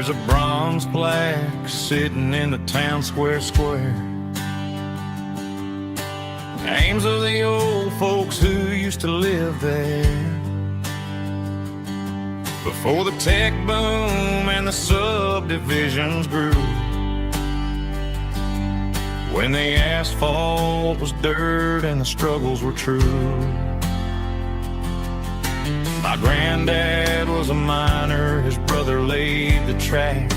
There's a bronze plaque sitting in the town square. Names of the old folks who used to live there before the tech boom and the subdivisions grew, when the asphalt was dirt and the struggles were true. My granddad was a miner, his brother laid the track.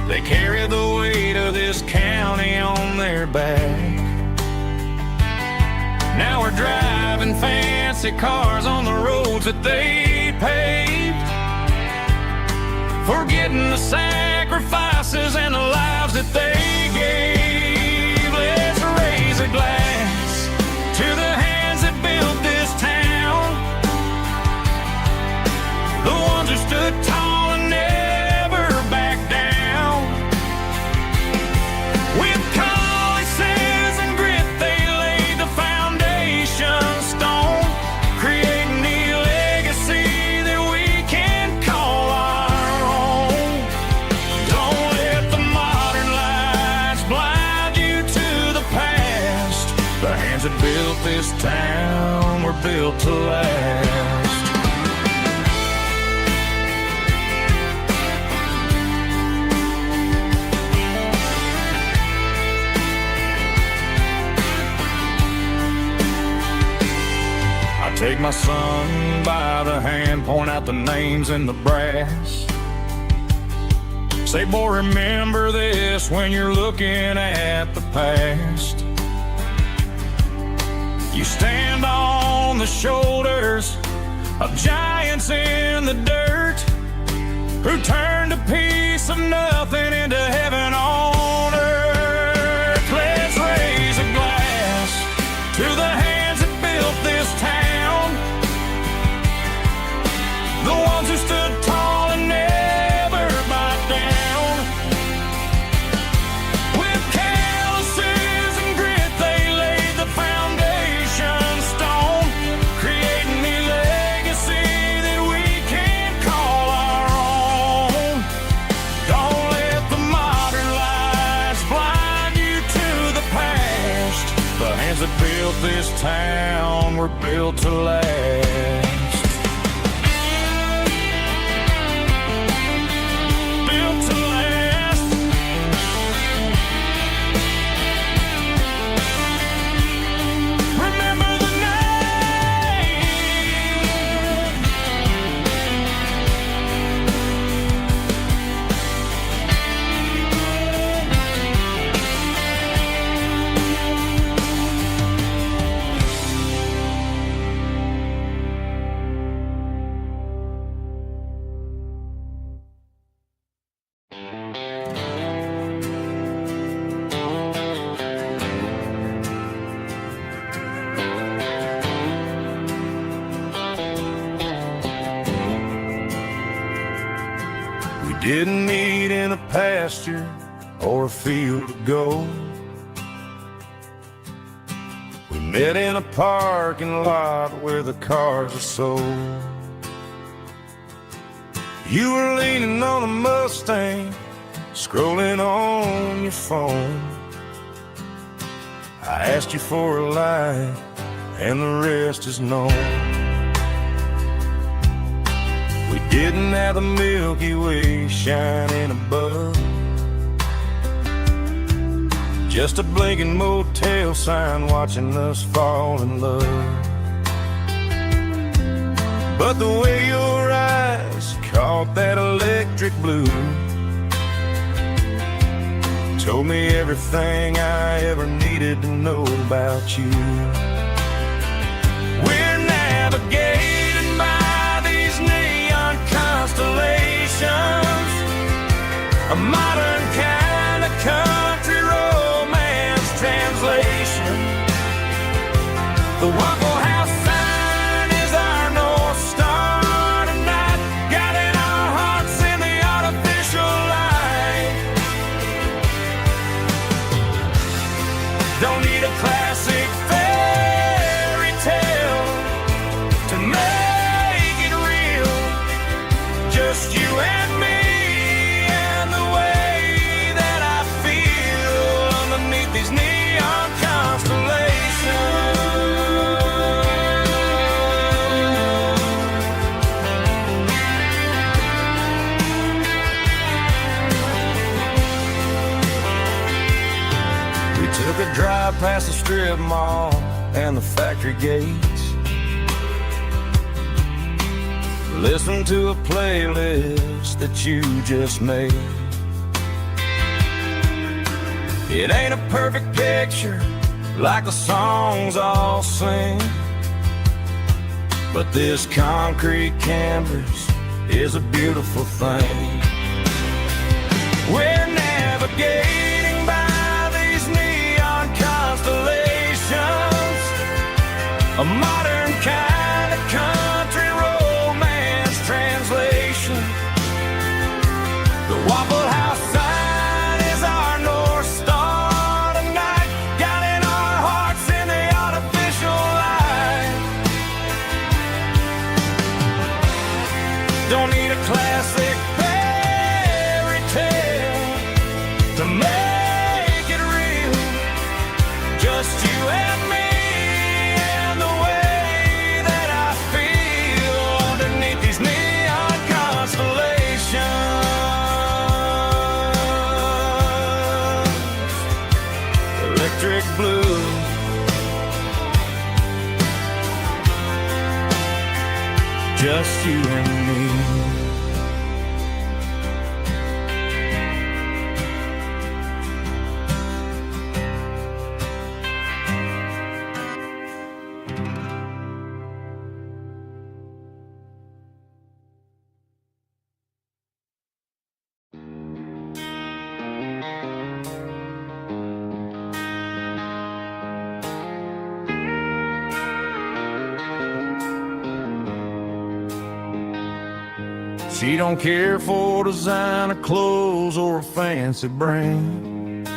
They carried the weight of this county on their back. Now we're driving fancy cars on the roads that they paved, forgetting the sacrifices and the lives that they gave. Let's raise a glass to the hands that built this town, the ones who stood tall and never backed down. With calluses and grit they laid the foundation stone, creating the legacy that we can call our own. Don't let the modern lights blind you to the past. The hands that built this town were built to last. Take my son by the hand, point out the names in the brass. Say, boy, remember this when you're looking at the past. You stand on the shoulders of giants in the dirt, who turned a piece of nothing into heaven on earth. Let's raise a glass to the hands that built this town, the ones who stood tall and never backed down. With calluses and grit they laid the foundation stone, creating the legacy that we can call our own. Don't let the modern lights blind you to the past. The hands that built this town were built to last. Didn't meet in a pasture or a field of gold. We met in a parking lot where the cars are sold. You were leaning on a Mustang, scrolling on your phone. I asked you for a light, and the rest is known. We didn't have the Milky Way shining above, just a blinking motel sign watching us fall in love. But the way your eyes caught that electric blue told me everything I ever needed to know about you. We're navigating by these neon constellations, a modern kind of country romance translation. The Waffle House sign is our North Star tonight, guiding our hearts in the artificial light. Don't need a classic fairy tale to make it real, just you and me drive past the strip mall and the factory gates. Listen to a playlist that you just made. It ain't a perfect picture like the songs all sing, but this concrete canvas is a beautiful thing. We're navigating by these neon constellations, a modern kind of country romance translation. The Waffle House sign is our North Star tonight, guiding our hearts in the artificial light. Don't need a classic fairy tale to make it real, just you and me and the way that I feel underneath these neon constellations. Electric blue, just you and me. She don't care for designer clothes or a fancy brand.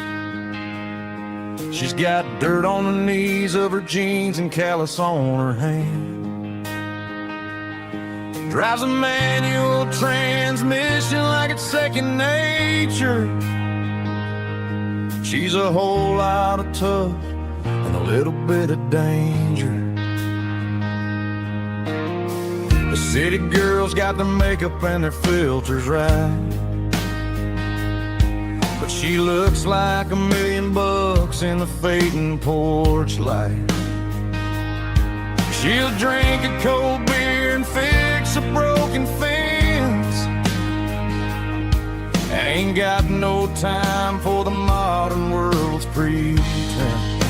She's got dirt on the knees of her jeans and callus on her hand. Drives a manual transmission like it's second nature. She's a whole lot of tough and a little bit of danger. The city girls got their makeup and their filters right, but she looks like $1 million in the fading porch light. She'll drink a cold beer and fix a broken fence, ain't got no time for the modern world's pretense.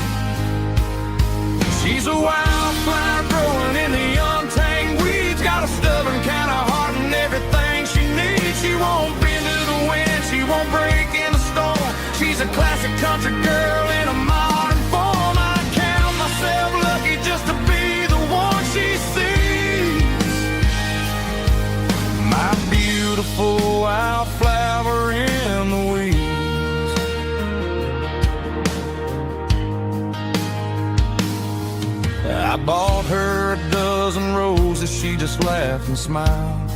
She's a wildflower growing in the untamed weeds, got a stubborn kind of heart and everything she needs. She won't bend to the wind, she won't break in the storm. She's a classic country girl in a modern form. I count myself lucky just to be the one she sees. My beautiful wildflower in the weeds. I bought her a dozen roses, she just laughed and smiled.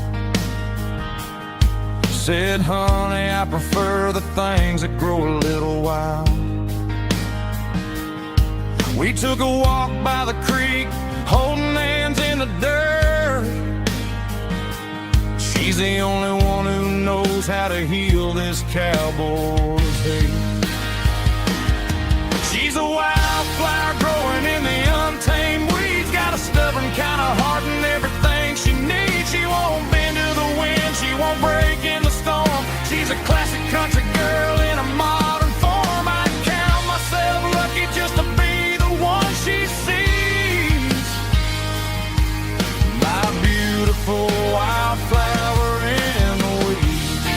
Said, honey, I prefer the things that grow a little wild. We took a walk by the creek, holding hands in the dirt. She's the only one who knows how to heal this cowboy's hate. She's a wildflower growing in the untamed weeds, got a stubborn kind of heart and everything she needs. She won't bend to the wind, she won't break in the storm. She's a classic country girl in a modern form. I count myself lucky just to be the one she sees. My beautiful wildflower in the weeds,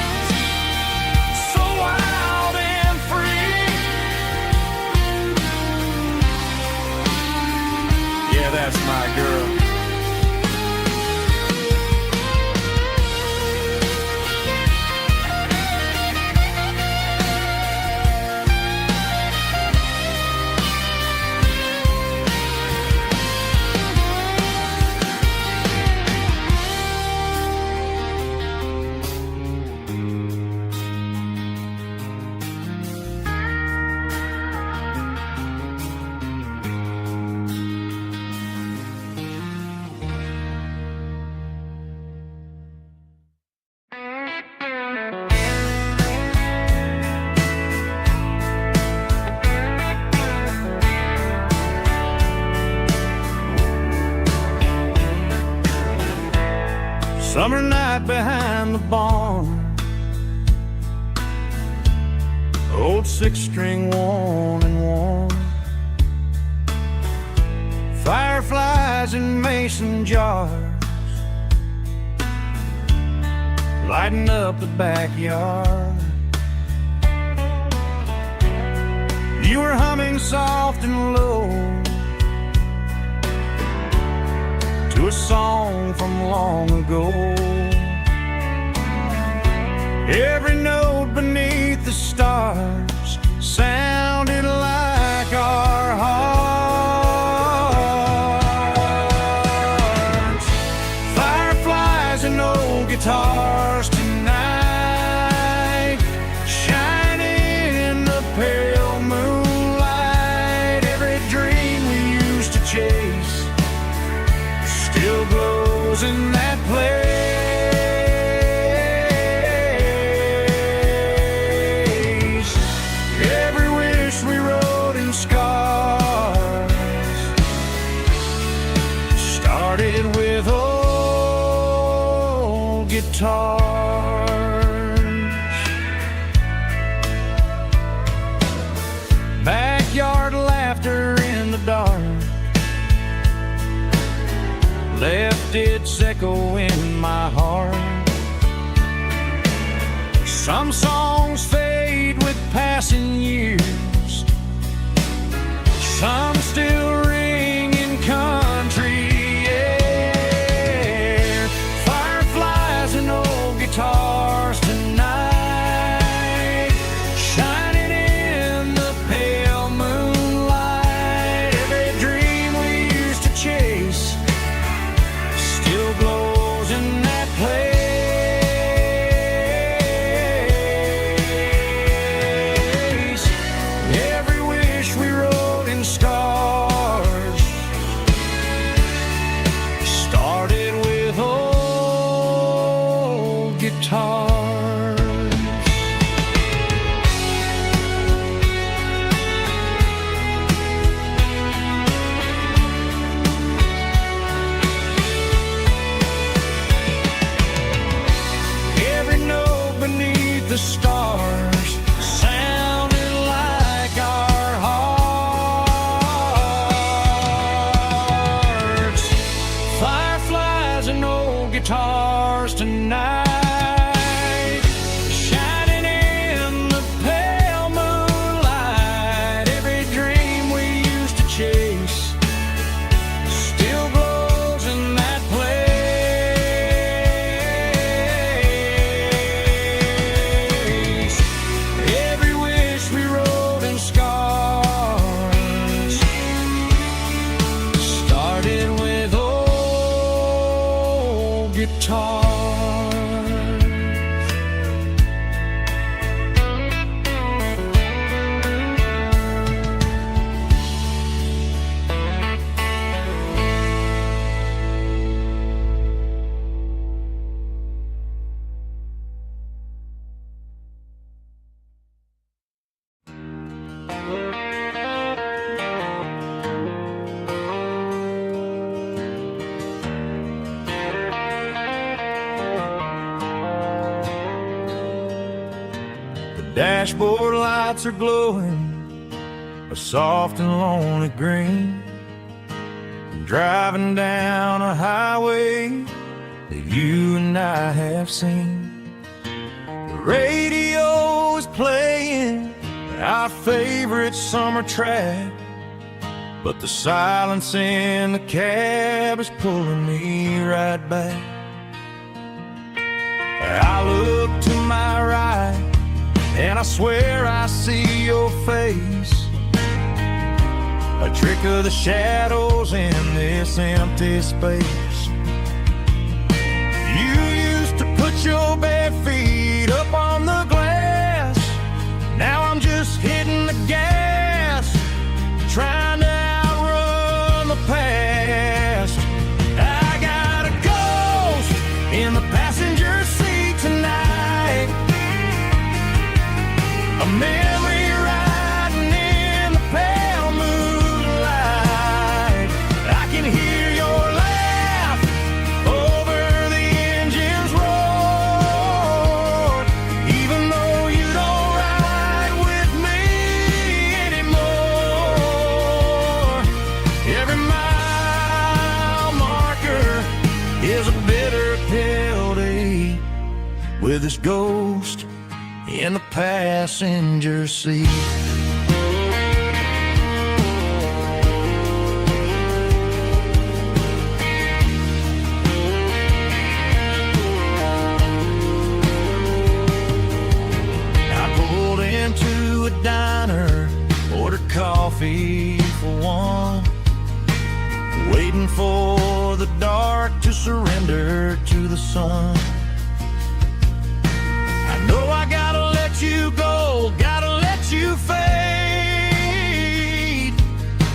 so wild and free. Yeah, that's my girl. Summer night behind the barn, old six-string worn and worn. Fireflies in mason jars, lighting up the backyard. You were humming soft and low to a song from long ago. Every note beneath the stars sounded like our hearts. Fireflies and old guitars tonight, shining in the pale moonlight. Every dream we used to chase still glows in that place. Every wish we wrote in scars started with old guitars. Backyard laughter in the dark left its echo in my heart. Some songs fade with passing years, some still ring in country air. Fireflies and old guitars tonight, shining in the pale moonlight. Every dream we used to chase still glows in that place. Every wish we wrote in scars started with old guitars. Every note beneath the stars sounded like our hearts. Fireflies and old guitars tonight, shining in the pale moonlight. Every dream we used to chase still glows in that place. Every wish we wrote in scars started with old guitars. The dashboard lights are glowing a soft and lonely green. I'm driving down a highway that you and I have seen. The radio is playing our favorite summer track, but the silence in the cab is pulling me right back. I look to my right and I swear I see your face, a trick of the shadows in this empty space. You used to put your bare feet up on the glass. Now I'm just hitting the gas, trying to outrun the past. I got a ghost in the passenger seat tonight, a memory riding in the pale moonlight. I can hear your laugh over the engine with his ghost in the passenger seat. I pulled into a diner, ordered coffee for one, waiting for the dark to surrender to the sun. I know I gotta let you go, gotta let you fade,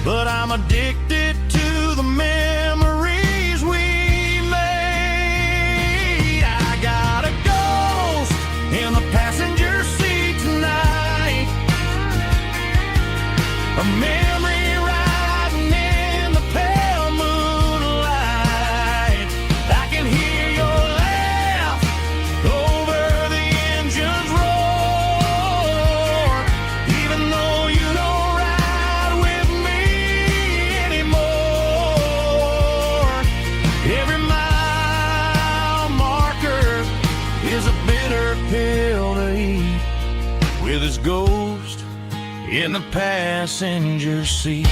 but I'm addicted to the memories we made. I got a ghost in the passenger seat tonight, a memory riding in the pale moonlight. I can hear your laugh over the engine's roar, even though you don't ride with me anymore. Every mile marker is a bitter pill to eat, with his ghost in the passenger seat.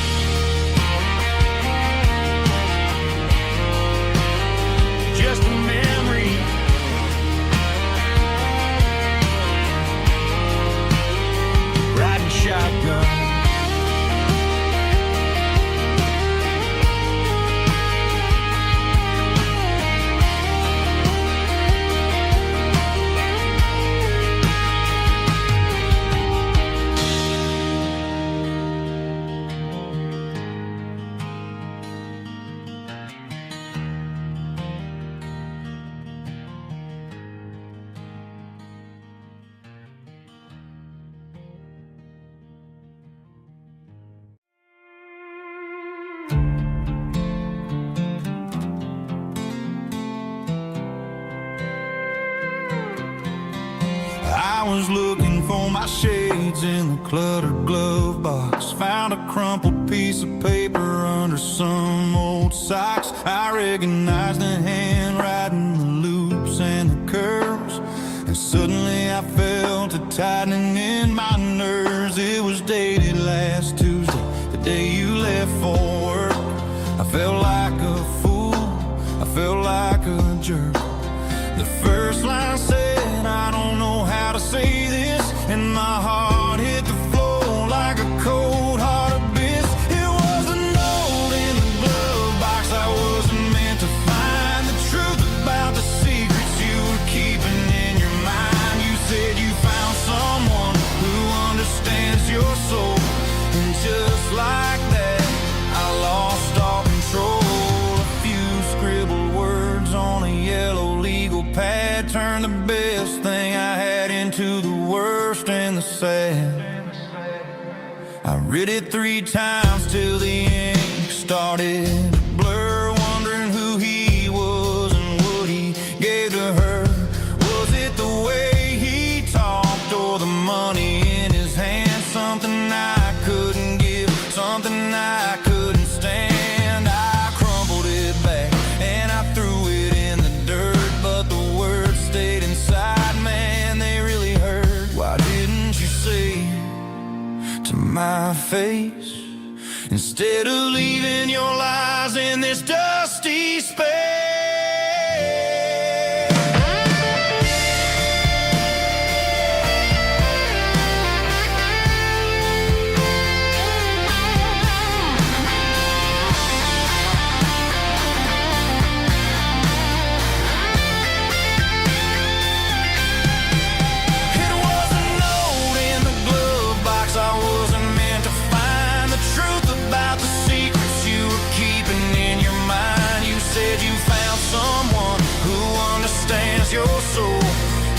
Just a memory, riding shotgun. I was looking for my shades in the cluttered glove box, found a crumpled piece of paper under some old socks. I recognized the handwriting, the loops and the curves, and suddenly I felt a tightening in my nerves. It was dated last Tuesday, the day you left for work. I felt like a fool, I felt like a jerk. The first line said, I don't know how to say this, and my heart hit the floor like a cold heart abyss. It was a note in the glove box I wasn't meant to find, the truth about the secrets you were keeping in your mind. You said you found someone who understands your soul, and just like that I lost all control. A few scribbled words on a yellow legal pad turned the best thing I had into the worst and the sad. I read it 3 times till the ink started to blur, wondering who he was and what he gave to her. Was it the way he talked or the money in his hand? Something I couldn't give, something I couldn't stand. I crumpled it back and I threw it in the dirt, but the words stayed inside, man, they really hurt. Why didn't you say to my face, instead of leaving your lies in this dusty space? It was a note in the glove box I wasn't meant to find, the truth about the secrets you were keeping in your mind. You said you found someone who understands your soul,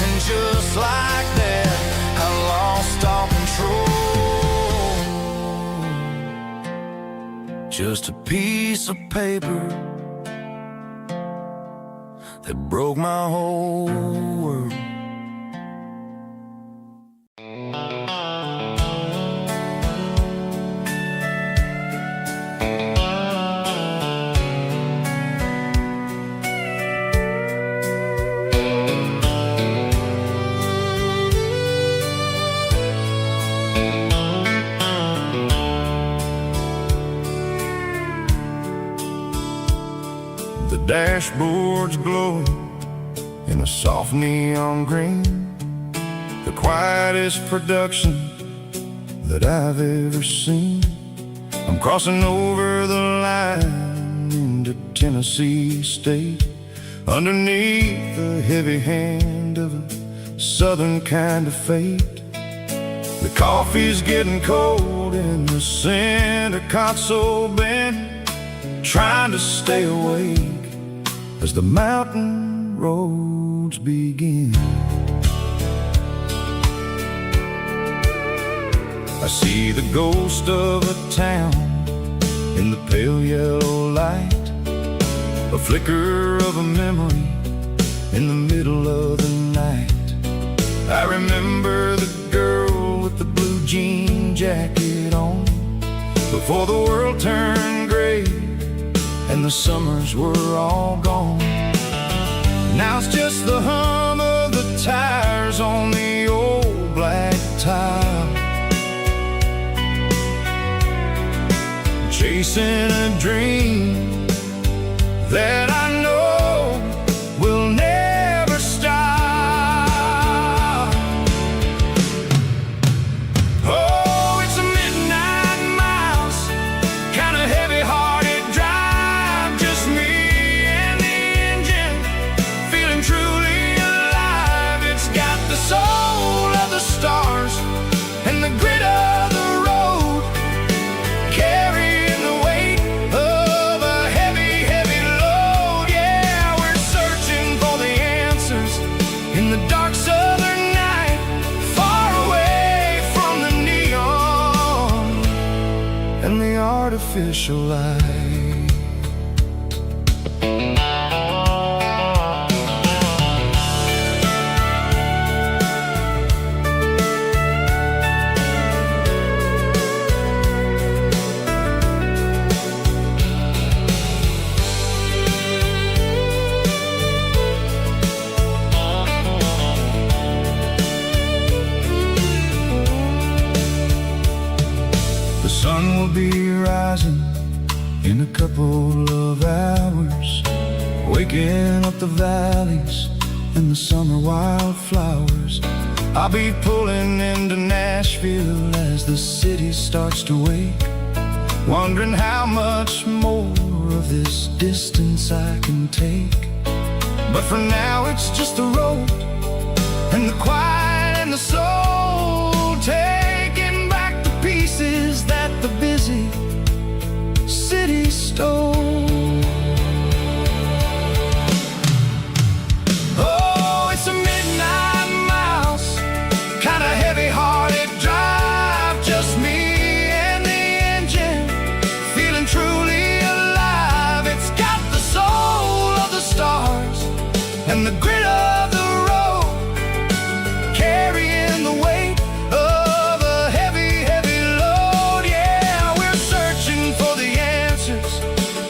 and just like that I lost all control. Just a piece of paper that broke my whole world. The dashboard's glowing in a soft neon green, the quietest production that I've ever seen. I'm crossing over the line into Tennessee State, underneath the heavy hand of a southern kind of fate. The coffee's getting cold in the center console bin, trying to stay awake as the mountain roads begin. I see the ghost of a town in the pale yellow light, a flicker of a memory in the middle of the night. I remember the girl with the blue jean jacket on, before the world turned gray and the summers were all gone. Now it's just the hum of the tires on the old black tile, chasing a dream that I know will never stop. Oh, it's a midnight miles, kind of heavy-hearted drive, just me and the engine, feeling truly alive. It's got the soul of the stars and the grit of the road, carrying the weight of a heavy, heavy load. Yeah, we're searching for the answers in the dark southern night, far away from the neon and the artificial light. The sun will be rising in a couple of hours, waking up the valleys and the summer wildflowers. I'll be pulling into Nashville as the city starts to wake, wondering how much more of this distance I can take. But for now it's just the road and the quiet and the soul, taking back the pieces that the busy city stole. Oh, it's a midnight miles, kind of heavy-hearted drive, just me and the engine, feeling truly alive. It's got the soul of the stars and the grit of the road, carrying the weight of a heavy, heavy load. Yeah, we're searching for the answers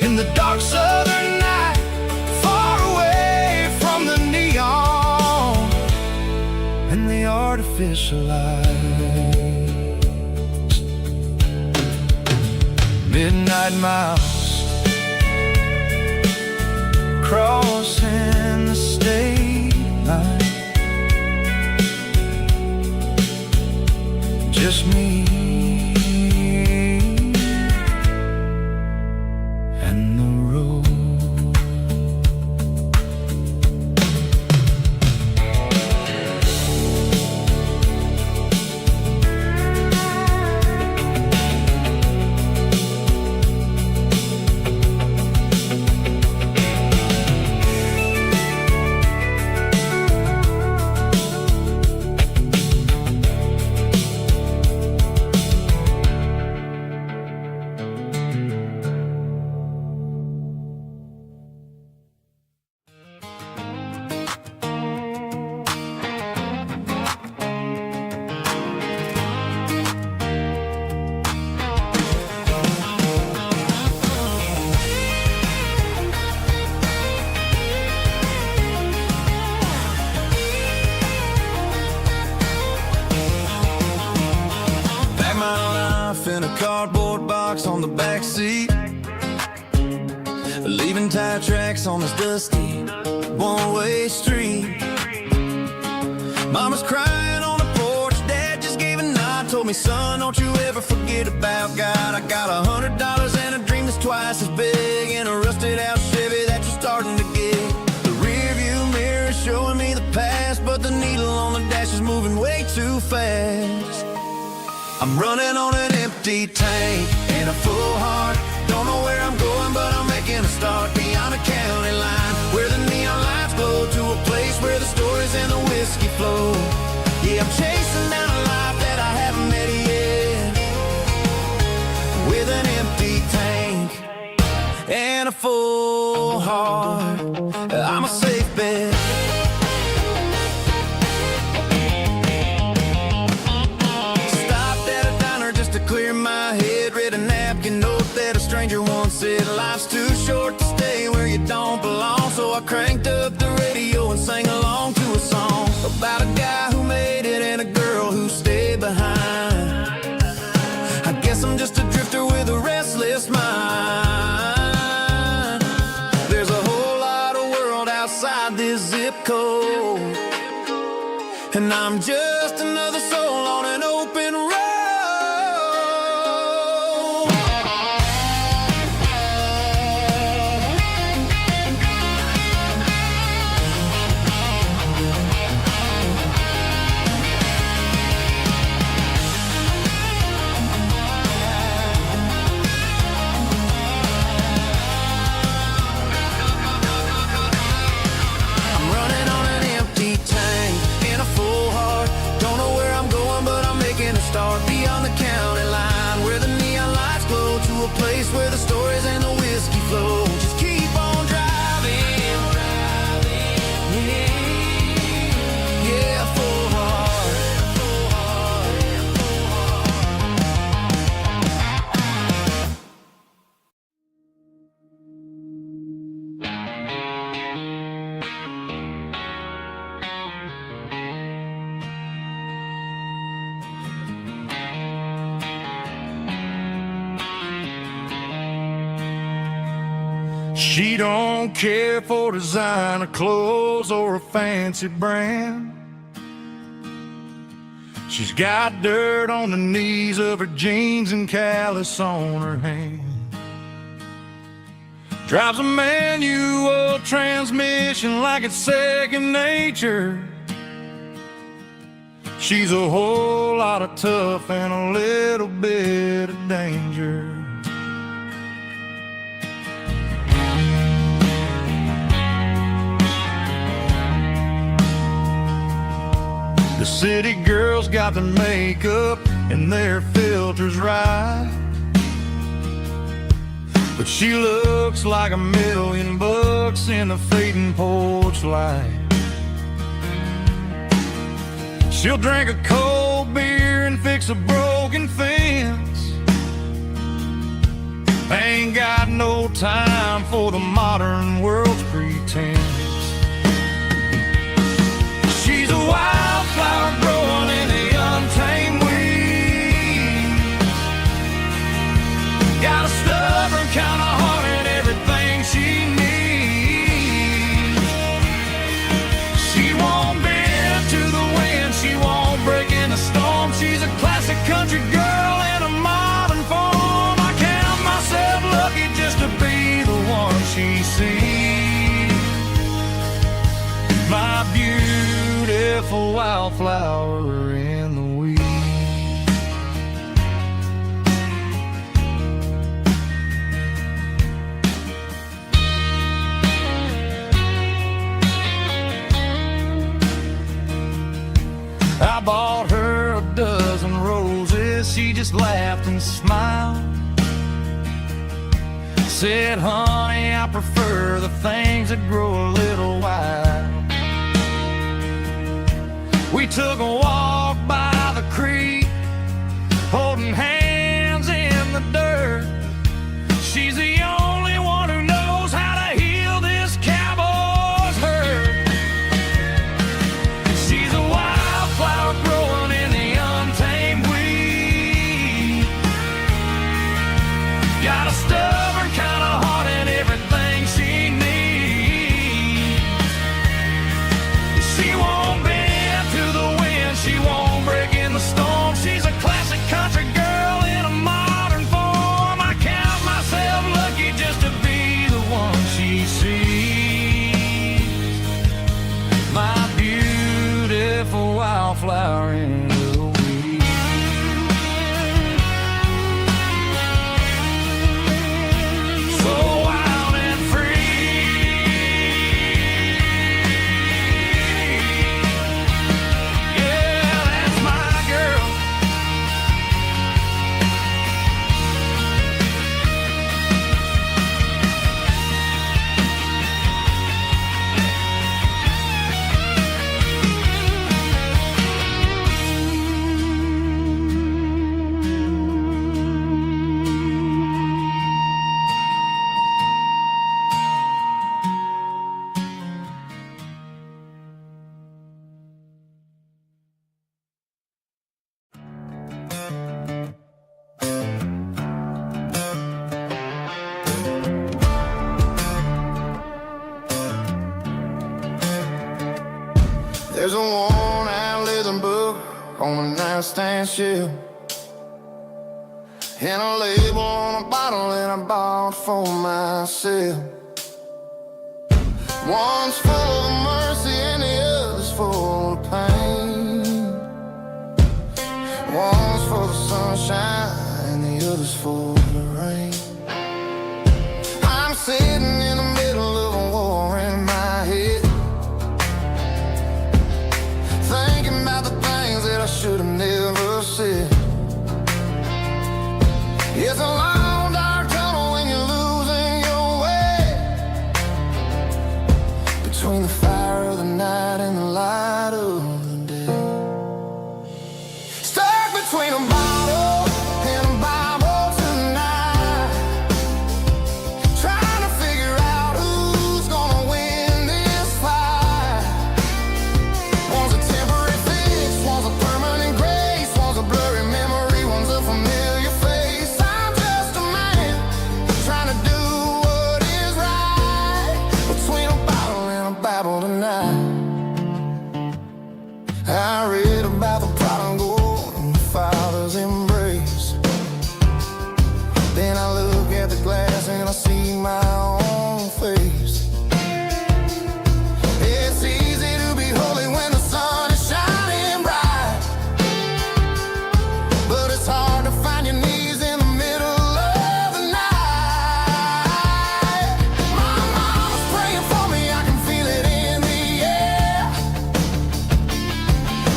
in the dark southern night, far away from the neon and the artificial lights. Midnight miles, crossing the state line, just me and the road. leaving tire tracks on this dusty one-way street. Mama's crying on the porch, Dad just gave a nod, told me, son, don't you ever forget about God. I got $100 and a dream that's twice as big, and a rusted out Chevy that you're starting to get. The rear view mirror is showing me the past, but the needle on the dash is moving way too fast. I'm running on an empty tank and a full heart. Don't know where I'm going, but I'm making a start beyond a county line, where the neon lights glow, to a place where the stories and the whiskey flow. Yeah, I'm chasing down a life that I haven't met yet, with an empty tank and a full heart. I'm a safe bet. Clear my head, read a napkin note that a stranger once said, life's too short to stay where you don't belong. So I cranked up the radio and sang along to a song about a guy who made it and a girl who stayed behind. I guess I'm just a drifter with a restless mind. There's a whole lot of world outside this zip code, and I'm just another soul on an open road. Start beyond the county line, where the neon lights glow, to a place where the stories and the whiskey flow. Just keep on driving, yeah, full heart, full heart, full She don't care for designer clothes or a fancy brand. She's got dirt on the knees of her jeans and callus on her hand. Drives a manual transmission like it's second nature. She's a whole lot of tough and a little bit of danger. The city girls got their makeup and their filters right, but she looks like $1,000,000 in the fading porch light. She'll drink a cold beer and fix a broken fence. Ain't got no time for the modern world's pretense. She's a wildflower growing in the untamed weeds. Got a stubborn kind of heart and everything she needs. She won't bend to the wind, she won't break in the storm. She's a classic country girl in a modern form. I count myself lucky just to be the one she sees. My beautiful wildflower in the weeds. I bought her a dozen roses, she just laughed and smiled. Said, honey, I prefer the things that grow a little wild. We took a walk by the creek, holding hands in the dirt. She's the only one who knows how to heal this cowboy's hurt. She's a wildflower growing in the untamed weed. Got a stubborn kind of heart and everything she There's a worn-out leather book on the nightstand shelf, and a label on a bottle that I bought for myself. One's full of mercy and the other's full of pain. One's for the sunshine and the other's for the rain. I'm sitting in the middle of a war in my head, thinking about the things that I should have never said. It's a long dark tunnel when you're losing your way, between the fire of the night and the light of the day. Stuck between a bottle and a Bible tonight, trying to figure out who's gonna win this fight. One's a temporary fix, one's a permanent grace, one's a blurry memory, one's a familiar face. I'm just a man trying to do what is right, between a bottle and a Bible tonight. I read about the prodigal and the father's embrace. Then I look at the glass and I see my own face. It's easy to be holy when the sun is shining bright, but it's hard to find your knees in the middle of the night. My mama's praying for me, I can feel it in the air,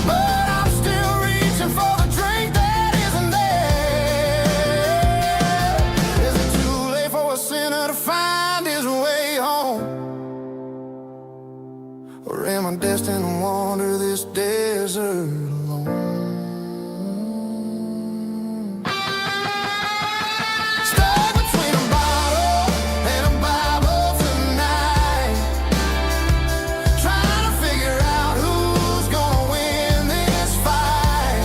but I'm still reaching for the drink that isn't there. Is it too late for a sinner to find his way home? Or am I destined to wander this desert alone? Stuck between a bottle and a Bible tonight, trying to figure out who's gonna win this fight.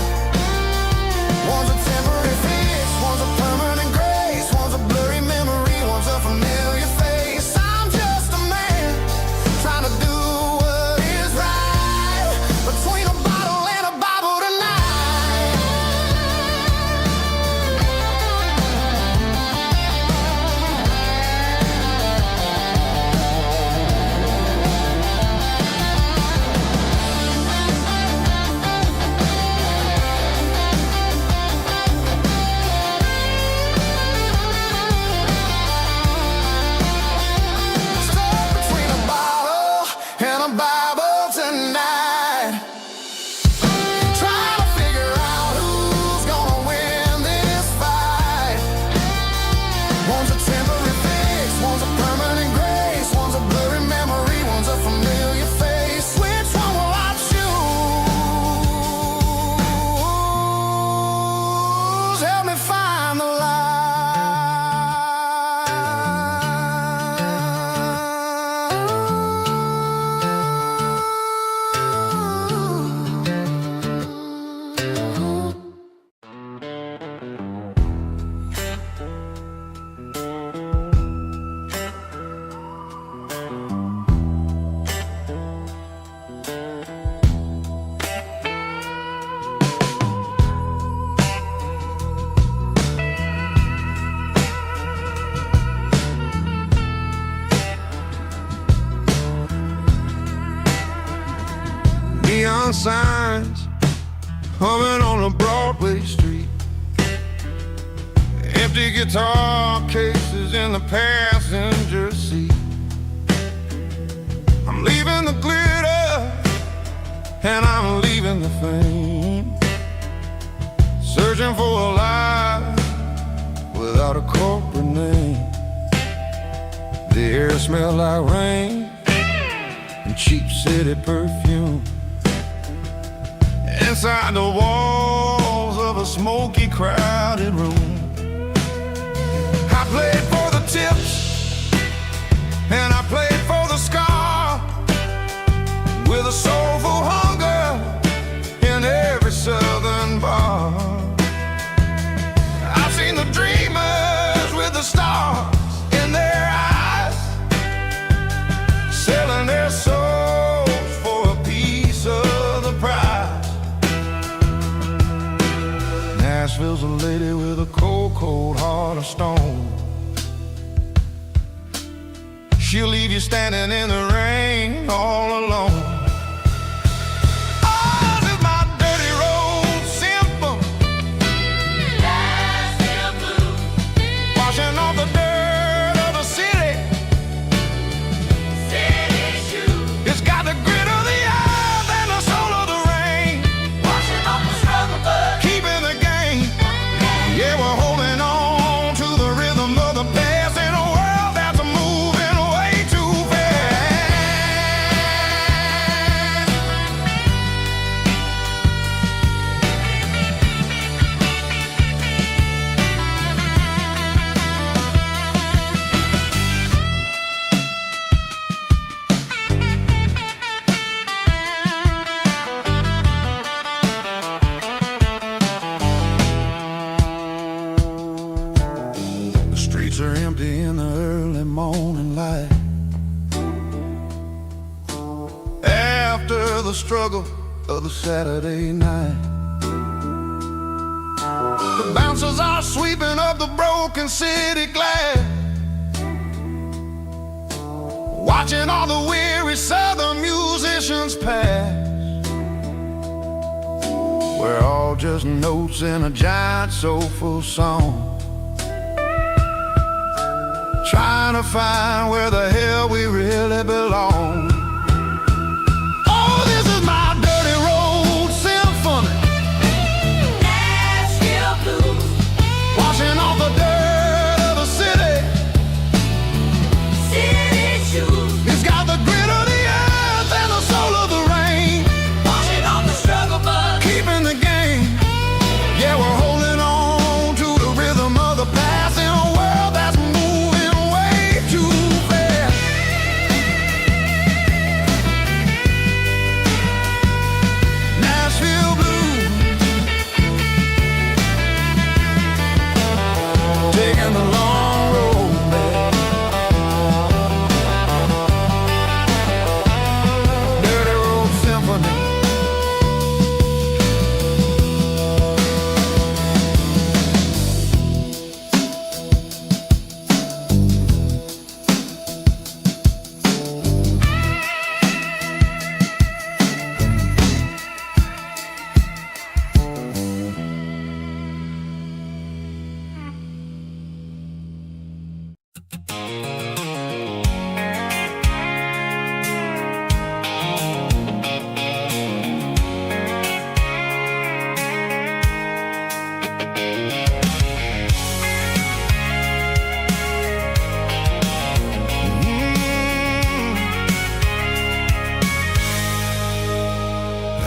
One's a temporary fix, one's a permanent grace, one's a blurry memory, one's a familiar face. I'm just a man trying to do what is right, between a bottle and a Bible tonight. Stuck between a bottle and a Bible tonight, trying to figure out who's gonna win this fight. One's a temporary fix, one's a permanent grace, one's a blurry memory, one's a familiar face. Which one will I choose? Help me find the light. Neon signs humming on a Broadway street, empty guitar cases in the passenger seat. I'm leaving the glitter and I'm leaving the fame, searching for a life without a corporate name. The air smelled like rain and cheap city perfume. Inside the walls of a smoky, crowded room, I played for the tips and I played for the scar, with a soulful hunger in every southern bar. I've seen the dreamers with the stars in their eyes, selling their souls for a piece of She'll leave you standing in the rain all alone. Oh, this is my dirty road symphony. Nashville blues. Washing off the dirt of the city. City shoes. It's got the grit of the earth and the soul of the rain. Washing off the struggle, but keeping the game. Yeah, we're holding on to the rhythm of the past in a world that's moving way too fast. The streets are empty in the early morning light. After the struggle of the Saturday night, the bouncers are sweeping up the broken city glass, watching all the weary southern musicians pass. We're all just notes in a giant soulful song, trying to find where the hell we really belong. Oh, this is my dirty road symphony. Nashville blues. Washing off the dirt of the city. City shoes. It's got the grit of the earth and the soul of the rain. Washing off the struggle, but keeping the game. Yeah, we're holding on to the rhythm of the past in a world that's moving way too fast. Nashville blues, taking the long road back. Dirty road symphony.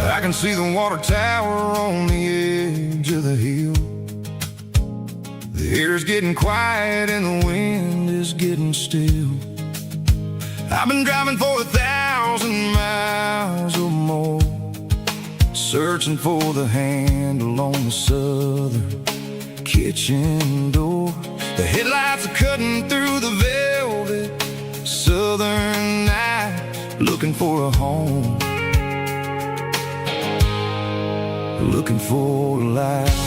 I can see the water tower on the edge of the hill. The air's getting quiet and the wind is getting still. I've been driving for 1,000 miles or more, searching for the handle on the southern kitchen door. The headlights are cutting through the velvet southern night, looking for a home, looking for a life.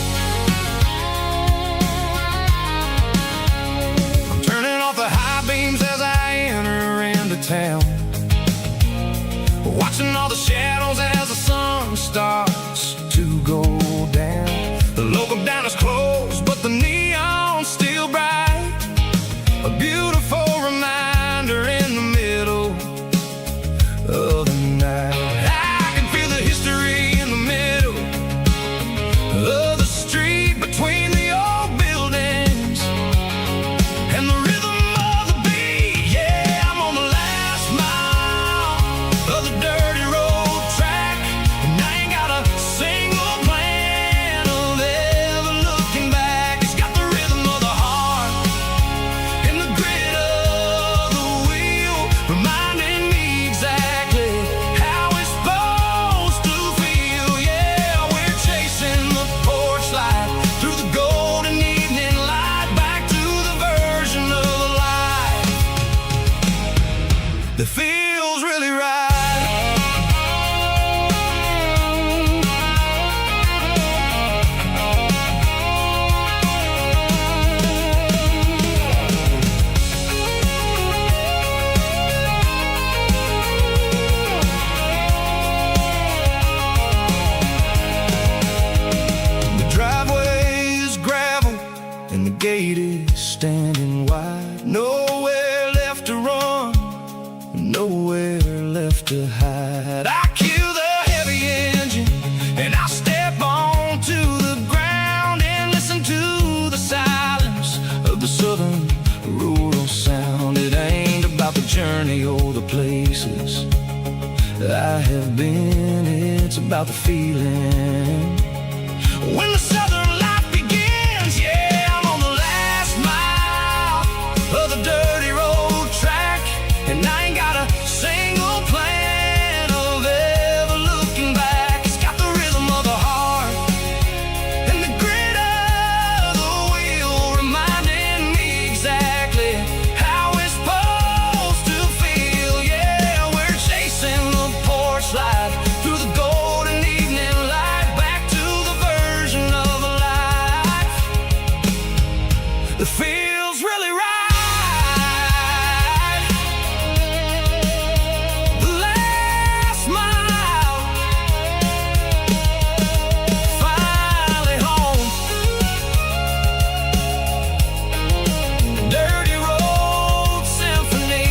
I'm turning off the high beams as I enter into town, watching all the shadows as the sun starts to go down. The local diner's closed, but the neon's still bright, a beautiful reminder in the middle of the night. I can feel the history in the middle of the street between the old buildings and the rhythm of the beat. Yeah, I'm on the last mile of the dirty road track, and I ain't got a single plan of ever looking back. It's got the rhythm of the heart and the grit of the wheel, reminding me exactly how it's supposed to feel. Yeah, we're chasing the porch light through the golden evening light, back to the version of life that feels really right. to hide. I kill the heavy engine and I step onto the ground and listen to the silence of the southern rural sound. It ain't about the journey or the places I have been, it's about the feeling. When the southern life begins, yeah, I'm on the last mile of the dirty road track, and I ain't got a single plan of ever looking back. It's got the rhythm of the heart and the grit of the wheel, reminding me exactly how it's supposed to feel. Yeah, we're chasing the porch light through the golden evening light, back to the version of a life that feels really right. The last mile, finally home. Dirty road symphony.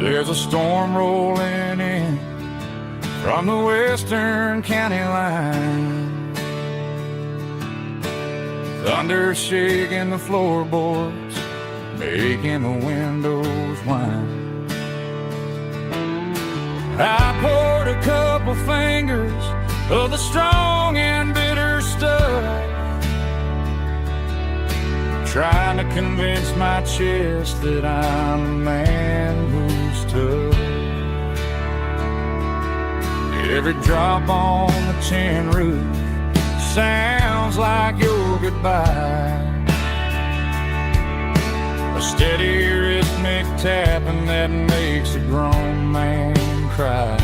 There's a storm rolling in from the western county line. Thunder shaking the floorboards, making the windows whine. I poured a couple fingers of the strong and bitter stuff, trying to convince my chest that I'm a man who's tough. Every drop on the tin roof sounds like your goodbye, a steady rhythmic tapping that makes a grown man cry.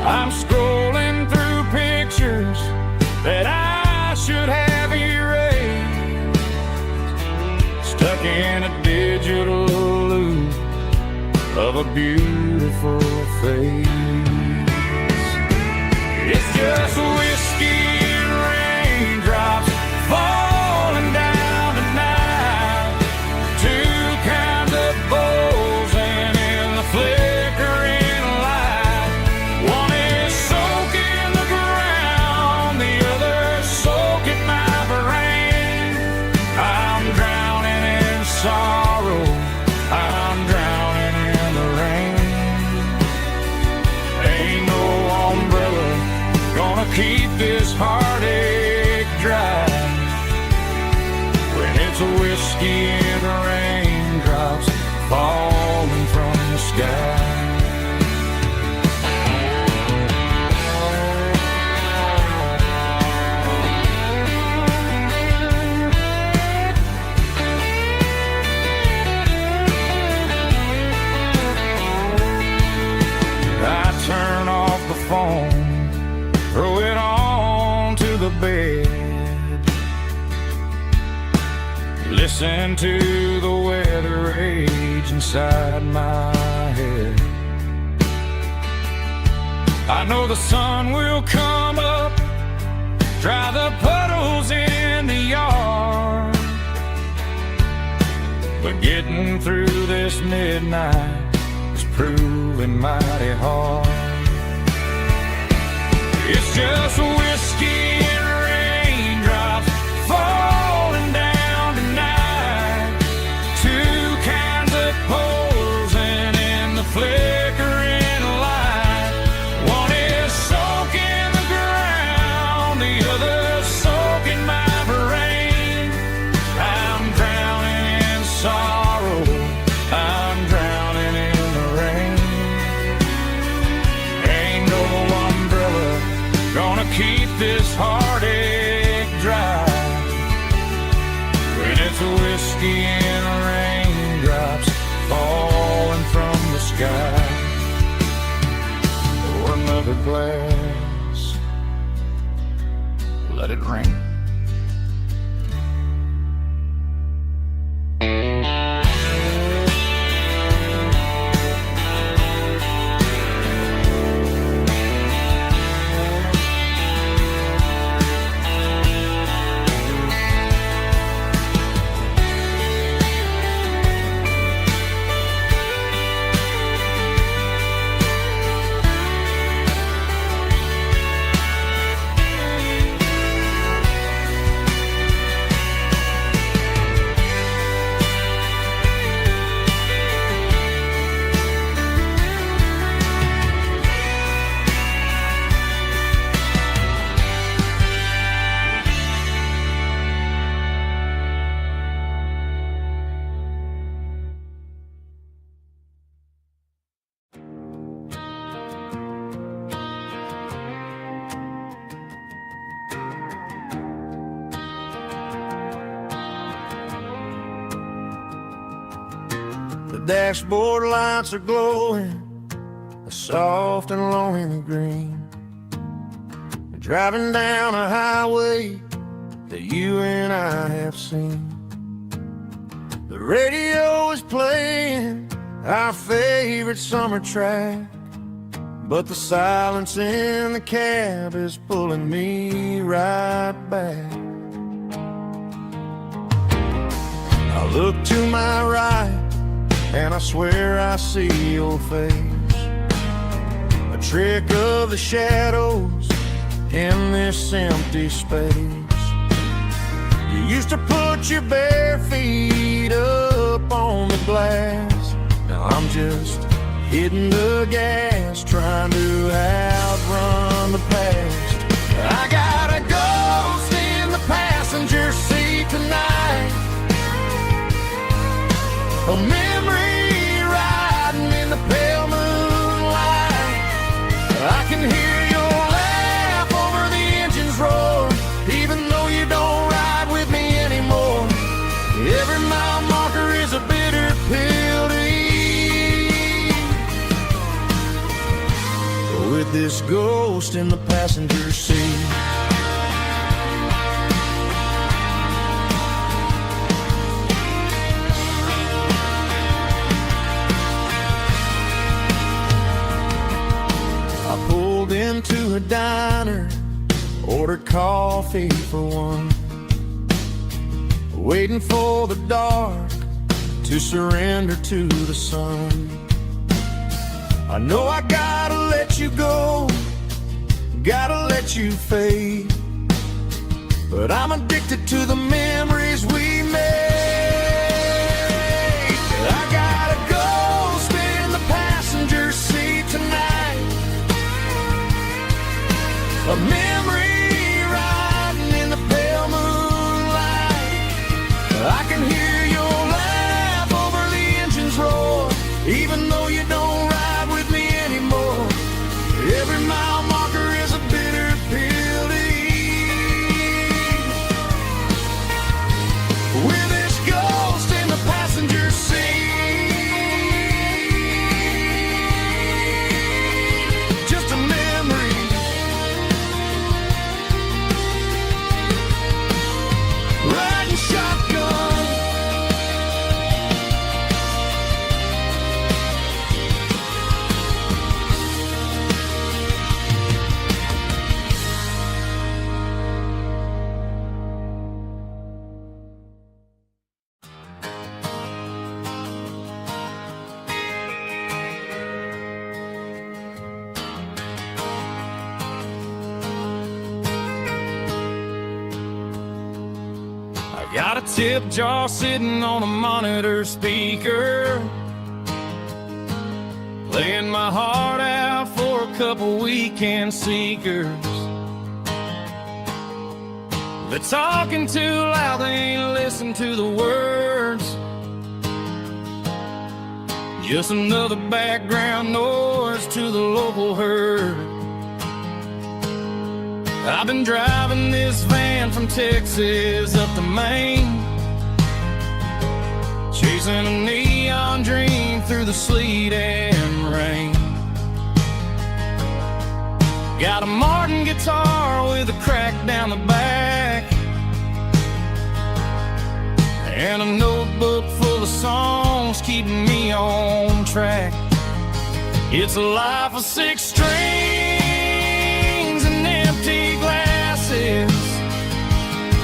I'm scrolling through pictures that I should have erased, stuck in a digital loop of a beautiful face. It's just whiskey and raindrops falling down tonight, two kinds of bowls and in the flickering light. One is soaking the ground, the other soaking my brain. I'm drowning in sorrow, I'm drowning in the rain. Ain't no umbrella gonna keep this heartache dry when it's a whiskey and raindrops falling from the sky. I turn off the phone, throw it on to the bed, listen to the weather rage inside my head. I know the sun will come up, dry the puddles in the yard, but getting through this midnight is proving mighty hard. It's just whiskey and raindrops falling down tonight, two kinds of poles and in the flickering light. One is soaking the ground, the other soaking my brain. I'm drowning in sorrow, I'm drowning in the rain. Ain't no umbrella gonna keep this heartache dry when it's a whiskey and raindrops falling from glass. Let it rain. The dashboard lights are glowing, a soft and lonely green. Driving down a highway that you and I have seen. The radio is playing our favorite summer track, but the silence in the cab is pulling me right back. I look to my right and I swear I see your face, a trick of the shadows in this empty space. You used to put your bare feet up on the glass. Now I'm just hitting the gas, trying to outrun the past. I got a ghost in the passenger seat tonight, a memory riding in the pale moonlight. I can hear your laugh over the engine's roar, even though you don't ride with me anymore. Every mile marker is a bitter pill to eat, with this ghost in the passenger seat. I pulled into a diner, ordered coffee for one, waiting for the dark to surrender to the sun. I know I gotta let you go, gotta let you fade, but I'm addicted to the memories we made. I got a ghost in the passenger seat tonight, a memory riding in the pale moonlight. I can hear your laugh over the engine's roar, even though you don't ride with me anymore. Every mile marker is a bitter pill to eat, with this ghost in the passenger seat. Just a memory, riding shotgun. Got a tip jar sitting on a monitor speaker, playing my heart out for a couple weekend seekers. They're talking too loud, they ain't listen to the words. Just another background noise to the local herd. I've been driving this van from Texas up to Maine, chasing a neon dream through the sleet and rain. Got a Martin guitar with a crack down the back, and a notebook full of songs keeping me on track. It's a life of 6 strings and empty glasses,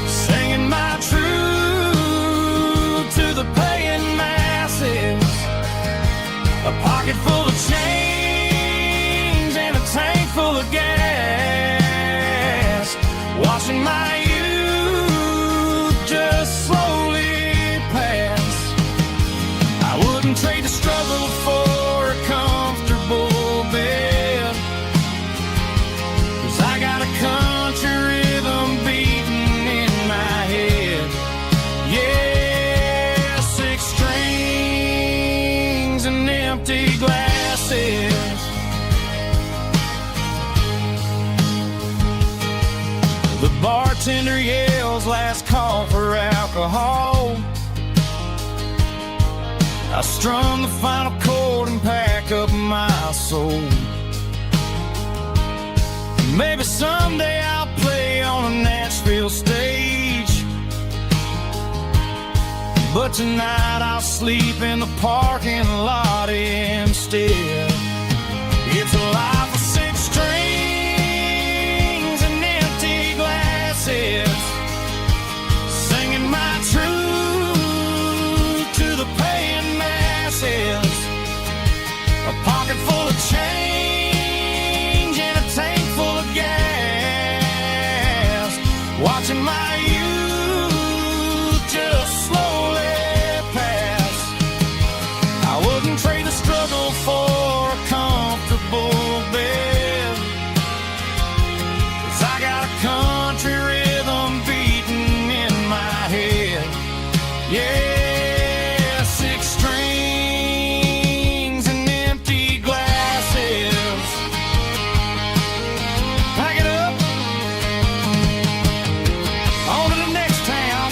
singing my truth to the paying masses. A pocket full of change and a tank full of gas, watching my youth just slowly pass. I wouldn't trade the struggle for a comfortable bed, 'cause I got a country rhythm beating in my head. Yeah, 6 strings and empty glasses. The bartender yells last call for alcohol. I strum the final chord and pack up my soul. Maybe someday I'll play on a Nashville stage, but tonight I'll sleep in the parking lot instead. It's a life of 6 strings and empty glasses, singing my truth to the paying masses. A pocket full of change and a tank full of gas, watching my youth just slowly pass. I wouldn't trade the struggle for a comfortable bed, 'cause I got a country rhythm beating in my head. Yeah, 6 strings and empty glasses. Pack it up, on to the next town.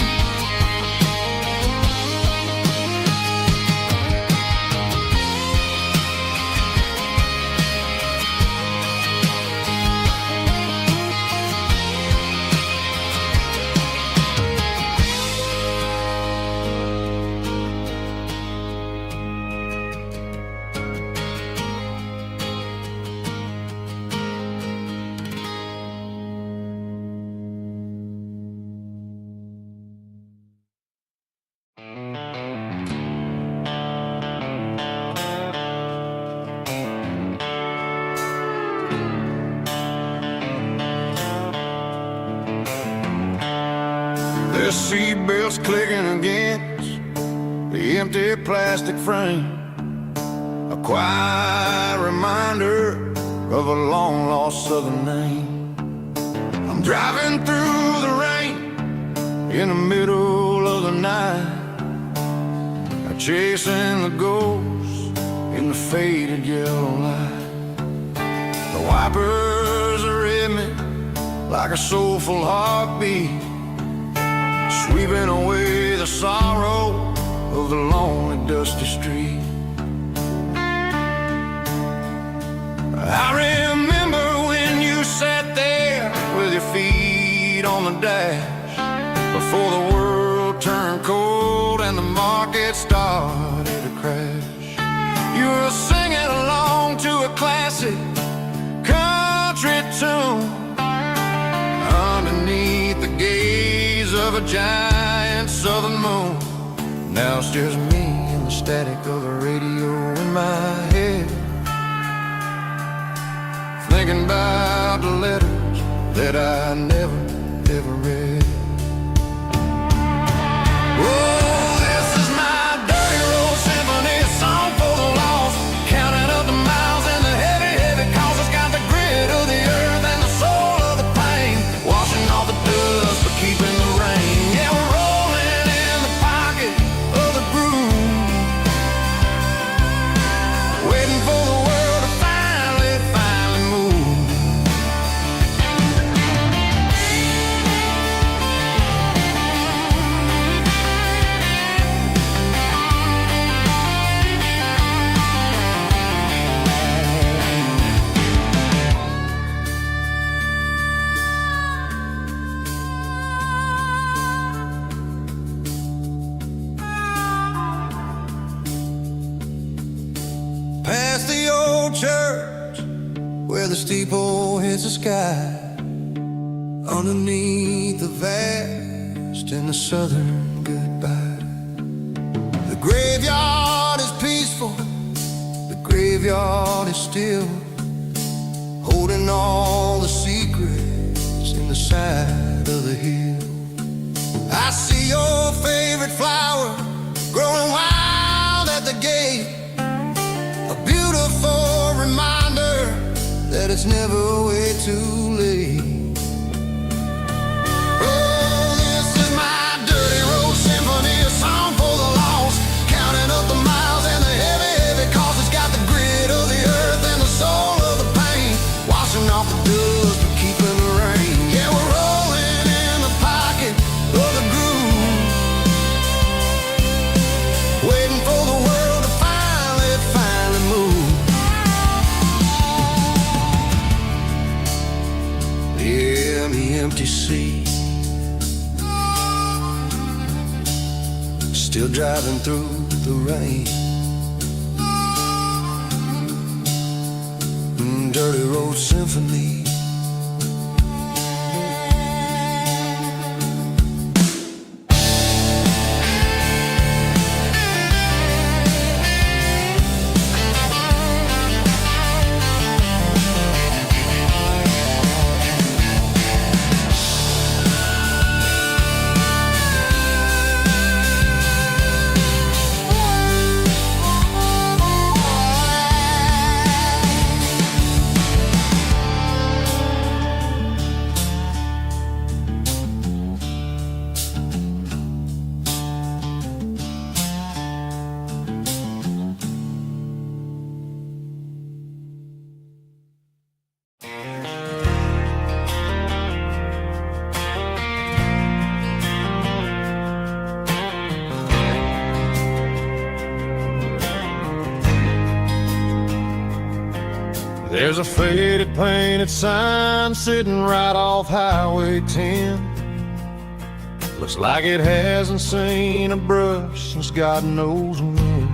The seatbelts clicking against the empty plastic frame, a quiet reminder of a long-lost southern name. I'm driving through the rain in the middle of the night, chasing the ghosts in the faded yellow light. The wipers are in me like a soulful heartbeat, sweeping away the sorrow of the lonely, dusty street. I remember when you sat there with your feet on the dash, before the world turned cold and the market started to crash. You were singing along to a classic country tune underneath the gaze of a giant southern moon. Now it's just me and the static of the radio in my head, thinking about the letters that I never, ever read. Oh, this is my dirty road symphony, song for the lost, counting up the miles and the heavy, heavy cost. It's got the grit of the earth and the soul of the pain, washing off the dust but keeping the rain. Yeah, we're rolling in the pocket of the groove, waiting for the world to finally move. old church where the steeple hits the sky, underneath the vast and the southern goodbye. The graveyard is peaceful, the graveyard is still, holding all the secrets in the side of the hill. I see your favorite flower growing wild at the gate, a beautiful reminder that it's never way too late. Oh, this is my dirty road symphony, a song for the lost, counting up the miles and the heavy, heavy cost. It's got the grit of the earth and the soul of the pain, washing off the dust and keeping the rain. Yeah, we're rolling in the pocket of the groove, waiting for the world to finally move. Yeah, the empty sea, still driving through the rain. Dirty road symphony. There's a faded painted sign sitting right off Highway 10. Looks like it hasn't seen a brush since God knows when.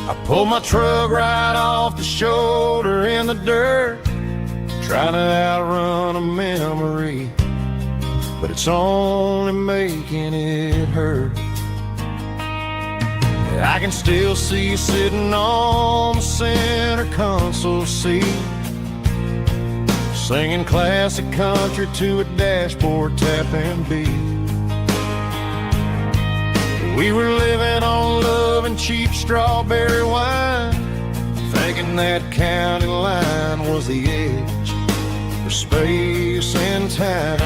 I pulled my truck right off the shoulder in the dirt, trying to outrun a memory, but it's only making it hurt. I can still see you sitting on the center console seat, singing classic country to a dashboard tapping beat. We were living on love and cheap strawberry wine, thinking that county line was the edge for space and time.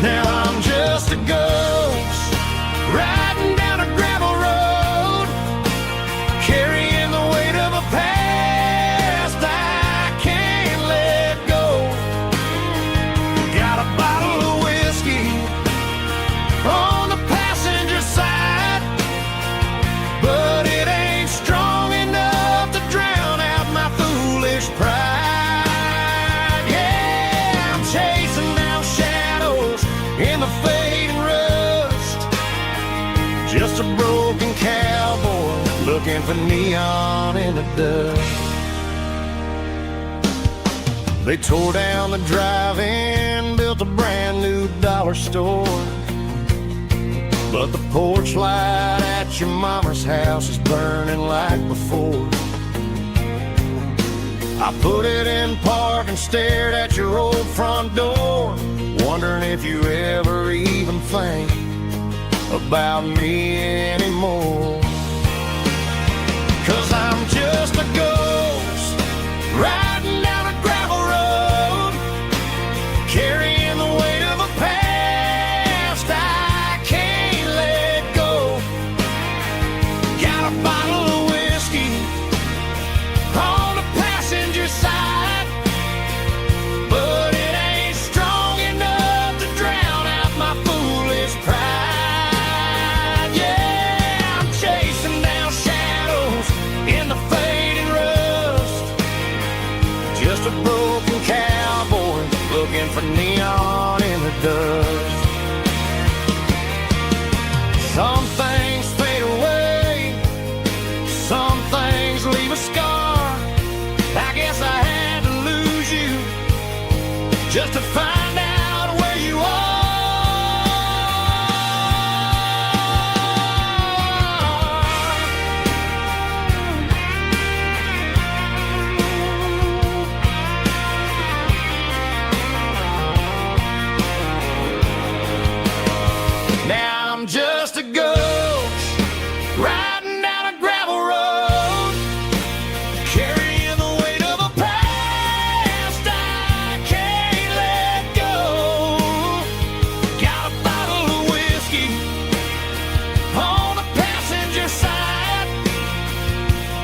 Now I'm just a ghost riding down a gravel road, carrying the weight of a past I can't let go. Got a bottle of whiskey on the passenger side, but it ain't strong enough to drown out my foolish pride. Yeah, I'm chasing down shadows in the fading rust, just a broken cowboy looking for neon in the dust. They tore down the drive-in, built a brand new dollar store, but the porch light at your mama's house is burning like before. I put it in park and stared at your old front door, wondering if you ever even think about me anymore. 'Cause I'm just a ghost riding down a gravel road, carrying the weight of a past I can't let go. Got a bottle of whiskey on the passenger side, but it ain't strong enough to drown out my foolish pride. Yeah, I'm chasing down shadows in the fading rust, just a broken cowboy looking for neon in the dust. Some things fade away, some things I'm just a ghost riding down a gravel road, carrying the weight of a past I can't let go. Got a bottle of whiskey on the passenger side,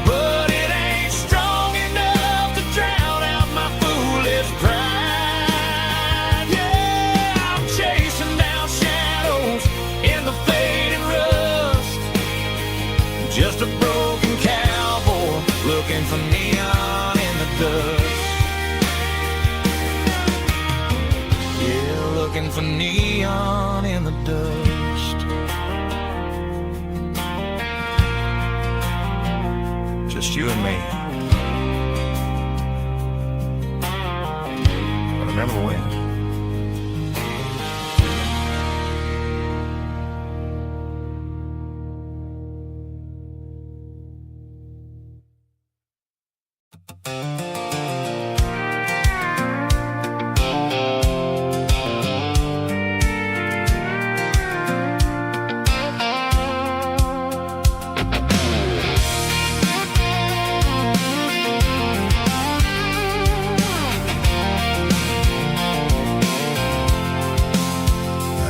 but it ain't strong enough to drown out my foolish pride. Yeah, I'm chasing down shadows in the fading rust, just a broken cowboy looking for neon in the dust. Yeah, looking for neon in the dust. Just you and me. But remember when?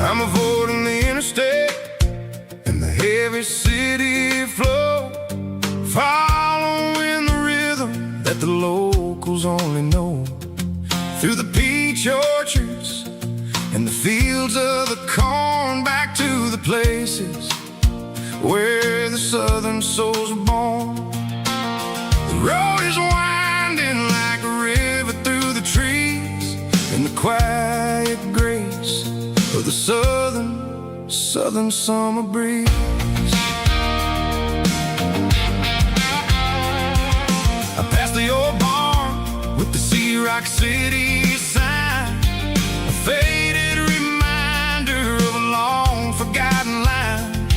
I'm avoiding the interstate and the heavy city flow, following the rhythm that the locals only know, through the peach orchards and the fields of the corn, back to the places where the southern souls are born. The road is winding like a river through the trees, in the quiet grace of the southern summer breeze. I passed the old barn with the Sea Rock City sign, a faded reminder of a long forgotten line.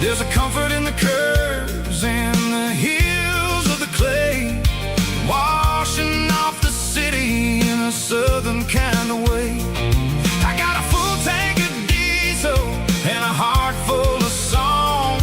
There's a comfort in the curves and the hills of the clay, washing off the city in a southern kind of way. I got a full tank of diesel and a heart full of song,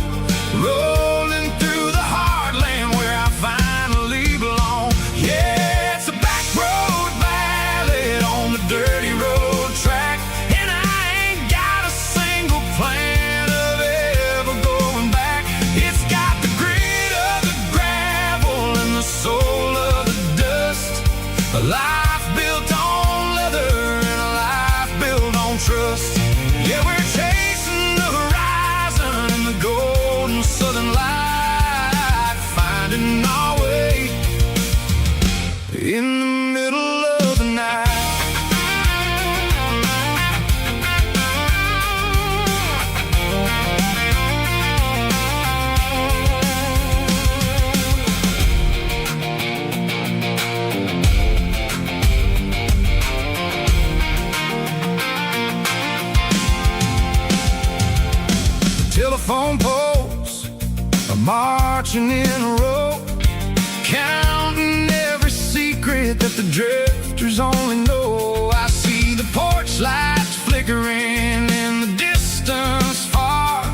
rolling through the heartland where I finally belong. Yeah, it's a back road ballad on the dirty road track, and I ain't got a single plan of ever going back. It's got the grit of the gravel and the soul of the dust, a life built on leather and a life built on trust. Yeah, we're chasing the horizon in the golden southern light, finding our way in the middle of the night. Telephone poles are marching in a row, counting every secret that the drifters only know. I see the porch lights flickering in the distance far,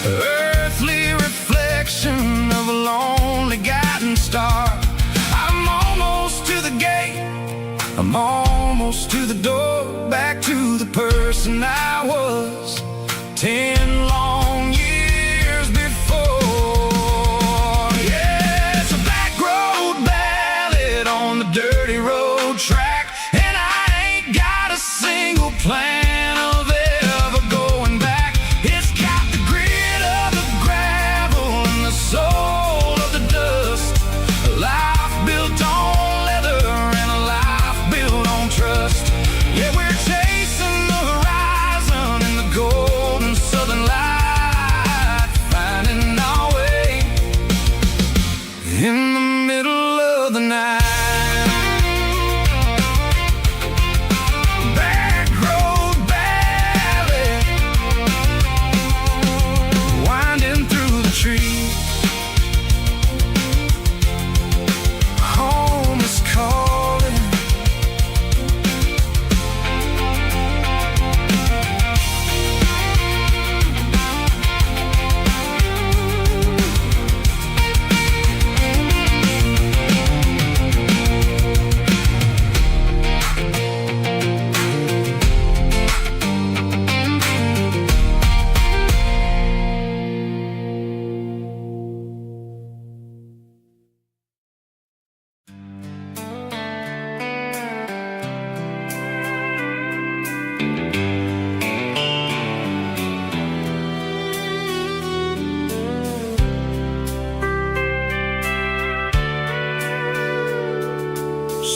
earthly reflection of a lonely guiding star. I'm almost to the gate, I'm almost to the door, back to the person I was 10 long years before. Yeah, it's a back road ballad on the dirty road track, and I ain't got a single plan of ever going back.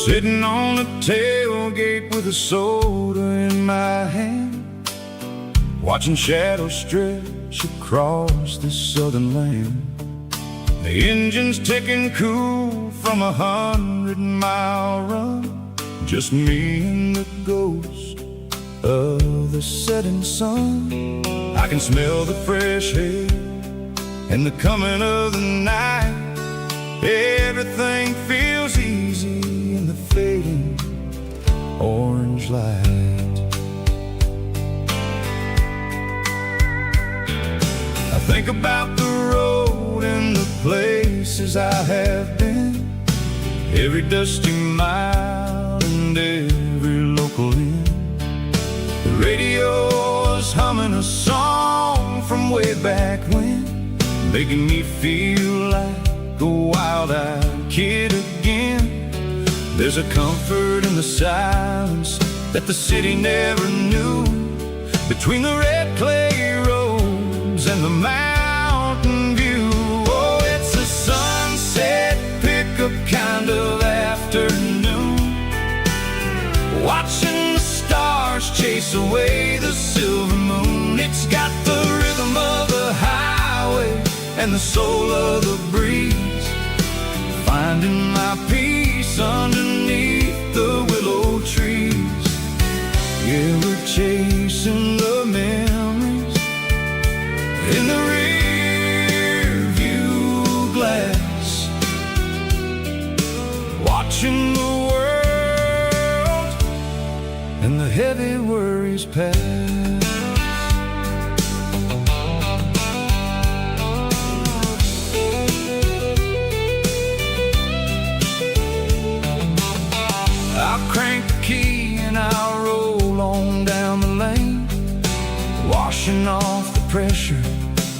Sitting on the tailgate with a soda in my hand, watching shadows stretch across this southern land. The engine's ticking cool from 100-mile run, just me and the ghost of the setting sun. I can smell the fresh air and the coming of the night. Everything feels easy in the fading orange light. I think about the road and the places I have been, every dusty mile and every local inn. The radio is humming a song from way back when, making me feel like a wild-eyed kid again. There's a comfort in the silence that the city never knew, between the red clay roads and the mountain view. Oh, it's a sunset pickup kind of afternoon, watching the stars chase away the silver moon. It's got the rhythm of the highway and the soul of the breeze, finding my peace underneath the willow trees. Yeah, we're chasing the memories in the rear view glass, watching the world and the heavy worries pass. I'll crank the key and I'll roll on down the lane, washing off the pressure,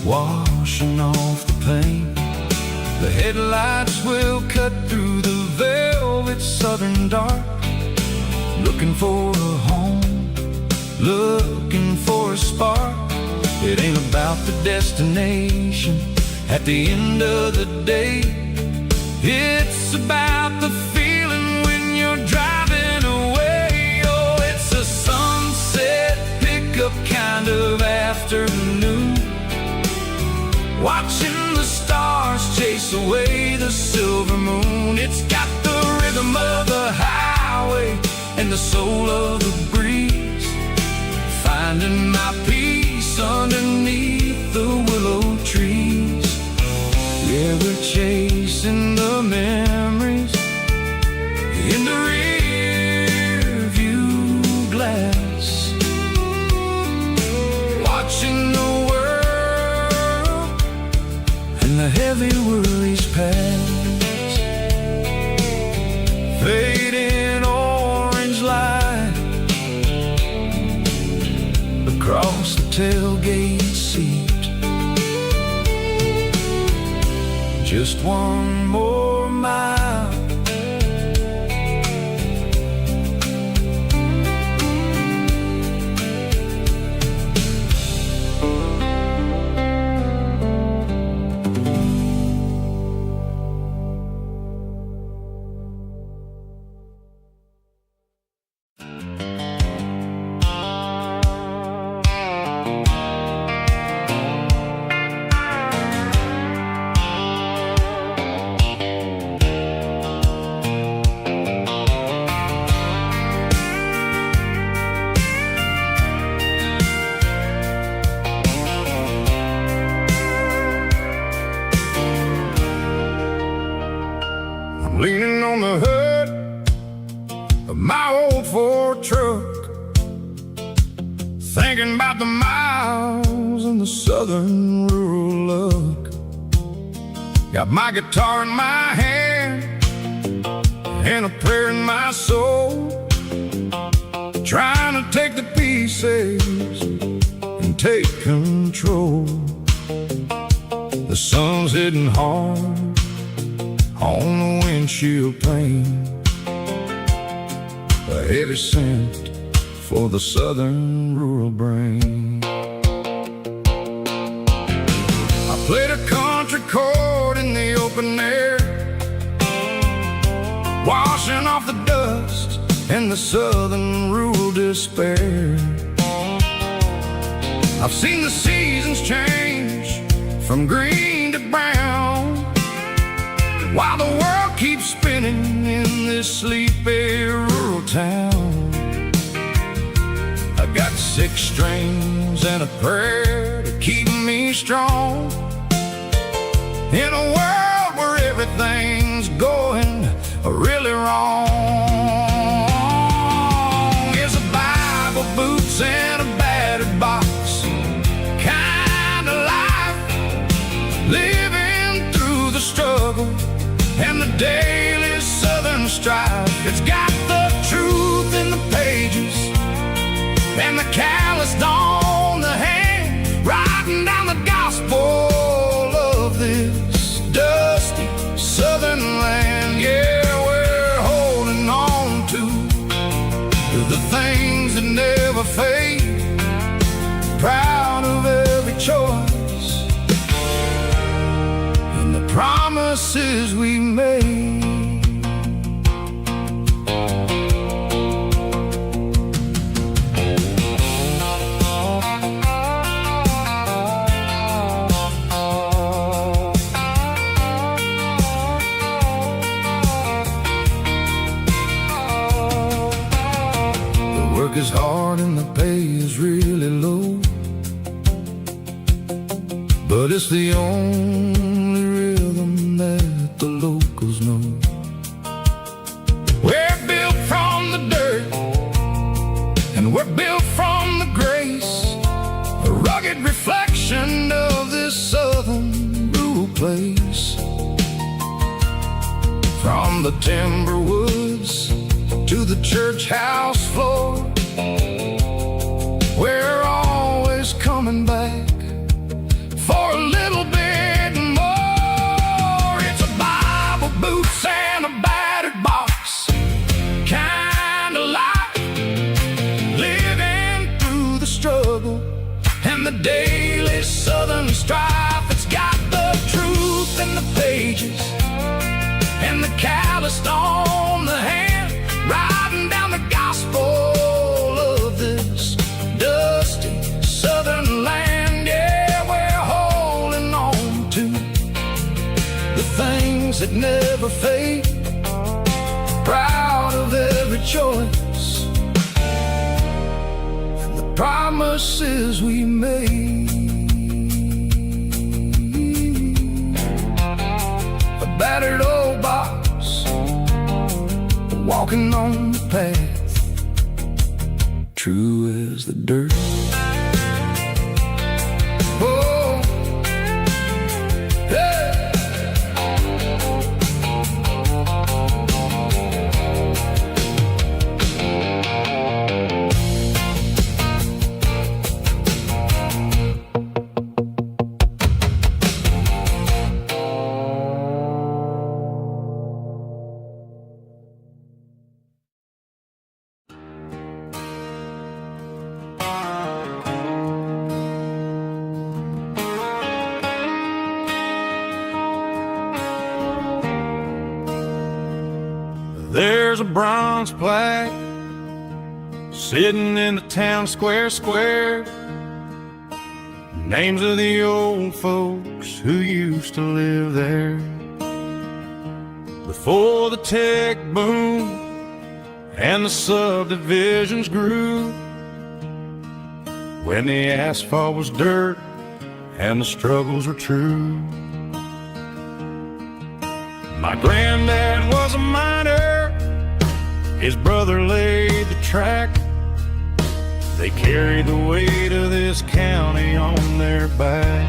washing off the pain. The headlights will cut through the velvet southern dark, looking for a home, looking for a spark. It ain't about the destination at the end of the day, it's about the feeling when you're driving away. Oh, it's a sunset pickup kind of afternoon, watching the stars chase away the silver moon. It's got the rhythm of the highway and the soul of the breeze, finding my peace underneath the willow trees. Yeah, we're chasing the memories in the rear view glass, watching the world and the heavy worries pass. Fading orange light across the tailgate seat, just one more mile. Leaning on the hood of my old Ford truck, thinking about the miles and the southern rural look. Got my guitar in my hand and a prayer in my soul, trying to take the pieces and take control. The sun's hitting hard on the windshield pane, a heavy scent for the southern rural brain. I played a country chord in the open air, washing off the dust and the southern rural despair. I've seen the seasons change from green to brown, while the world keeps spinning in this sleepy rural town. I got 6 strings and a prayer to keep me strong in a world where everything's going really wrong. It's a Bible, boots, and a battered box kind of life, living through the struggle and the daily southern strife. It's got the truth in the pages and the calloused on the hand, writing down the gospel of this dusty southern land. Yeah, we're holding on to the things that never fade, proud of every choice and the promises we made. Is hard and the pay is really low, but it's the only rhythm that the locals know. We're built from the dirt and we're built from the grace, a rugged reflection of this southern rural place. From the timber woods to the church house floor, we're always coming back for a little bit more. It's a Bible, boots, and a battered box kind of life, living through the struggle and the daily southern strife. It's got the truth in the pages and the calloused on the hand, writing down the gospel of this dusty southern land. Yeah, we're holding on to the things that never fade, proud of every choice and the promises we made. A battered old box, walking on the path, true as the dirt. Oh, hey. There's a bronze plaque sitting in the town square. Names of the old folks who used to live there before the tech boom and the subdivisions grew, when the asphalt was dirt and the struggles were true. My granddad was a miner, his brother laid the track. They carried the weight of this county on their back.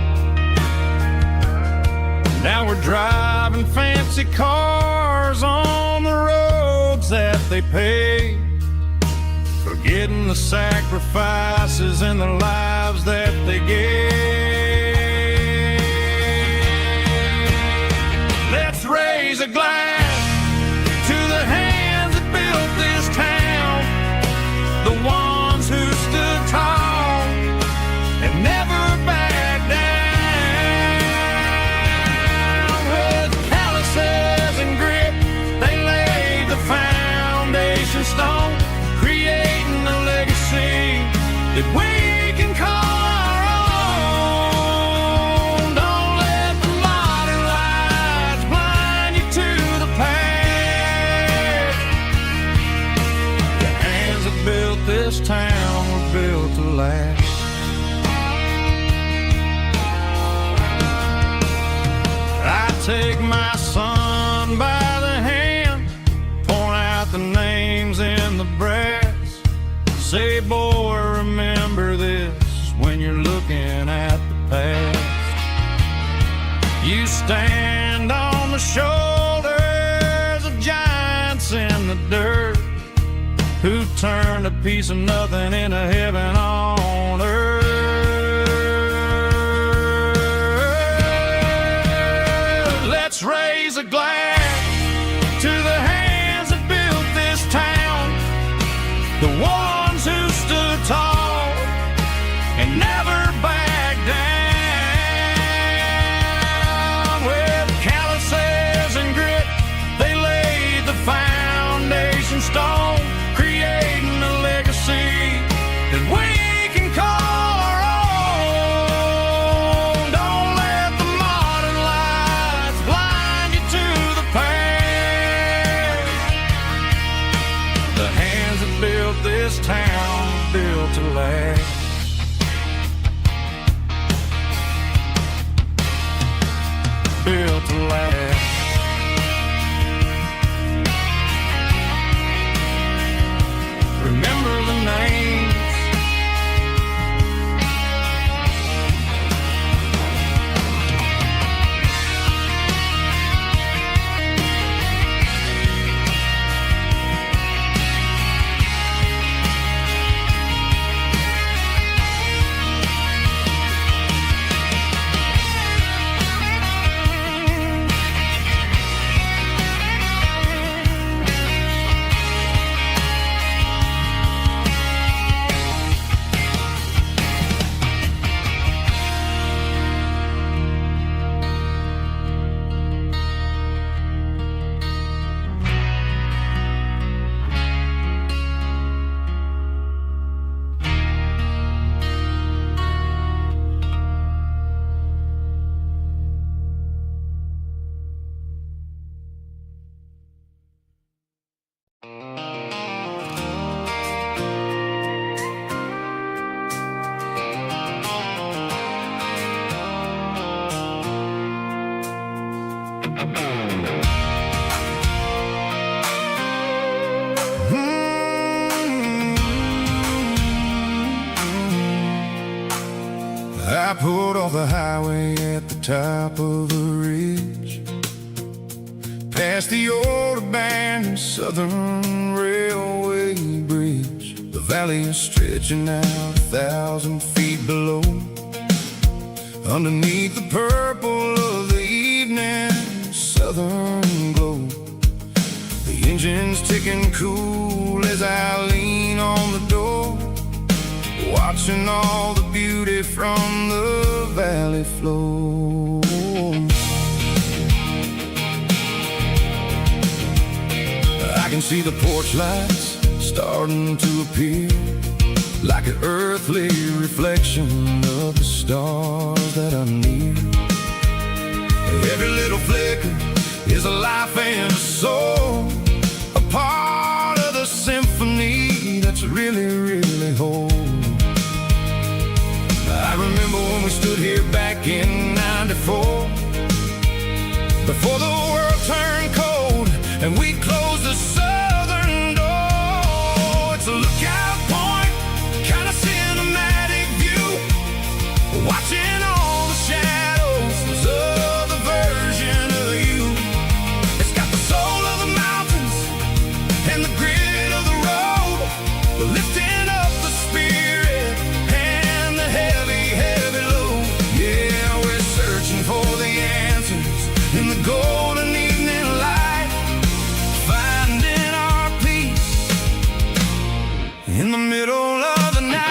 Now we're driving fancy cars on the roads that they paved, forgetting the sacrifices and the lives that they gave. Let's raise a glass to the hands that built this town, the ones who stood tall and never backed down. With calluses and grit, they laid the foundation stone. Say, boy, remember this when you're looking at the past. You stand on the shoulders of giants in the dirt who turned a piece of nothing into heaven on earth. Let's raise a glass to the hands that built this town, the ones who stood tall and never backed down. With calluses and grit, they laid the foundation stone, creating a legacy that we can call our own. Don't let the modern lights blind you to the past. The hands that built this town built to last. Built to last. Remember the names. I pulled off the highway at the top of a ridge, past the old abandoned Southern Railway bridge. The valley is stretching out 1,000 feet below, underneath the purple of the evening southern glow. The engine's ticking cool as I lean on the door, watching all the beauty from the valley flow. I can see the porch lights starting to appear, like an earthly reflection of the stars that are near. Every little flicker is a life and a soul, a part of the symphony that's really, really whole. I remember when we stood here back in '94, before the world turned cold and we closed the southern door. It's a lookout point, kind of cinematic view, watching all the shadows of the version of you. It's got the soul of the mountains and the grit of the road, lifting up the spirit and the heavy, heavy load. Yeah, we're searching for the answers in the golden evening light, finding our peace in the middle of the night.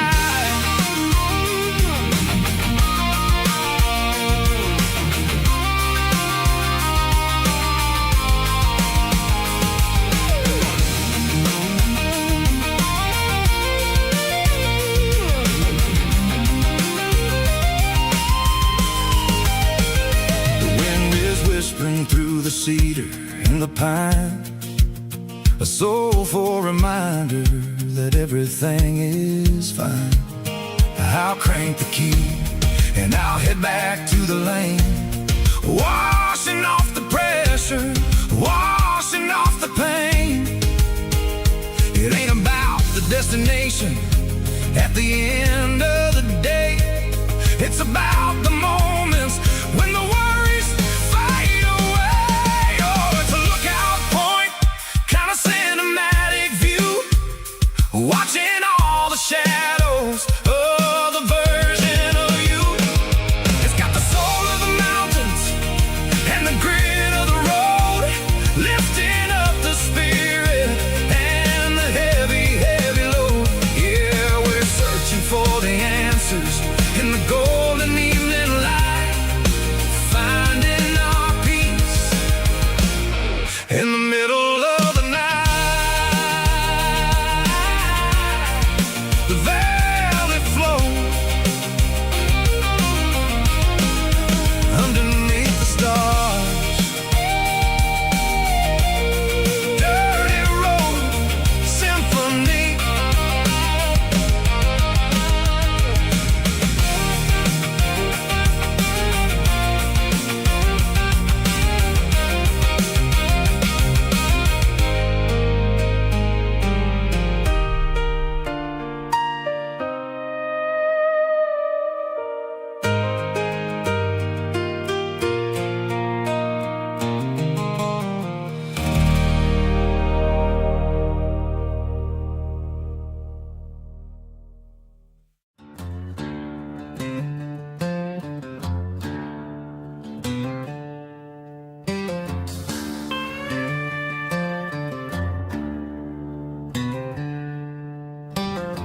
Whispering through the cedar and the pine, a soulful reminder that everything is fine. I'll crank the key and I'll head back to the lane, washing off the pressure, washing off the pain. It ain't about the destination, the end of the day, it's about the moments when the worries fade away. Oh, it's a lookout point, kind of cinematic view, watching all the shadows of the version of you. It's got the soul of the mountains and the grit of the road, lifting up the spirit and the heavy, heavy load. Yeah, we're searching for the answers in the golden evening light, finding our peace in the middle of the night. The velvet flow underneath the stars, dirty road symphony.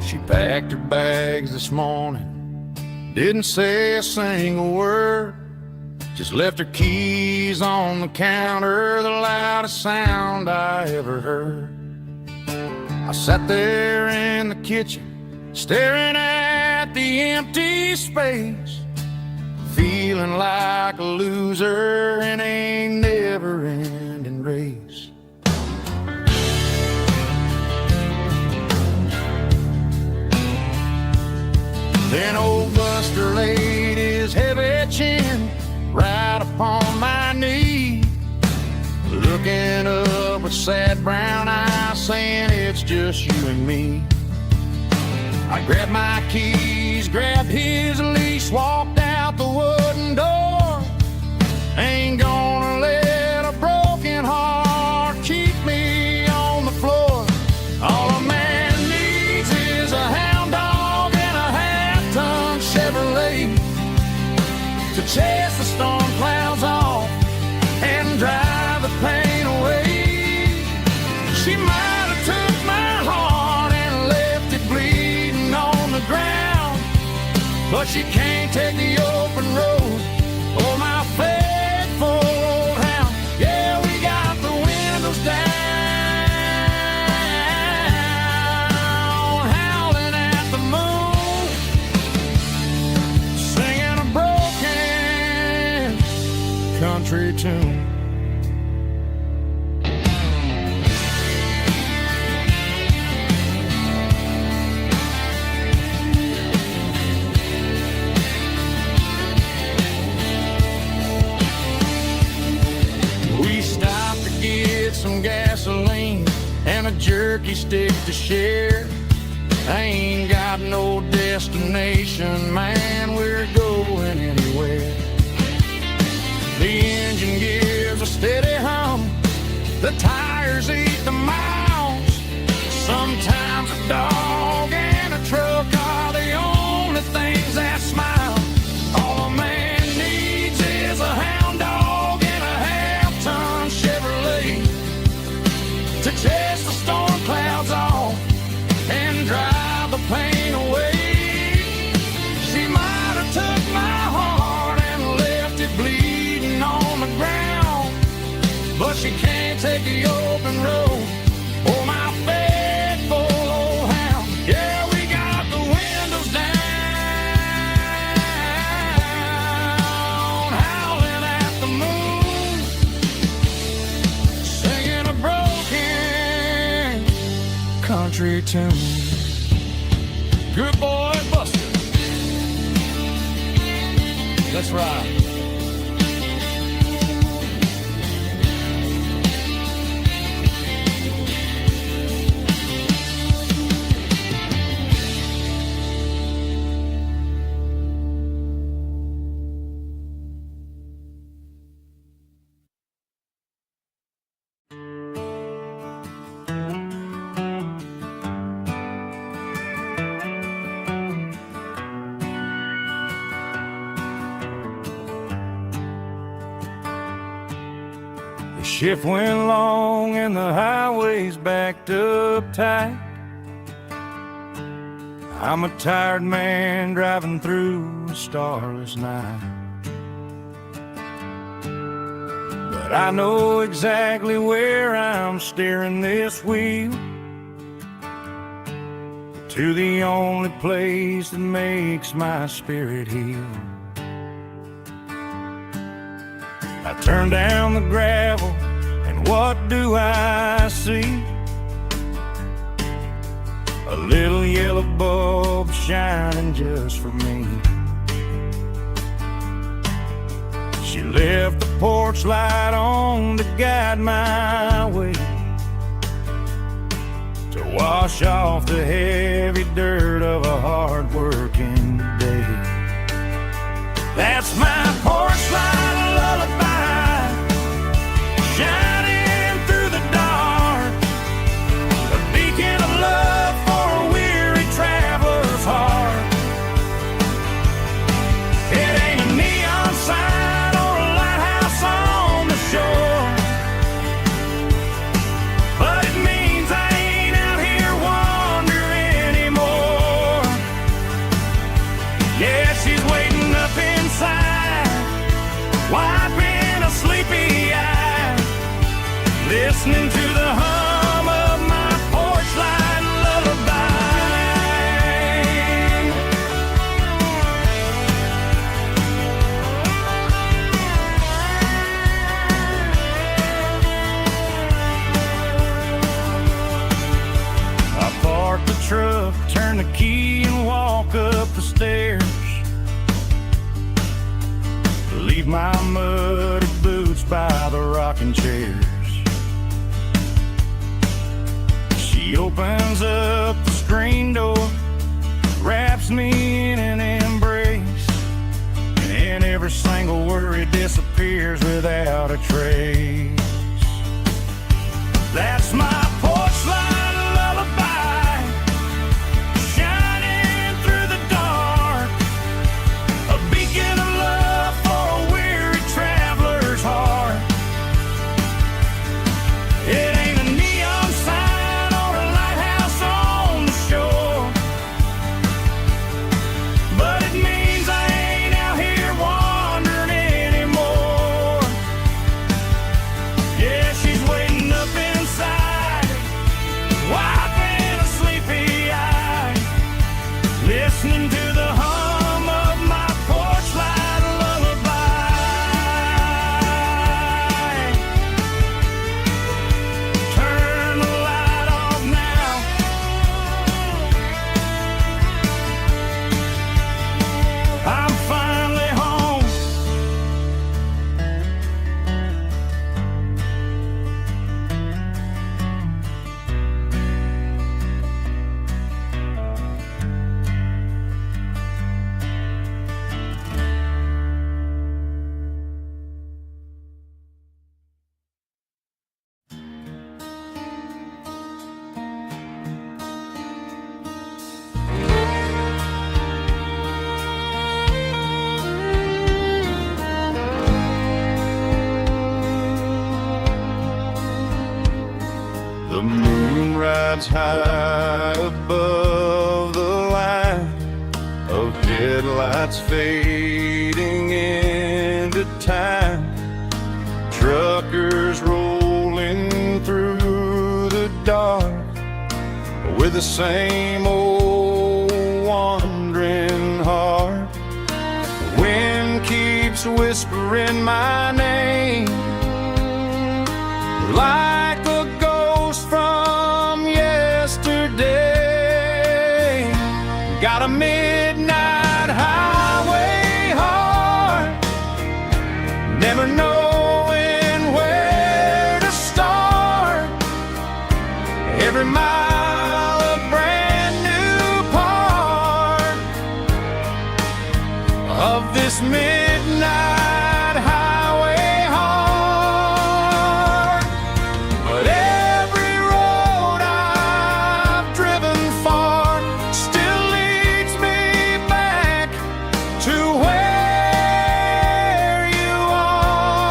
She packed her bags this morning, didn't say a single word, just left her keys on the counter, the loudest sound I ever heard. I sat there in the kitchen, staring at the empty space, feeling like a loser in a never-ending race. Then old Buster laid his heavy chin right upon my knee, looking up with sad brown eyes, saying it's just you and me. I grabbed my keys, grabbed his leash, walked out the wooden door. Ain't gonna let a broken heart keep me on the floor. All a man needs is a hound dog and a half-ton Chevrolet to chase the storm clouds off and drive the pain away. She might have took my heart and left it bleeding on the ground, but she can't take the open road or my faithful old hound. Yeah, we got the windows down, howling at the moon, singing a broken country tune. We stopped to get some gasoline and a jerky stick to share. I ain't got no destination, man, we're going anywhere. The engine gives a steady hum, the tires eat the miles. Sometimes a dog and a truck are the only things that smile. All a man needs is a hound dog and a half-ton Chevrolet to chase the storm clouds off and drive the pain away. She might have took my heart and left it bleeding on the ground, but she can't take the open road or my faithful old hound. Yeah, we got the windows down, howling at the moon, singing a broken country tune. Good boy, Buster. Let's ride. Shift went long and the highway's backed up tight. I'm a tired man driving through a starless night. But I know exactly where I'm steering this wheel, to the only place that makes my spirit heal. I turn down the gravel, and what do I see? A little yellow bulb shining just for me. She left the porch light on to guide my way, to wash off the heavy dirt of a hard-working day. That's my porch light lullaby, shining through the dark, a beacon of love for a weary traveler's heart. It ain't a neon sign or a lighthouse on the shore, but it means I ain't out here wandering anymore. Yeah, she's waiting up inside, wiping a sleepy eye, listening to the hum of my porch light lullaby. I park the truck, turn the key and walk up the stairs, leave my muddy boots by the rocking chairs. She opens up the screen door, wraps me in an embrace, and every single worry disappears without a trace. That's my porch light lullaby, shining through the dark, a beacon of love for a weary traveler's heart. It ain't a neon sign or a lighthouse on the shore, but it means I ain't out here wandering anymore. Yeah, she's waiting up inside, wiping a sleepy eye, listening to the hum of my porch light lullaby. Turn the light off now, I'm finally home. The moon rides high above the line of headlights fading into time. Truckers rolling through the dark with the same old wandering heart. The wind keeps whispering my name like a ghost from yesterday. Got a midnight highway heart, never knowing where to start. Every mile a brand new part of this midnight highway heart. But every road I've driven far still leads me back to where you are.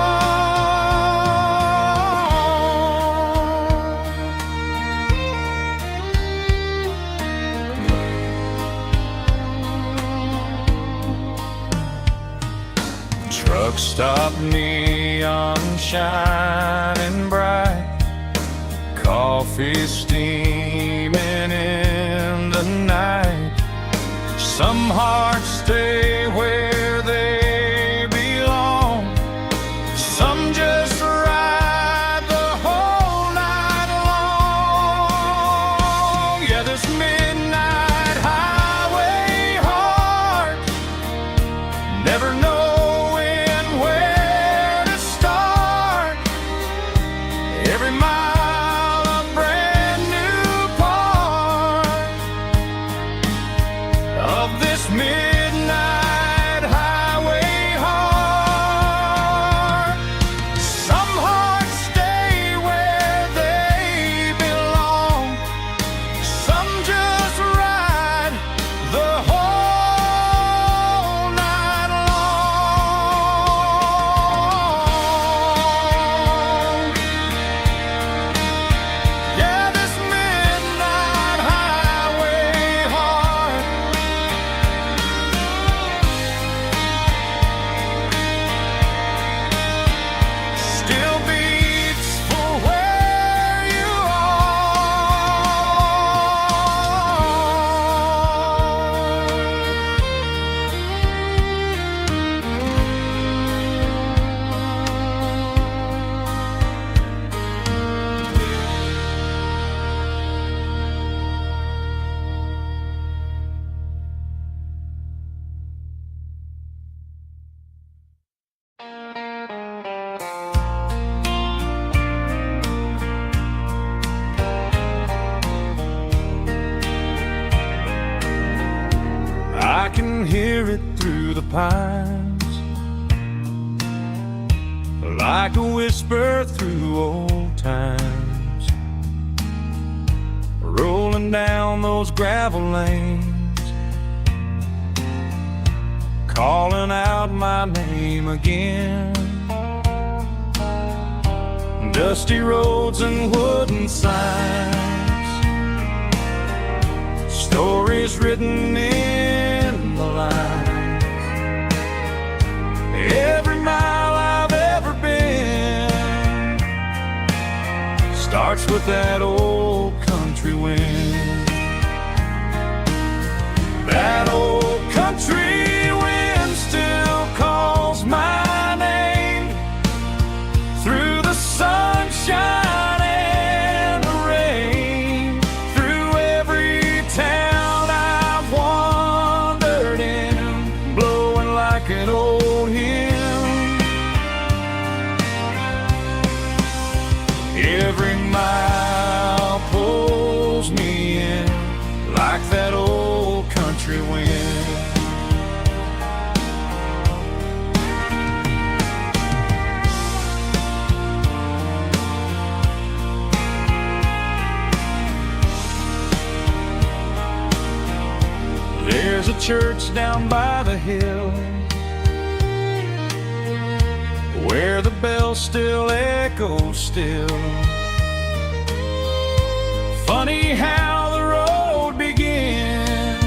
Truck stop neon shining bright, coffee steaming in the night. Some hearts stay where they belong, some just ride the whole night long. Yeah, this midnight highway heart, never knowing where to start. Every mile a brand new part of this midnight highway heart. Some hearts stay where they belong, some just ride the whole night long. Yeah, this midnight highway heart still beats for where you I can hear it through the pines, like a whisper through old times, rolling down those gravel lanes, calling out my name again. Dusty roads and wooden signs, stories written in the lines. Every mile I've ever been starts with that old country wind. That old country wind still calls my name through the sunshine and the rain, through every town I've wandered in, blowing like an old hymn. Every mile pulls me in like that old country wind. There's a church down by the hill where the bells still echo still. Funny how the road begins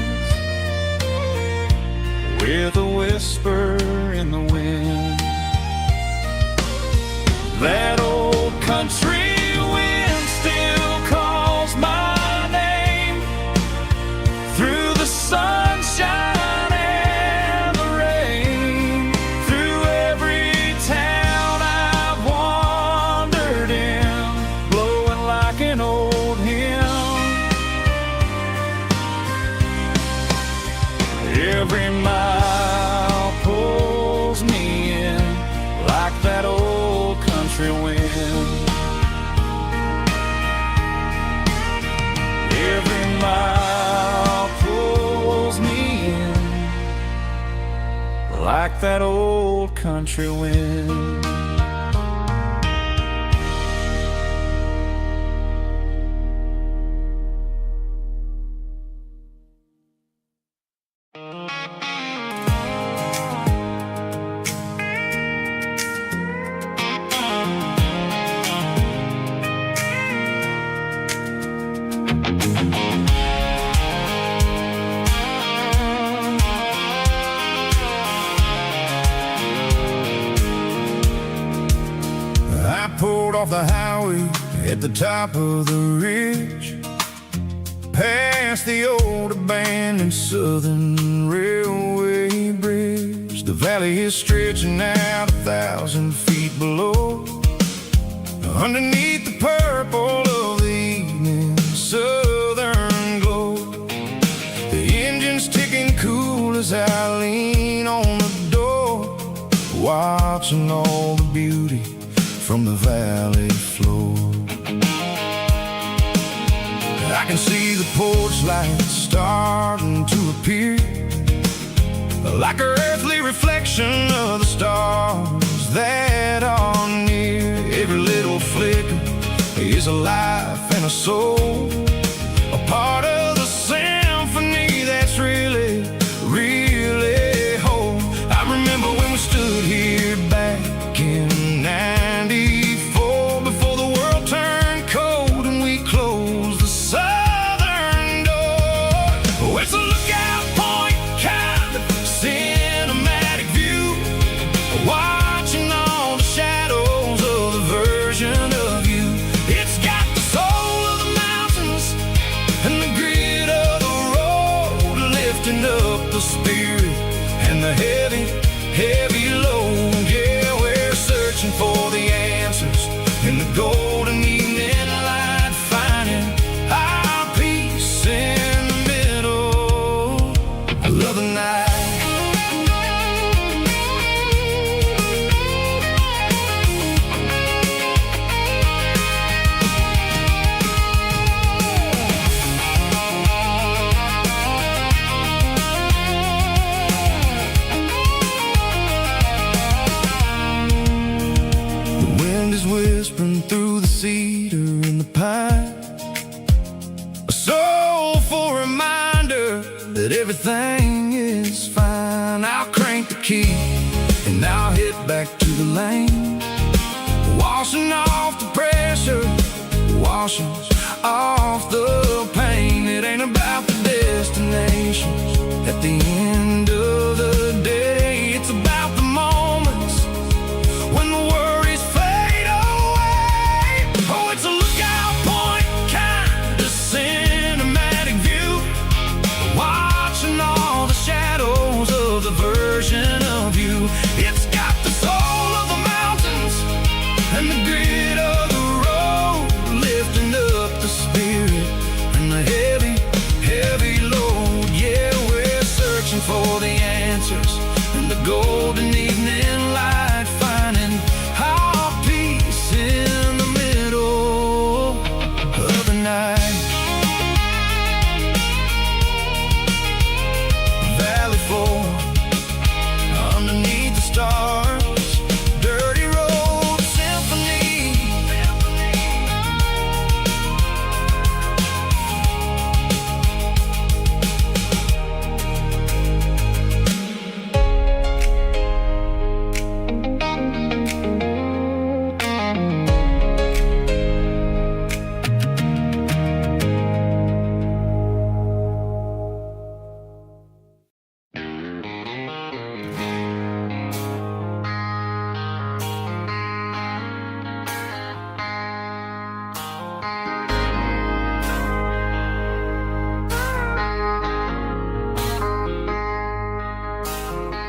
with a whisper in the wind. That old country wind still calls my name through the sunshine and the rain, through every town I've wandered in, blowing like an old hymn. Every mile pulls me in like that old country wind. Every mile pulls me in like that old country wind. rode off the highway at the top of the ridge, past the old abandoned Southern Railway bridge. The valley is stretching out 1,000 feet below, underneath the purple of the evening southern glow. The engine's ticking cool as I lean on the door, watching all the beauty from the valley floor. I can see the porch lights starting to appear, like an earthly reflection of the stars that are near. Every little flicker is a life and a soul, a part of the symphony that's really, really whole. I remember when we stood here back in '94, before the world turned cold and we closed the southern door. Oh, it's a lookout point, kind of cinematic view, watching all the shadows of the version of you. It's got the soul of the mountains and the grit of the road, lifting up the spirit and the heavy, heavy load. Yeah, we're searching for the answers in the golden evening light, finding our peace in the middle of the night. Whispering through the cedar and the pine, a soulful reminder that everything is fine. I'll crank the key and I'll hit back to the lane, washing off the pressure, washing off the pain. It ain't about the destinations at the end of the day, it's about the moments when the worries fade away. Oh, it's a lookout point, kind of cinematic view, watching all the shadows of the version of you. It's got the soul of the mountains and the grit of the road, lifting up the spirit and the heavy, heavy load. Yeah, we're searching for the answers in the golden evening light, finding our peace in the middle of the night. Valley floor, underneath the stars, dirty road symphony.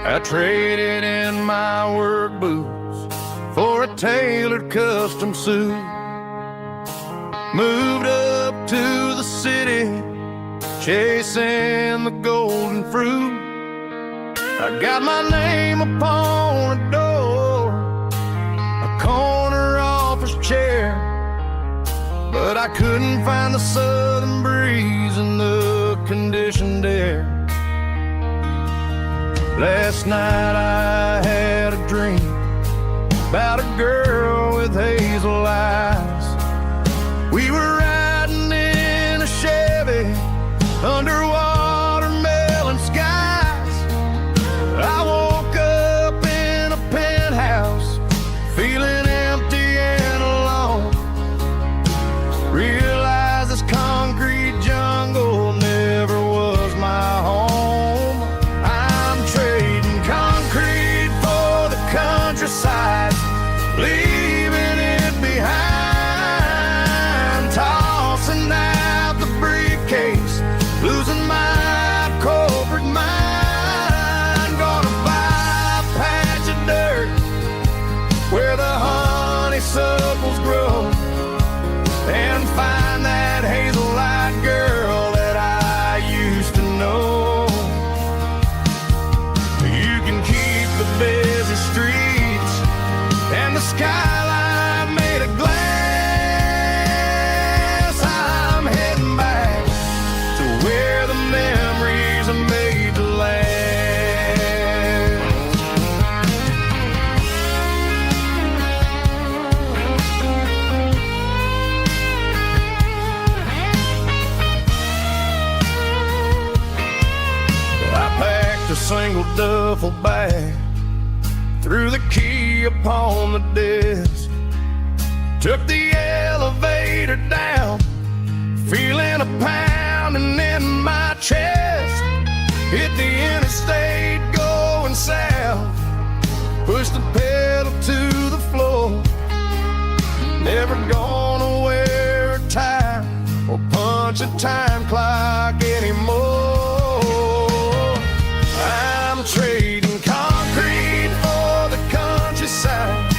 I traded in my work boots for a tailored custom suit, moved up to the city, chasing the golden fruit. I got my name upon a door, a corner office chair, but I couldn't find the southern breeze in the conditioned air. Last night I had a dream about a girl with hazel eyes. We were riding in a Chevy under watermelon skies. I woke up in a penthouse, feeling empty and alone. Realized this concrete jungle never was my home. Countryside, leaving it behind. skyline made of glass. I'm heading back to where the memories are made to last. I packed a single duffel bag, threw the key upon the desk, took the elevator down, feeling a pounding in my chest. Hit the interstate going south, pushed the pedal to the floor. Never gonna wear a tie or punch a time clock anymore. I'm trading concrete for the countryside,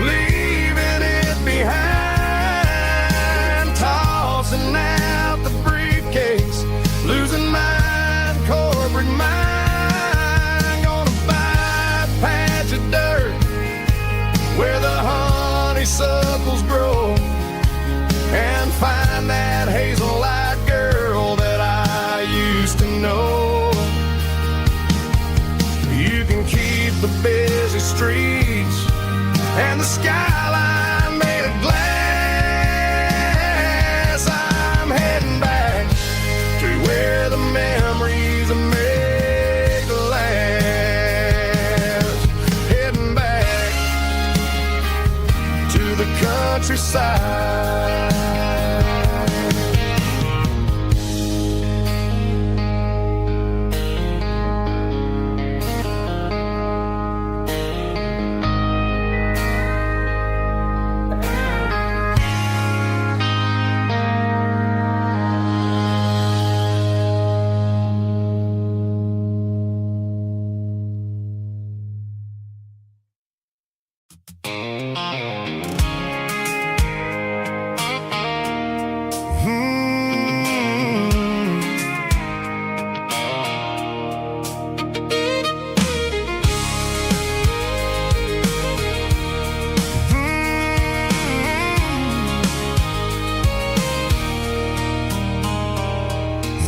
leaving it behind, tossing out the briefcase, losing my corporate mind. Gonna buy a patch of dirt where the honeysuckles grow, and find that hazel-eyed girl that I used to know. You can keep the busy streets and the skyline made of glass. I'm heading back to where the memories are made to last. Heading back to the countryside.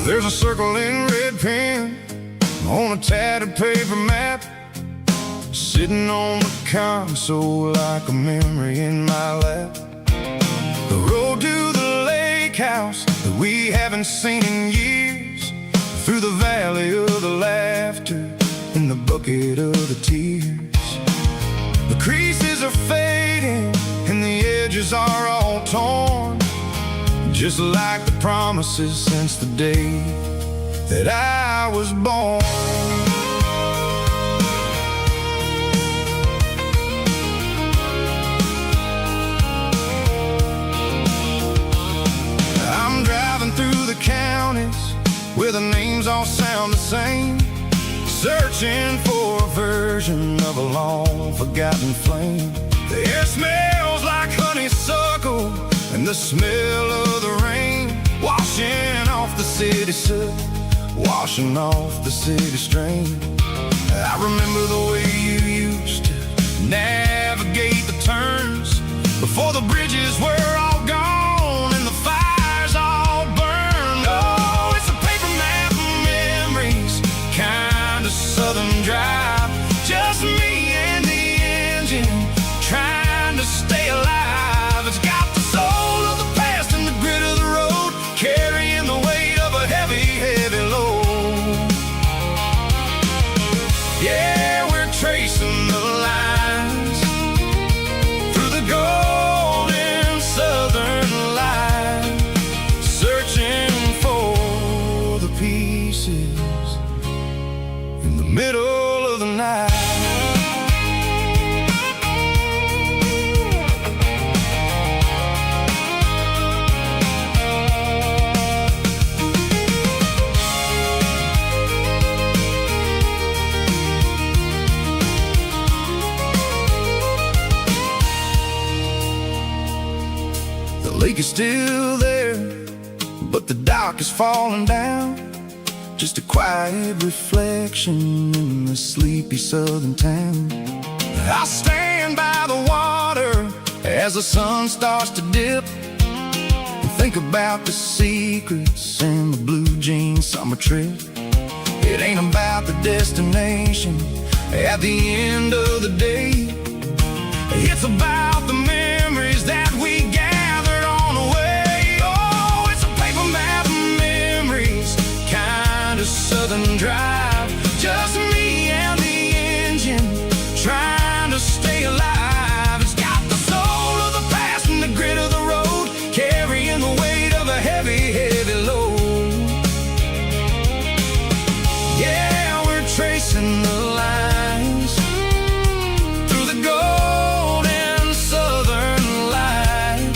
There's a circle in red pen on a tattered paper map, sitting on the console like a memory in my lap. The road to the lake house that we haven't seen in years, through the valley of the laughter and the bucket of the tears. The creases are fading and the edges are all torn, just like the promises since the day that I was born. I'm driving through the counties where the names all sound the same, searching for a version of a long forgotten flame. The air smells like honeysuckle and the smell of the rain, washing off the city soot, washing off the city strain. I remember the way you used to navigate the turns before the bridges were all gone and the fires all burned. Oh, it's a paper map of memories, kind of southern drive, just me and the engine trying to stay alive. It's got the soul of the past and the grit of the road, carrying the weight of a heavy, heavy load. Yeah, we're tracing the lines through the golden southern light, searching for the pieces in the middle of the night. The lake is still there, but the dock is falling down, just a quiet reflection in the sleepy southern town. I stand by the water as the sun starts to dip, think about the secrets in the blue jean summer trip. It ain't about the destination at the end of the day. It's about the memories that we gathered on the way. Oh, it's a paper map of memories, kind of southern drive. Just me and the engine, trying to stay alive. It's got the soul of the past and the grit of the road, carrying the weight of a heavy, heavy load. Yeah, we're tracing the lines through the golden southern light,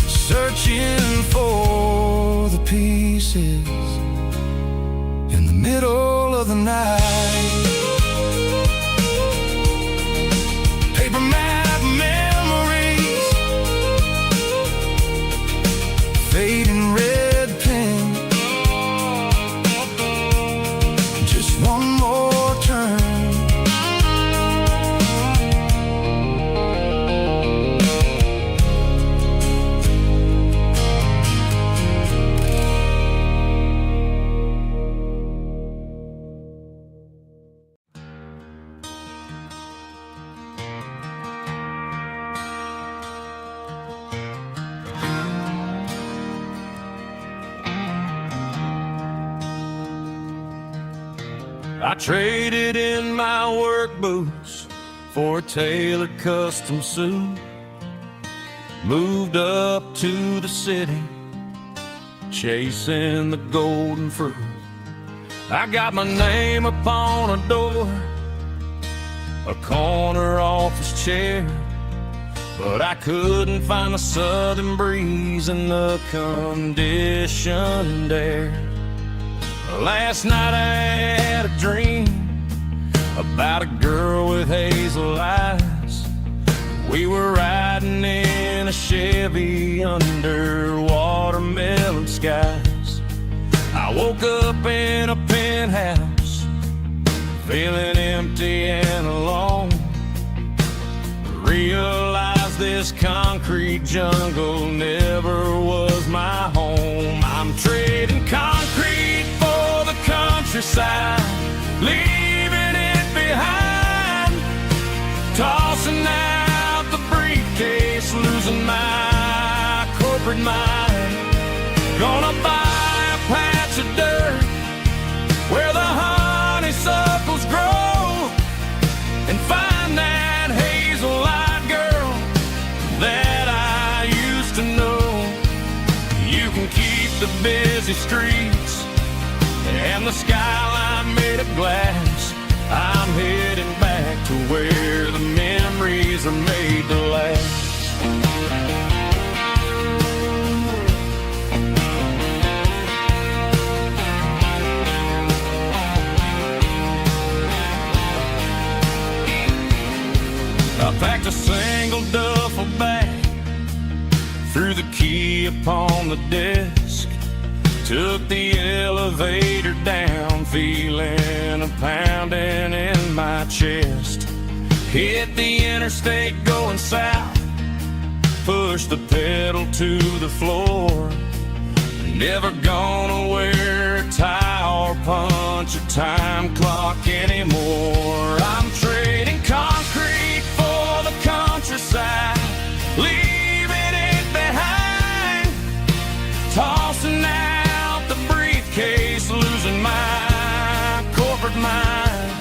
searching for the pieces in the middle of the night. Paper map memories, fading red pen, just one more turn. I traded in my work boots for a tailored custom suit. Moved up to the city, chasing the golden fruit. I got my name upon a door, a corner office chair, but I couldn't find the southern breeze in the conditioned air. Last night I had a dream about a girl with hazel eyes. We were riding in a Chevy under watermelon skies. I woke up in a penthouse, feeling empty and alone. Realized this concrete jungle never was my home. I'm trading concrete for the countryside, leaving it behind, tossing out the briefcase, losing my corporate mind. Gonna buy a patch of dirt where the honeysuckles grow and find that hazel-eyed girl that I used to know. You can keep the busy streets and the skyline made of glass. I'm heading back to where the memories are made to last. I packed a single duffel bag, threw the key upon the desk, took the elevator down, feeling a pounding in my chest. Hit the interstate going south, pushed the pedal to the floor. Never gonna wear a tie or punch a time clock anymore. I'm trading concrete for the countryside, leaving it behind, tossing out the briefcase, losing my corporate mind.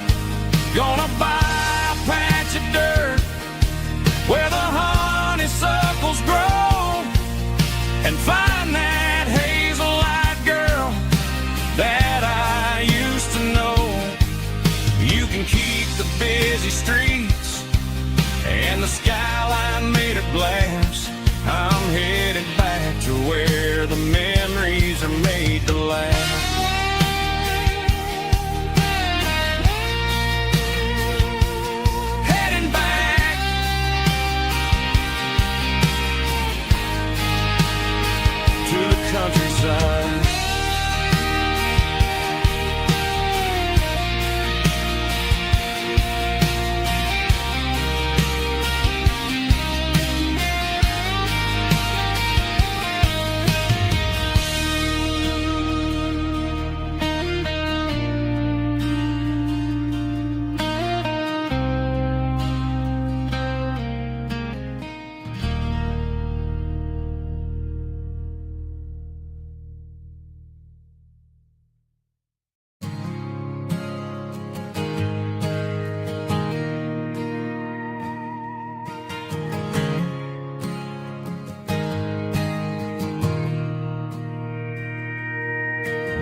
Gonna buy a patch of dirt where the honeysuckles grow and find that hazel-eyed girl that I used to know. You can keep the busy streets and the skyline made of glass. I'm headed back to where the memories are made to last. Heading back to the countryside.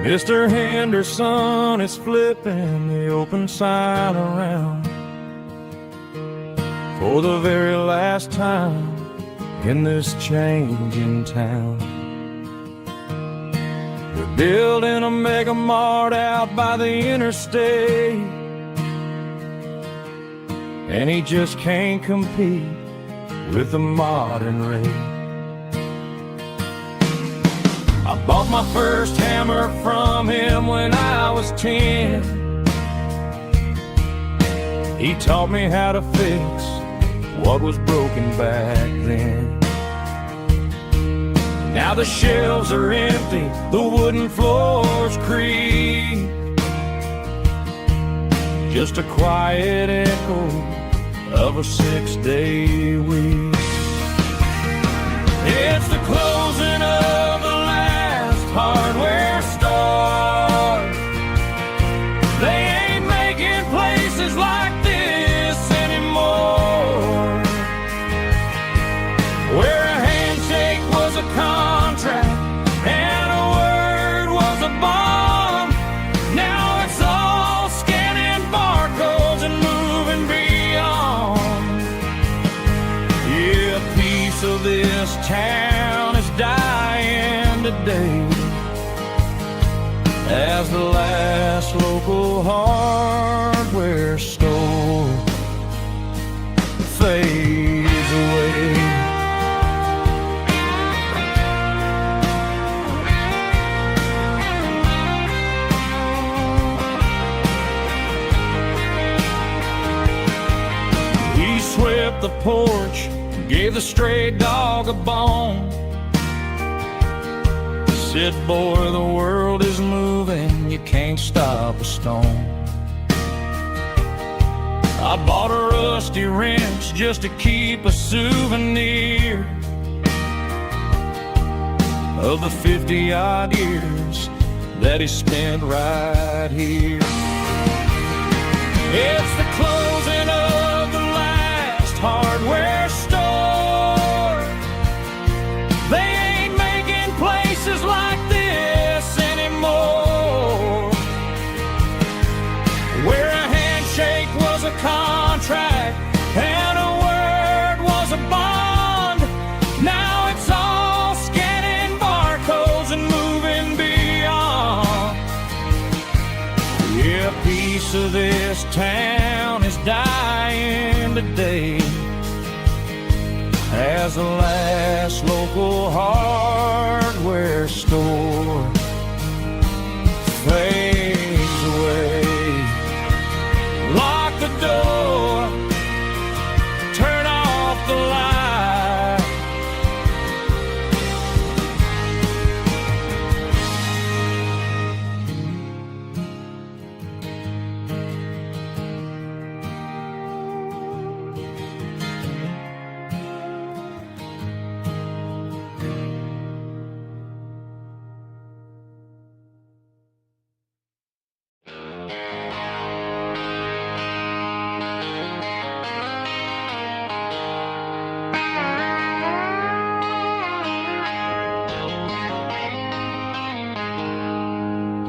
Mr. Henderson is flipping the open sign around for the very last time in this changing town. They're building a mega mart out by the interstate, and he just can't compete with the modern rate. I bought my first hammer from him when I was 10. He taught me how to fix what was broken back then. Now the shelves are empty, the wooden floors creak, just a quiet echo of a 6-day week. It's the closing of the last hardware store. They ain't making places like this anymore, where a handshake was a contract and a word was a bond. Now it's all scanning barcodes and moving beyond. Yeah, a piece of this town is dying today as the last local hardware store fades away. He swept the porch, gave the stray dog a bone, said, boy, the world is moving, you can't stop a stone. I bought a rusty wrench just to keep a souvenir of the 50-odd years that he spent right here. It's the closing of the last hardware store. They ain't making places like this anymore, where a handshake was a contract and a word was a bond. Now it's all scanning barcodes and moving beyond. Yeah, a piece of this town is dying today as the last local hardware store fades away. Lock the door, turn off the light.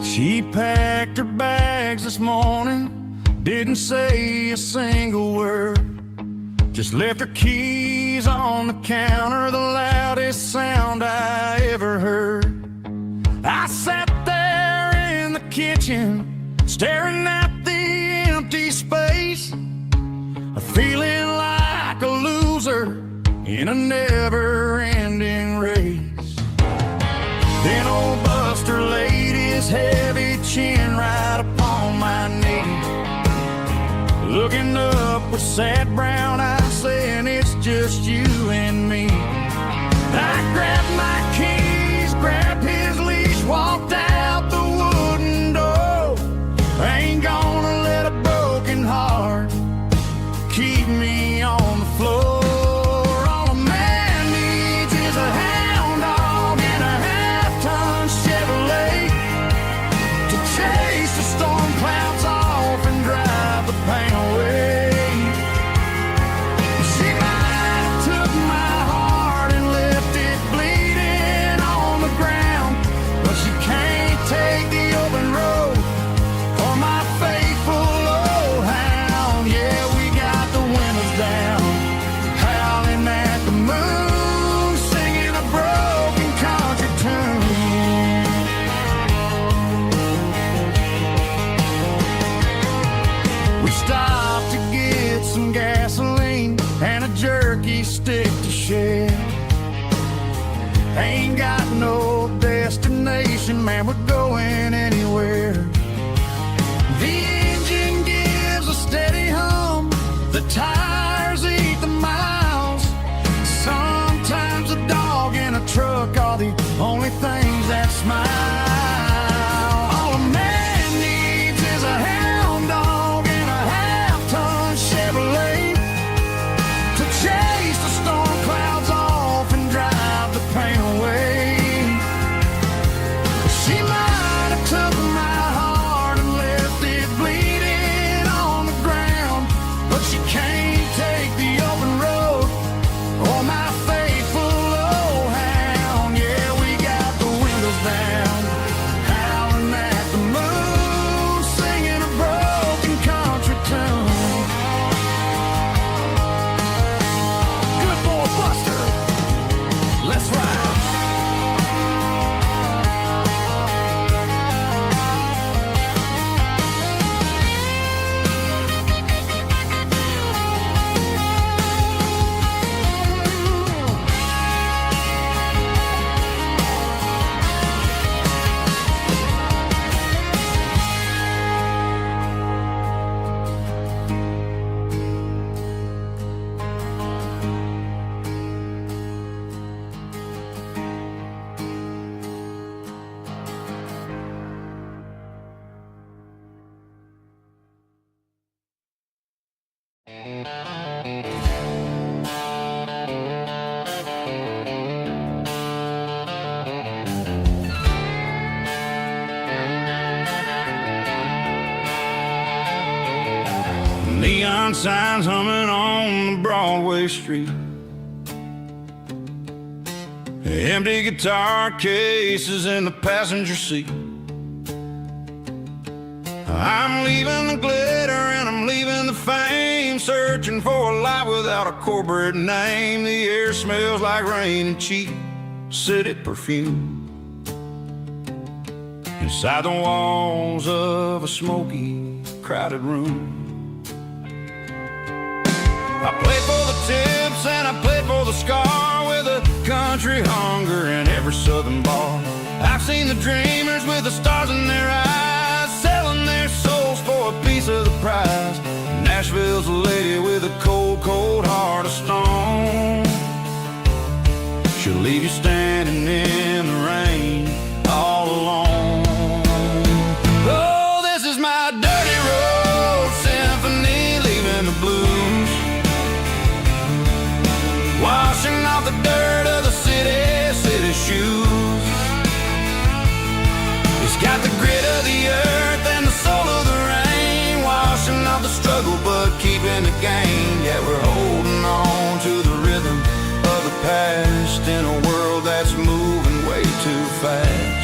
She packed her bags this morning, didn't say a single word, just left her keys on the counter, the loudest sound I ever heard. I sat there in the kitchen, staring at the empty space, feeling like a loser in a never-ending race. Then old Buster laid his heavy chin right upon my knee, looking up with sad brown eyes, saying it's just you and me. I grabbed my keys, grabbed his leash, walked out the wooden door. I ain't gonna let a broken heart keep me on the floor. All a man needs is a hound dog and a half-ton Chevrolet to chase the storm clouds off and drive the pain away. She might have took my heart and left it bleeding the moon, singing a broken country tune. We stopped to get some gasoline and a jerky stick to share. Ain't got no destination, man, we're going anywhere. The engine gives a steady hum, the tires eat the miles. Sometimes a dog in a truck are the only things that smile. All a man needs is a hound dog and a half-ton Chevrolet to chase the storm clouds off and drive the pain away. She might have took my heart and left it bleeding on the ground, but she can't take the open road or my faithful old hound. Yeah, we got the windows down, howling at the moon, singing a broken country tune. Good boy Buster, let's ride. Neon signs humming on Broadway Street, empty guitar cases in the passenger seat. I'm leaving the glitter and I'm leaving the fame, searching for a life without a corporate name. The air smells like rain and cheap city perfume inside the walls of a smoky, crowded room. I played for the tips and I played for the scar, with a country hunger in every southern bar. I've seen the dreamers with the stars in their eyes, selling their souls for a piece of the prize. Nashville's a lady with a cold, cold heart of stone. She'll leave you standing in the rain all alone. Oh, this is my dirty road symphony, leaving the blues, washing off the dirt of the city shoes. It's got the grit of the earth and the soul of the rain, washing off the struggle but keeping the gain. Yeah, we're holding on to the rhythm of the past in a world that's moving way too fast.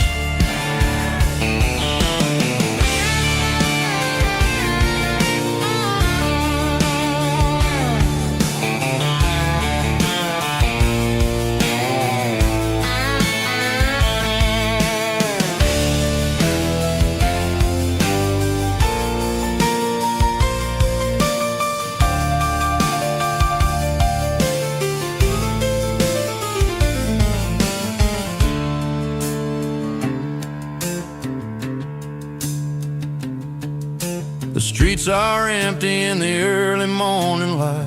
The streets are empty in the early morning light,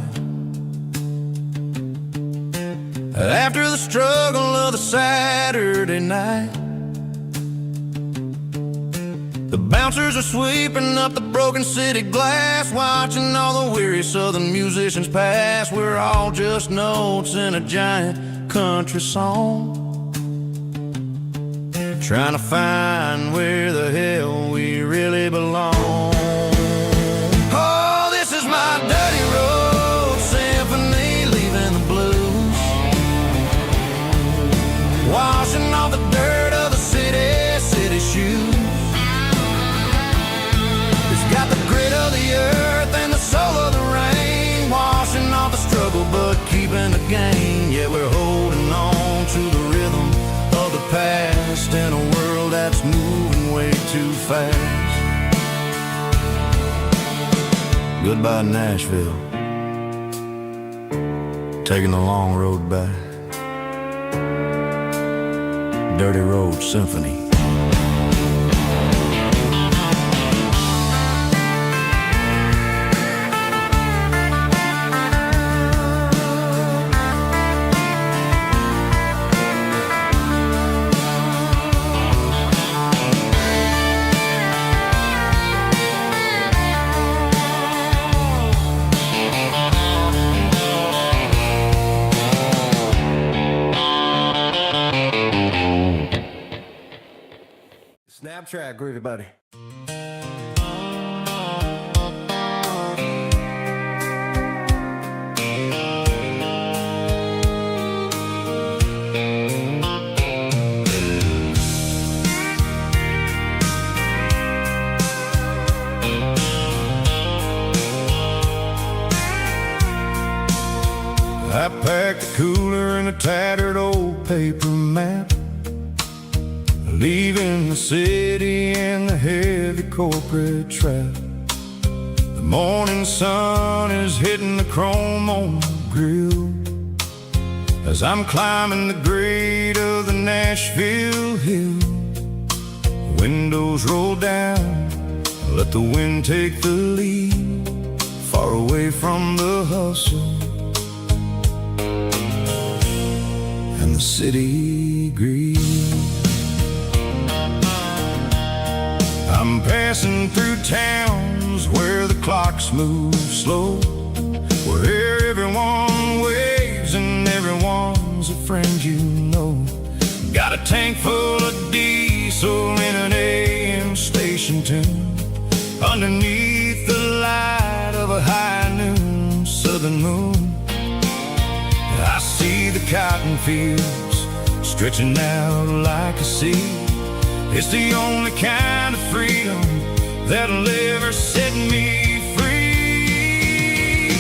after the struggle of the Saturday night. The bouncers are sweeping up the broken city glass, watching all the weary southern musicians pass. We're all just notes in a giant country song, trying to find where the hell we really belong. Oh, this is my dirty road symphony, leaving the blues, washing off the dirt of the city shoes. It's got the grit of the earth and the soul of the rain, washing off the struggle but keeping the gain. fast. Goodbye, Nashville. Taking the long road back. Dirty Road Symphony. Snap track, groovy buddy. I packed a cooler and a tattered old paper map, leaving the city and the heavy corporate trap. The morning sun is hitting the chrome on the grill as I'm climbing the grade of the Nashville hill. Windows roll down, let the wind take the lead, far away from the hustle and the city greed. I'm passing through towns where the clocks move slow, where everyone waves and everyone's a friend you know. Got a tank full of diesel in an AM station tune, underneath the light of a high noon southern moon. I see the cotton fields stretching out like a sea. It's the only kind of freedom that'll ever set me free.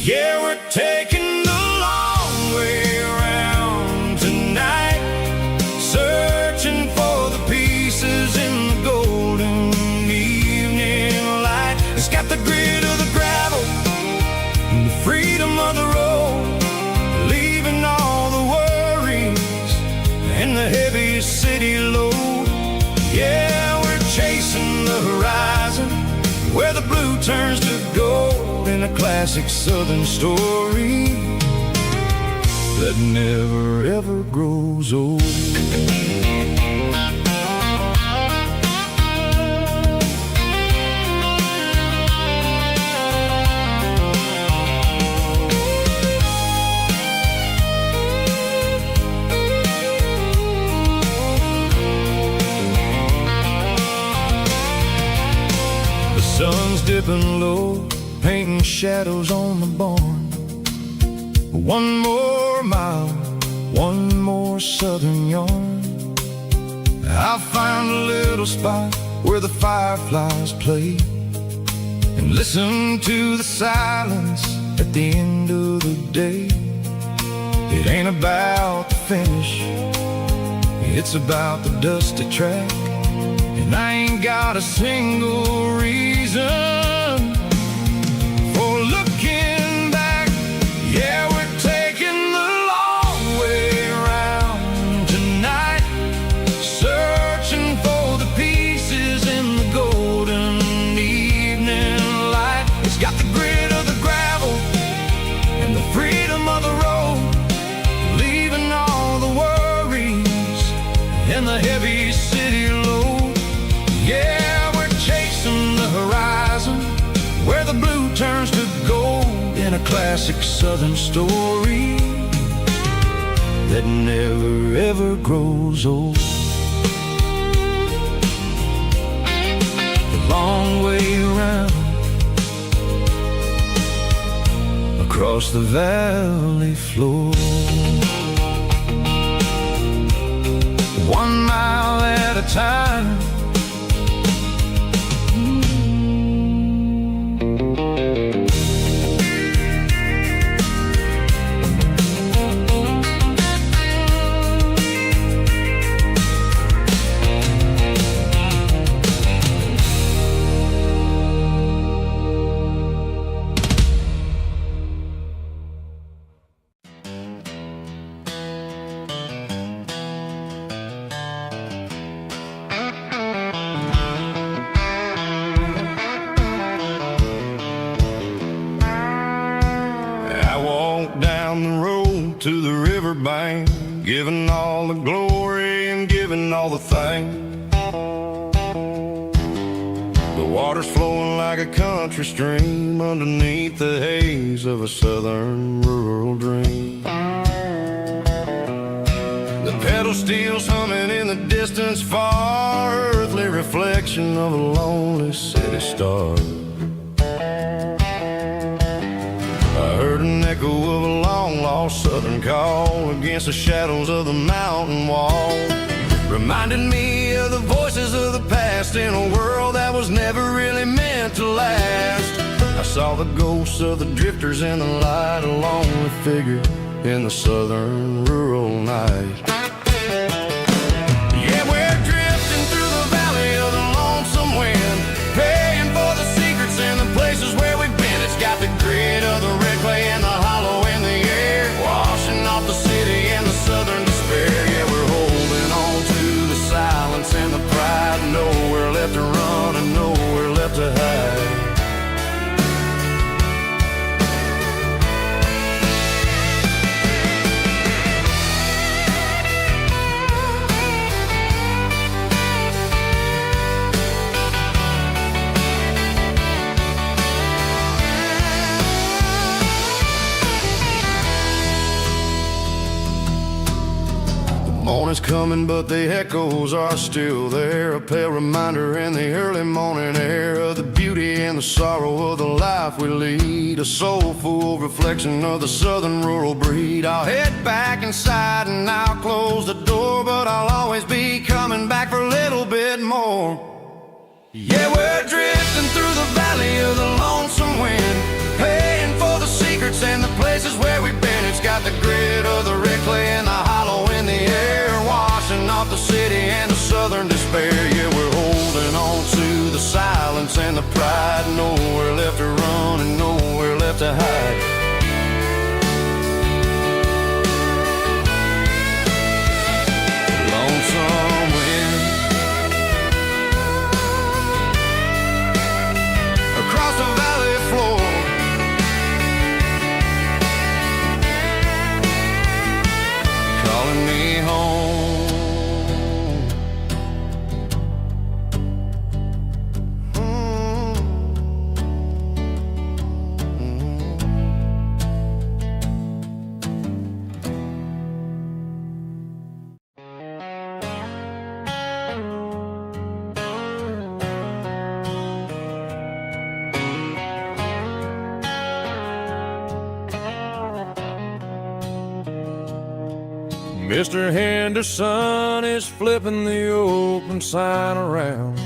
Yeah, we're taking the long way around tonight, searching for the pieces in the golden evening light. It's got the grit of the gravel and the freedom of the road, leaving all the worries and the heavy city load. Yeah, we're chasing the horizon, where the blue turns to gold, in a classic southern story that never ever grows old. Sun's dipping low, painting shadows on the barn. One more mile, one more southern yarn. I'll find a little spot where the fireflies play, and listen to the silence at the end of the day. It ain't about the finish, it's about the dusty track. And I ain't got a single reason for looking back. Yeah, we're taking the long way around tonight, searching for the pieces in the golden evening light. It's got the grit of the gravel and the freedom of the road, leaving all the worries and the heavy city load. Yeah, we're chasing the horizon, where the blue turns to gold, in a classic southern story that never ever grows old. The long way around, across the valley floor, 1 mile at a time. riverbank, giving all the glory and giving all the thanks. The water's flowing like a country stream underneath the haze of a southern rural dream. The pedal steel's humming in the distance far, earthly reflection of a lonely city star. I heard an echo of a long-lost southern call against the shadows of the mountain wall, reminding me of the voices of the past in a world that was never really meant to last. I saw the ghosts of the drifters in the light, a lonely figure in the southern rural night. Yeah, we're drifting through the valley of the lonesome wind, paying for the secrets and the places where we've been. It's got the grit of the red clay and the hollow in the air, washing off the city and the southern despair. Yeah, we're holding on to the silence and the pride, nowhere left to run and nowhere left to hide. Morning's coming, but the echoes are still there, a pale reminder in the early morning air of the beauty and the sorrow of the life we lead, a soulful reflection of the southern rural breed. I'll head back inside and I'll close the door, but I'll always be coming back for a little bit more. Yeah, we're drifting through the valley of the lonesome wind, paying for the secrets and the places where we've been. It's got the grit of the red clay and the hollow in the air, washing off the city and the southern despair. Yeah, we're holding on to the silence and the pride, nowhere left to run and nowhere left to hide. Lonesome wind across the valley floor, calling me home. Mr. Henderson is flipping the open sign around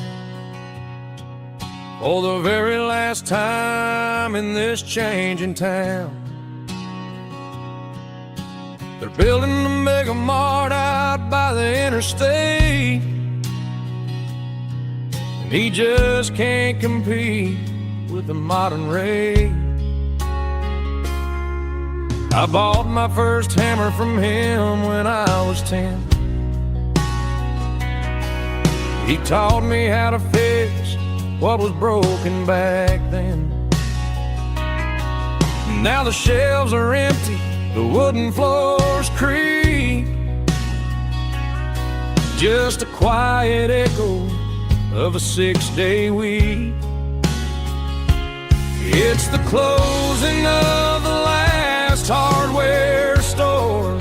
for the very last time in this changing town. They're building a mega mart out by the interstate, and he just can't compete with the modern rate. I bought my first hammer from him when I was 10. He taught me how to fix what was broken back then. Now the shelves are empty, the wooden floors creak, just a quiet echo of a 6-day week. It's the closing of the last hardware store.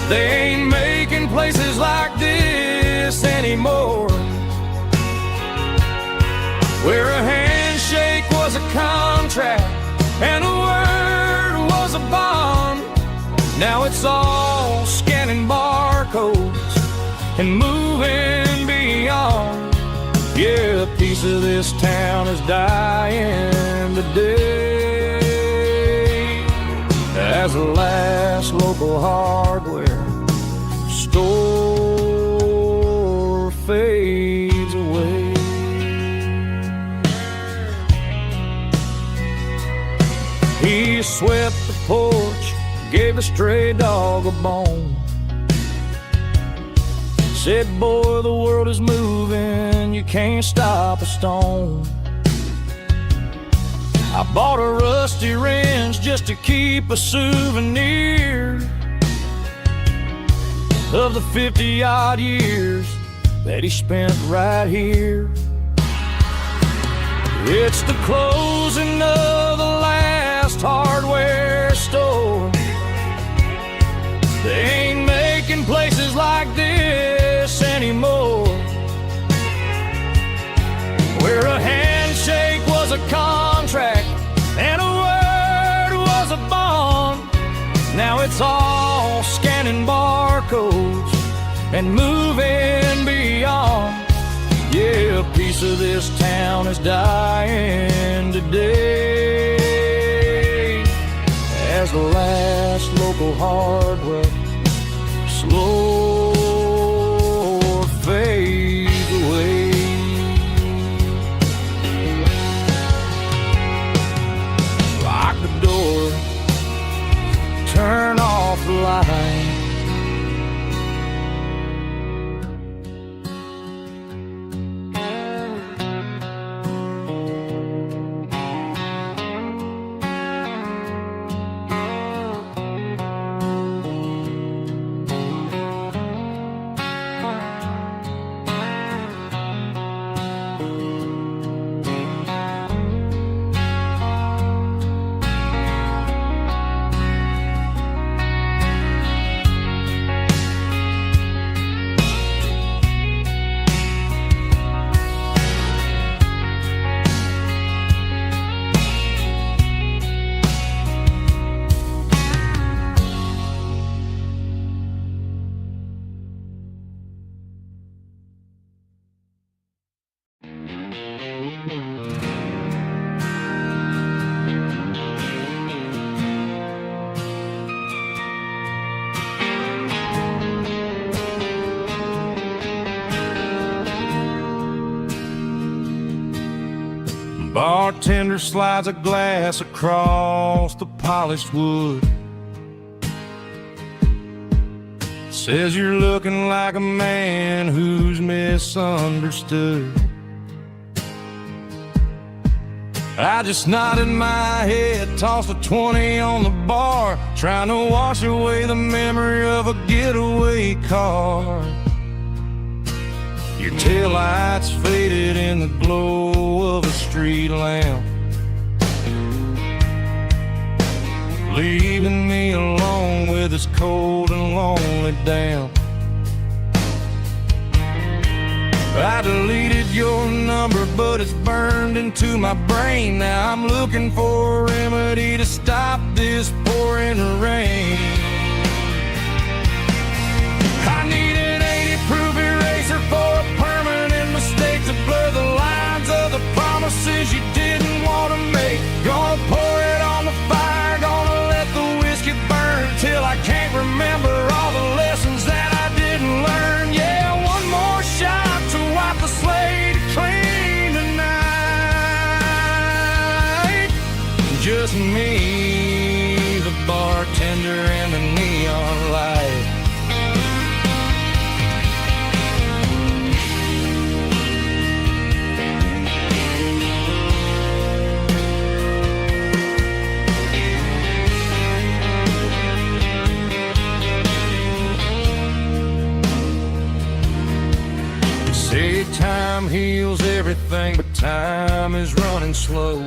They ain't making places like this anymore, where a handshake was a contract and a word was a bond. Now it's all scanning barcodes and moving beyond. Yeah, a piece of this town is dying today as the last local hardware store fades away. He swept the porch, gave a stray dog a bone, said, boy, the world is moving, you can't stop a stone. I bought a rusty wrench just to keep a souvenir of the 50-odd years that he spent right here. It's the closing of the last hardware store. They ain't making places like this anymore, where a handshake was a contract and a word was a bond. Now it's all scanning barcodes and moving beyond. Yeah, a piece of this town is dying today as the last local hardware slow fades away. Lock the door, turn off the light. Bartender slides a glass across the polished wood. Says you're looking like a man who's misunderstood. I just nodded my head, tossed a 20 on the bar, trying to wash away the memory of a getaway car. Your taillights faded in the glow of a street lamp, leaving me alone with this cold and lonely damp. I deleted your number, but it's burned into my brain. Now I'm looking for a remedy to stop this pouring rain. I need an 80-proof eraser for a permanent mistake to blur the lines of the promises you didn't want to make. Gonna pour it on the fire, gonna let the whiskey burn till I can't remember all the lessons that I didn't learn. Yeah, one more shot to wipe the slate clean tonight. Just me, the bartender, and the neon light. Say time heals everything, but time is running slow.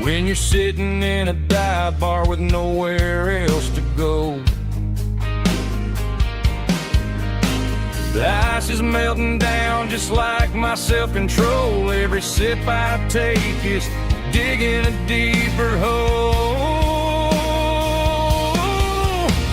When you're sitting in a dive bar with nowhere else to go, the ice is melting down just like my self-control. Every sip I take is digging a deeper hole.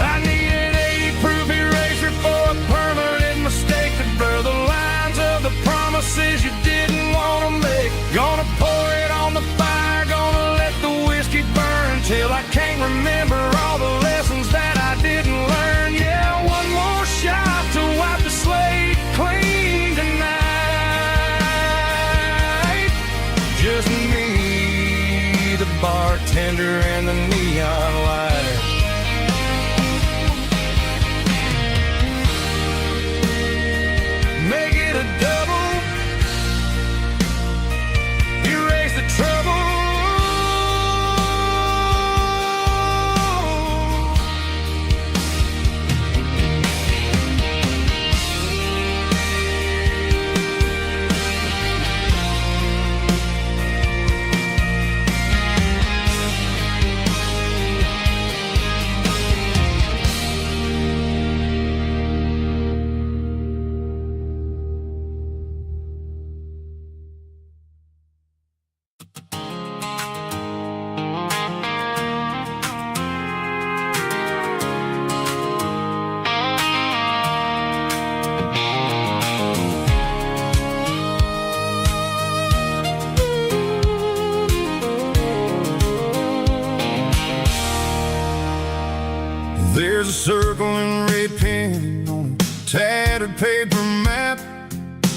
I need an 80-proof eraser for a permanent mistake to blur the lines of the promises you didn't want to make. Gonna pour it on the fire, gonna let the whiskey burn till I can't remember all the lessons that I didn't learn. Yeah, one more shot to wipe the slate clean tonight. Just me, the bartender, and the neon light. Make it a double, There's a circle and red pen on a tattered paper map,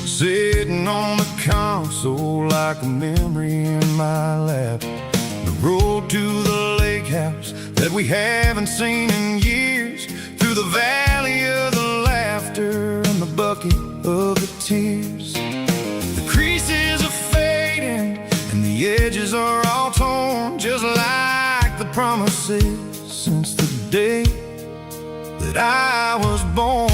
sitting on the console like a memory in my lap. The road to the lake house that we haven't seen in years, through the valley of the laughter and the bucket of the tears. The creases are fading and the edges are all torn, just like the promises since the day that I was born.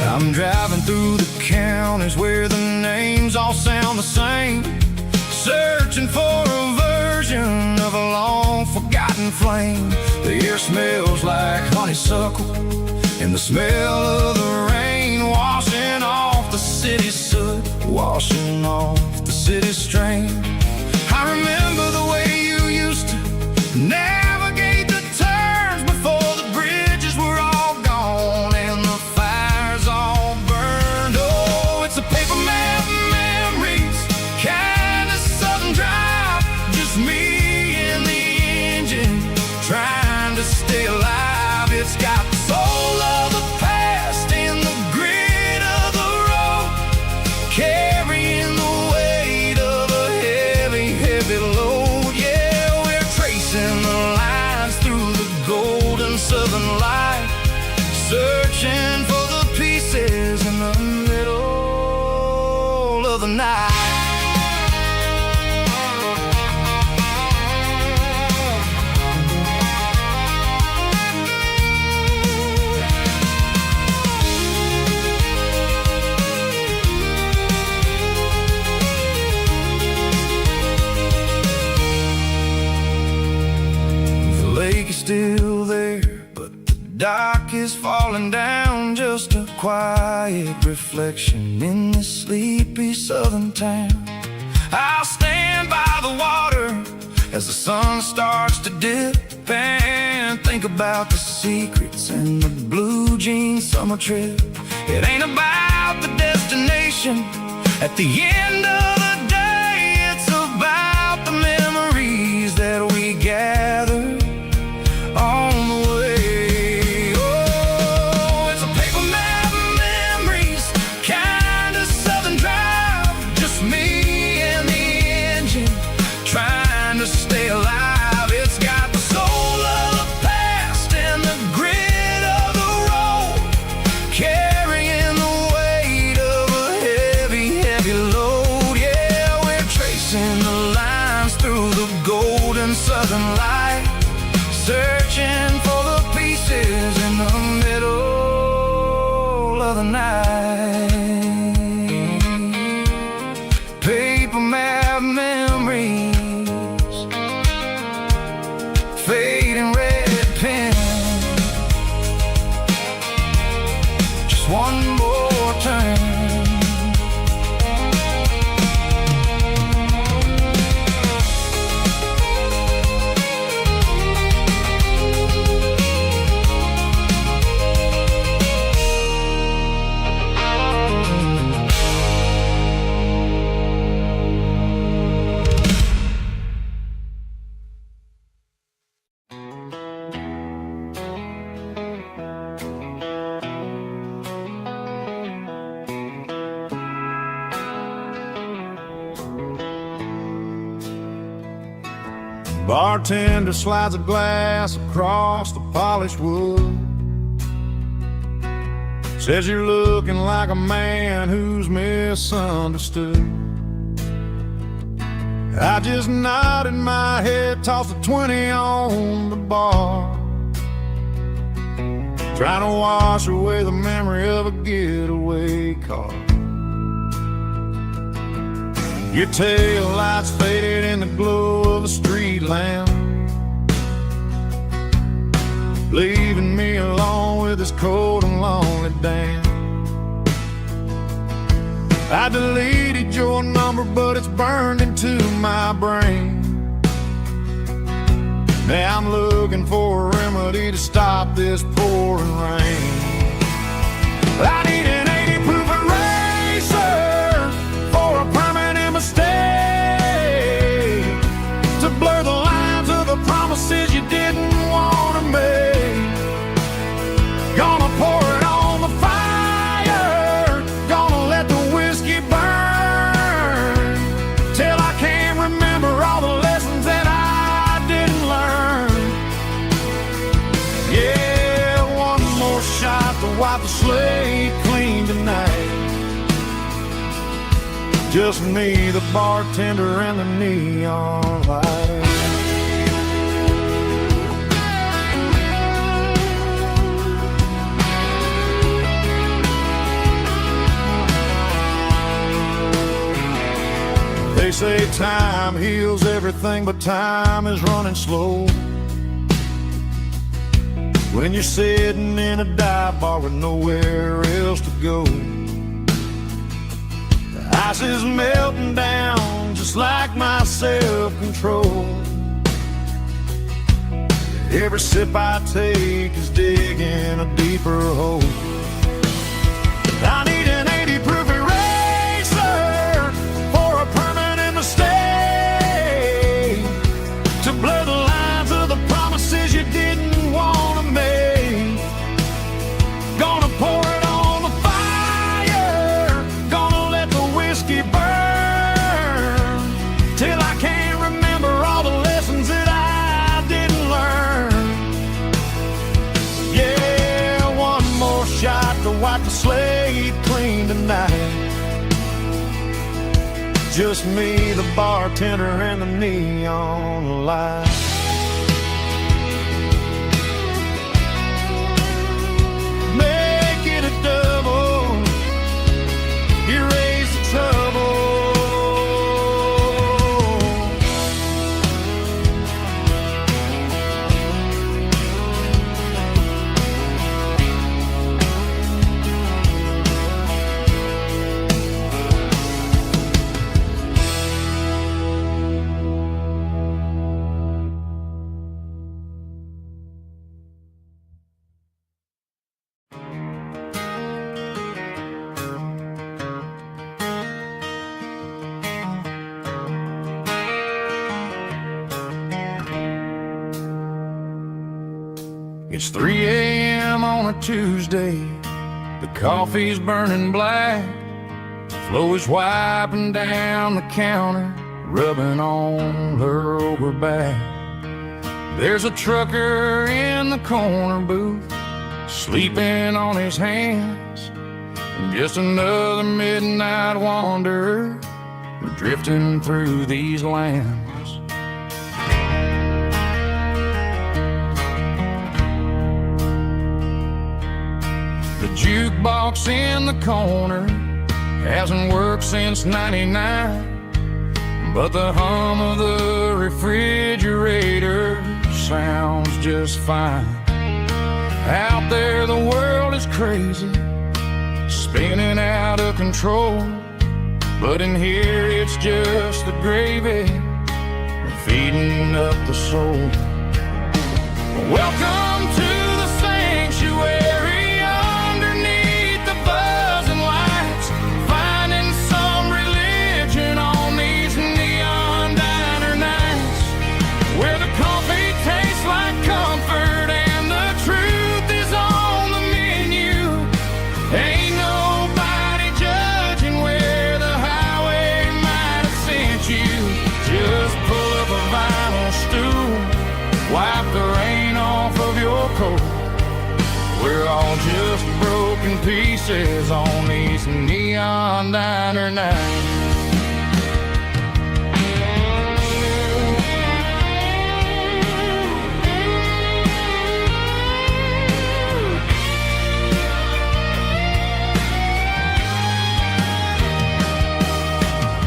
I'm driving through the counties where the names all sound the same, searching for a version of a long forgotten flame. The air smells like honeysuckle and the smell of the rain, washing off the city's soot, washing off the city's strain. I remember the way you used to navigate the turns before the bridges were all gone and the fires all burned. Oh, it's a paper map memories, kind of southern drive, just me and the engine trying to stay alive. It's got the soul of the past and the grit of the road, carrying the weight of a heavy, heavy load. Yeah, we're tracing the lines through the golden southern light, searching for the pieces in the middle of the night. The lake is still there, but the dock is falling down, just a quiet reflection in this sleepy southern town. I'll stand by the water as the sun starts to dip and think about the secrets and the blue jean summer trip. It ain't about the destination at the end of the day, it's about the memories that we gather on the way. Oh, it's a paper map memories, kind of southern drive, just me and the engine trying to stay alive. It's got the soul of the past and the grit of the road, carrying the weight of a heavy, heavy load. Yeah, we're tracing the lines through the golden southern light, searching for the pieces in the middle of the night. Paper map memories, fading red pen, just one more turn. Bartender slides a glass across the polished wood, says you're looking like a man who's misunderstood. I just nodded my head, tossed a 20 on the bar, trying to wash away the memory of a getaway car. Your tail lights faded in the glow of a street lamp, leaving me alone with this cold and lonely damn. I deleted your number, but it's burned into my brain. Now I'm looking for a remedy to stop this pouring rain. I need an 80 proof eraser Just me, the bartender, and the neon light. They say time heals everything, but time is running slow. When you're sitting in a dive bar with nowhere else to go, the ice is melting down just like my self-control. Every sip I take is digging a deeper hole. I need an 80 proof eraser for a permanent mistake, to blur the lines of the promises you didn't want to make. Gonna pour it on the fire, gonna let the whiskey burn, till I can't remember all the lessons that I didn't learn. Yeah, one more shot to wipe the slate clean tonight. Just me, the bartender, and the neon light. Make it a double, erase the trouble. It's 3 a.m. on a Tuesday. The coffee's burning black. Flo is wiping down the counter, rubbing on her over back. There's a trucker in the corner booth, sleeping on his hands. Just another midnight wanderer, drifting through these lands. The jukebox in the corner hasn't worked since '99, but the hum of the refrigerator sounds just fine. Out there the world is crazy, spinning out of control, but in here it's just the gravy feeding up the soul. Welcome to the sanctuary, underneath the buzzing lights, finding some religion on these neon diner nights, where the coffee tastes like comfort and the truth is on the menu. Ain't nobody judging where the highway might have sent you. Just pull up a vinyl stool, wipe the rain off of your coat. We're all just broken pieces on these neon diner nights.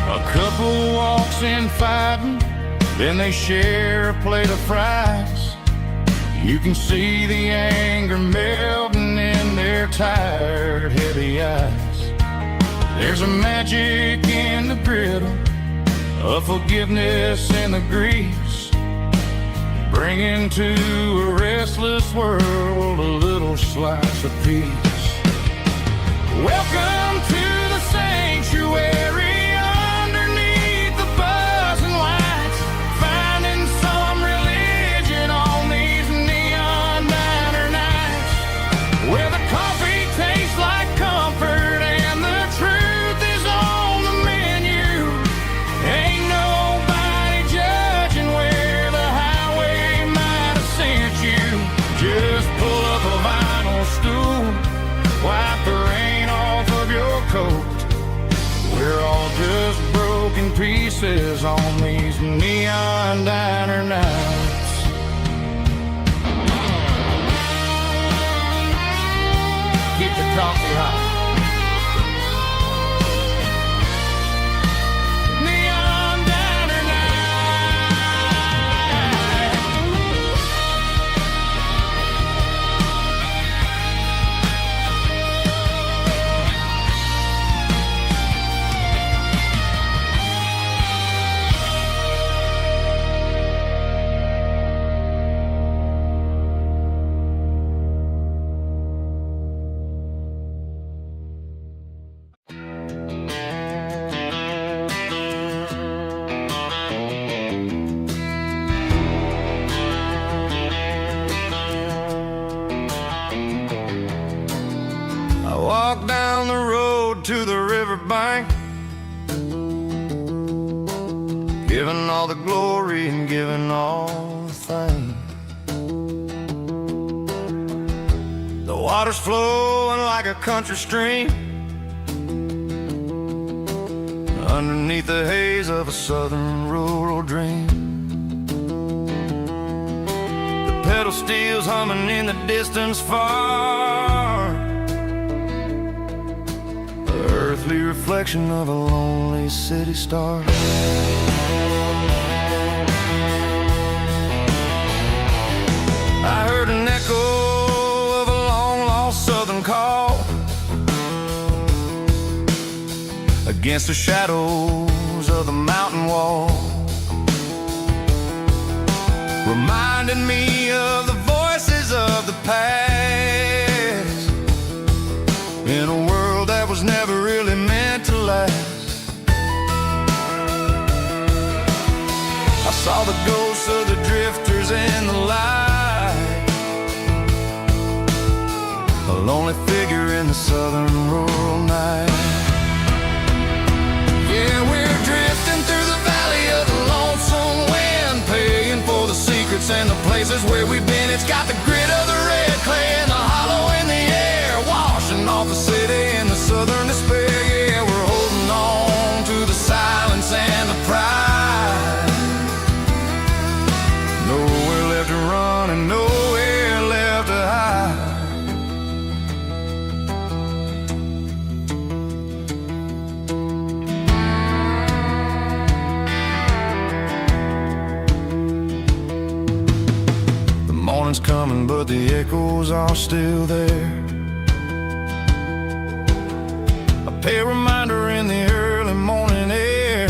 A couple walks in fighting, then they share a plate of fries. You can see the anger melting in their tired, heavy eyes. There's a magic in the griddle, a forgiveness in the grease, bringing to a restless world a little slice of peace. Welcome to the sanctuary, underneath the buzzing lights, finding some religion on these neon diner nights, where the coffee tastes like comfort and the truth is on the menu. Ain't nobody judging where the highway might have sent you. Just pull up a vinyl stool, wipe the rain off of fine diner nights. Keep the coffee hot. Neon diner night. I walk down the road to the riverbank, giving all the glory and giving all the thanks. The water's flowing like a country stream underneath the haze of a southern rural dream. The pedal steel's humming in the distance far, the earthly reflection of a lonely city star. I heard an echo of a long-lost southern call against the shadows of the mountain wall, reminding me of the voices of the past in a world that was never really meant to last. I saw the ghosts of the drifters in the light, a lonely figure in the southern rural night. Yeah, we're drifting through the valley of the lonesome wind, paying for the secrets and the places where we've been. It's got the grit of the red clay and the hollow in the air, washing off the city in the southern despair. Yeah, we're holding on to the silence and the pride. Nowhere left to run and nowhere left to hide. The morning's coming, but the echoes are still there. A pale reminder in the early morning air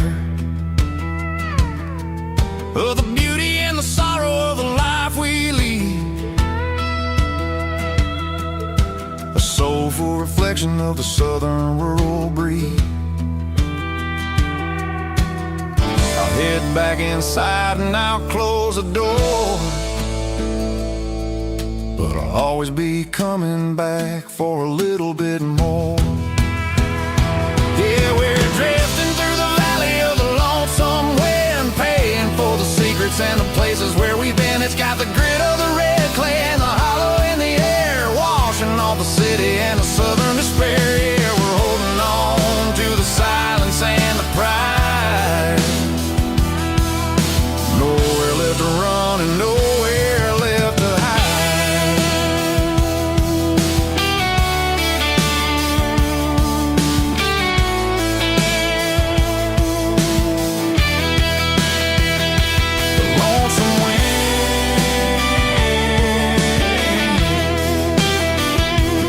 of the beauty and the sorrow of the life we lead, a soulful reflection of the southern rural breed. I'll head back inside and I'll close the door, but I'll always be coming back for a little bit more. Yeah, we're drifting through the valley of the lonesome wind, paying for the secrets and the places where we've been. It's got the grit of the red clay and the hollow in the air, washing off the city and the southern despair. Yeah, we're holding on to the silence and the pride. Nowhere left to run and nowhere left to hide.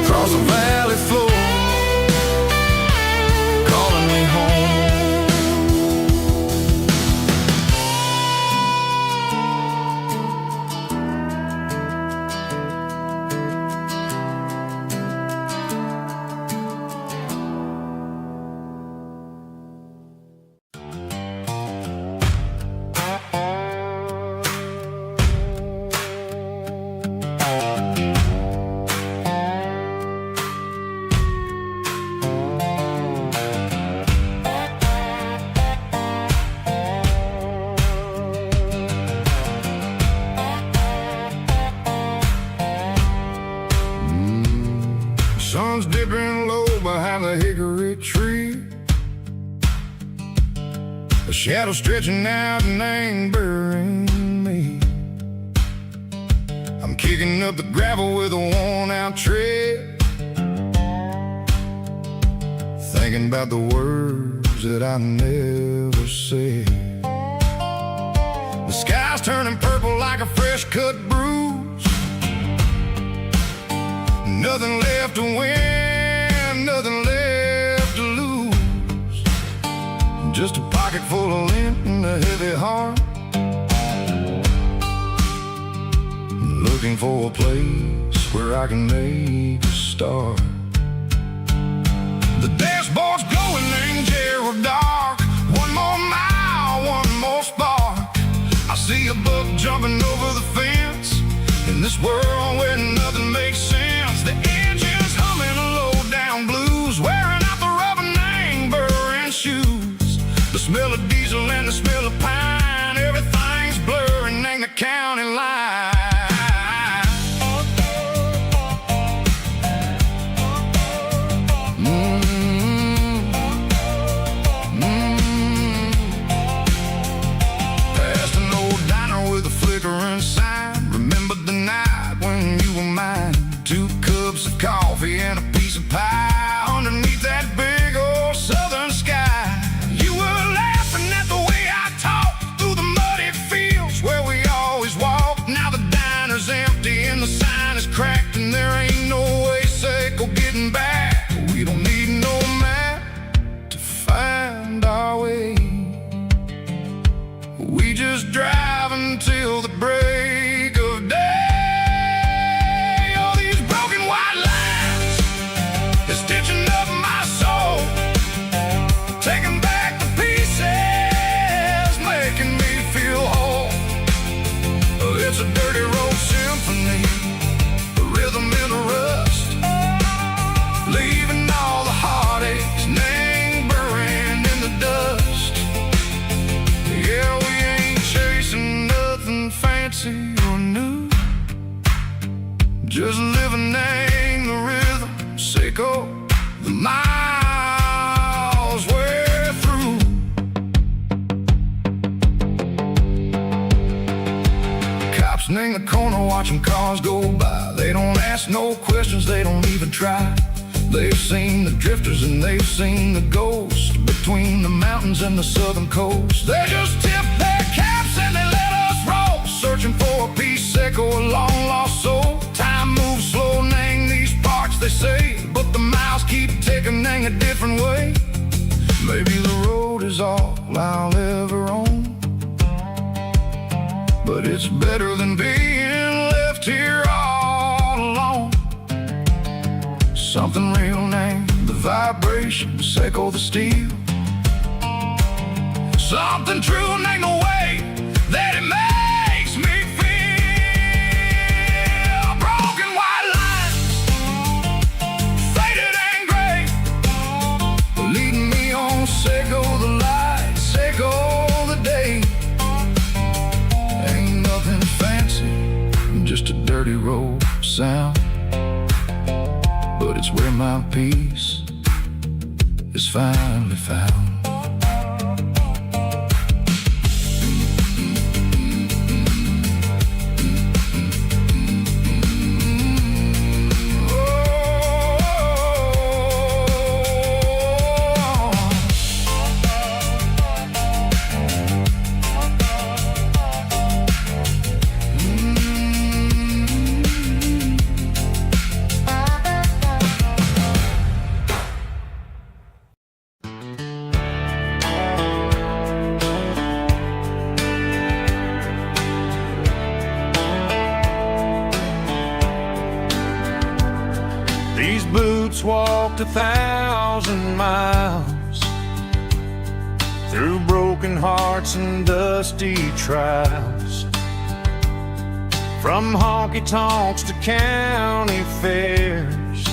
Across the valley floor, calling me home. Sun's dipping low behind the hickory tree. A shadow stretching out and ain't burying me. I'm kicking up the gravel with a worn-out tread, thinking about the words that I never said. The sky's turning purple like a fresh-cut bruise. Nothing left to win, nothing left to lose. Just a pocket full of lint and a heavy heart, looking for a place where I can make a start. The dashboard's glowing, ain't Gerald dark. One more mile, one more spark. I see a buck jumping over the fence in this world where nothing makes sense. The engine's humming a low-down blues, wearing out the rubber name burring shoes. The smell of diesel and the smell of pine, everything's blurring, ain't the county line. Sign. Remember the night when you were mine. 2 cups of coffee and a piece of pie underneath that big old southern sky. You were laughing at the way I talked through the muddy fields where we always walked. Now the diner's empty and the sign is cracked, and there ain't no way safe or getting back. We don't need no map to find our way. We just drive until the break of day. All these broken white lines is stitching up my soul, taking back the pieces, making me feel whole. It's a dirty road symphony, a rhythm in the rust, leaving all the heartaches, name burning in the dust. Yeah, we ain't chasing nothing fancy or new, just living in the rhythm, sicko, the miles we're through. Cops in the corner watching cars go by. They don't ask no questions, they don't even try. They've seen the drifters and they've seen the ghosts between the mountains and the southern coast. They just tip their caps and they let us roll, searching for a piece echo, a long lost soul. Time moves slow, nang these parts they say, but the miles keep ticking, nang a different way. Maybe the road is all I'll ever own, but it's better than being left here all alone. Something real, name the vibrations, echo the steel. Something true, name the way that it makes me feel. Broken white lines, faded and gray, leading me on, Seco the light, Seco the day. Ain't nothing fancy, just a dirty road sound, but it's where my peace is finally found. These boots walked 1,000 miles through broken hearts and dusty trials, from honky-tonks to county fairs,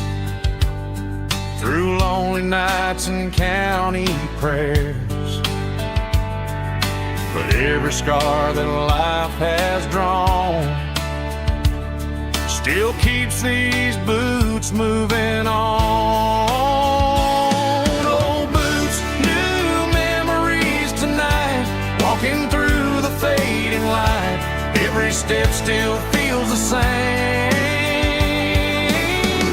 through lonely nights and county prayers. But every scar that life has drawn still keeps these boots moving on. Old boots, new memories tonight. step still feels the same.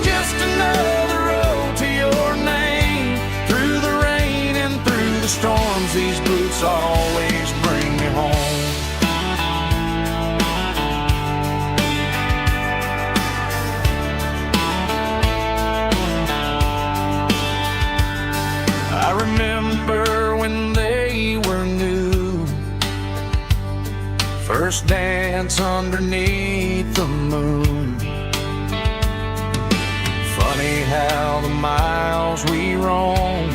Just another road to your name. Through the rain and through the storms, these boots always bring me home. I remember when they were new, first dance underneath the moon. Funny how the miles we roam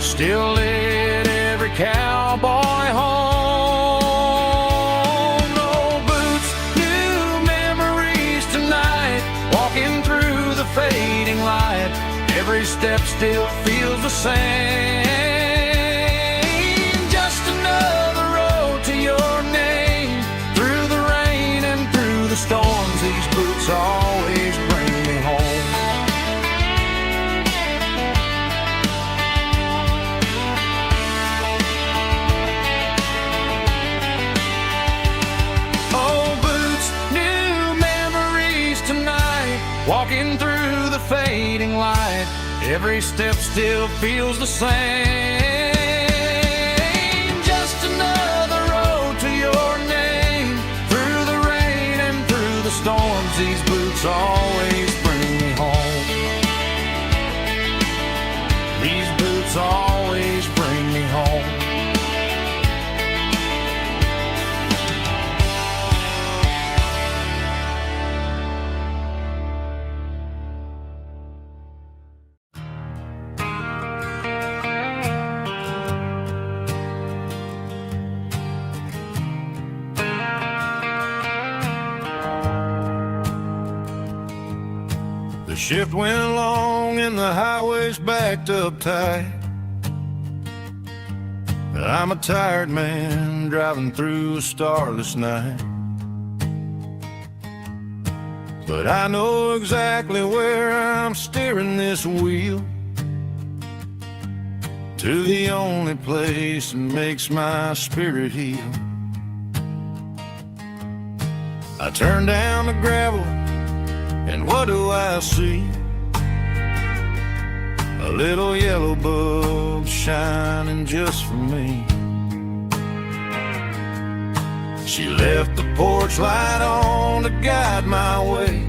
still lit every cowboy home. No boots, new memories tonight, walking through the fading light. Every step still feels the same. Just another road to your name. Through the rain and through the storms, these boots always bring me home. Oh, boots, new memories tonight, walking through the fading light. Every step still feels the same. Just another road to your name. Through the rain and through the storms, these boots always bring me home. These boots always bring me home. The shift went long and the highway's backed up tight. I'm a tired man driving through a starless night. But I know exactly where I'm steering this wheel, to the only place that makes my spirit heal. I turn down the gravel, and what do I see? A little yellow bulb shining just for me. She left the porch light on to guide my way,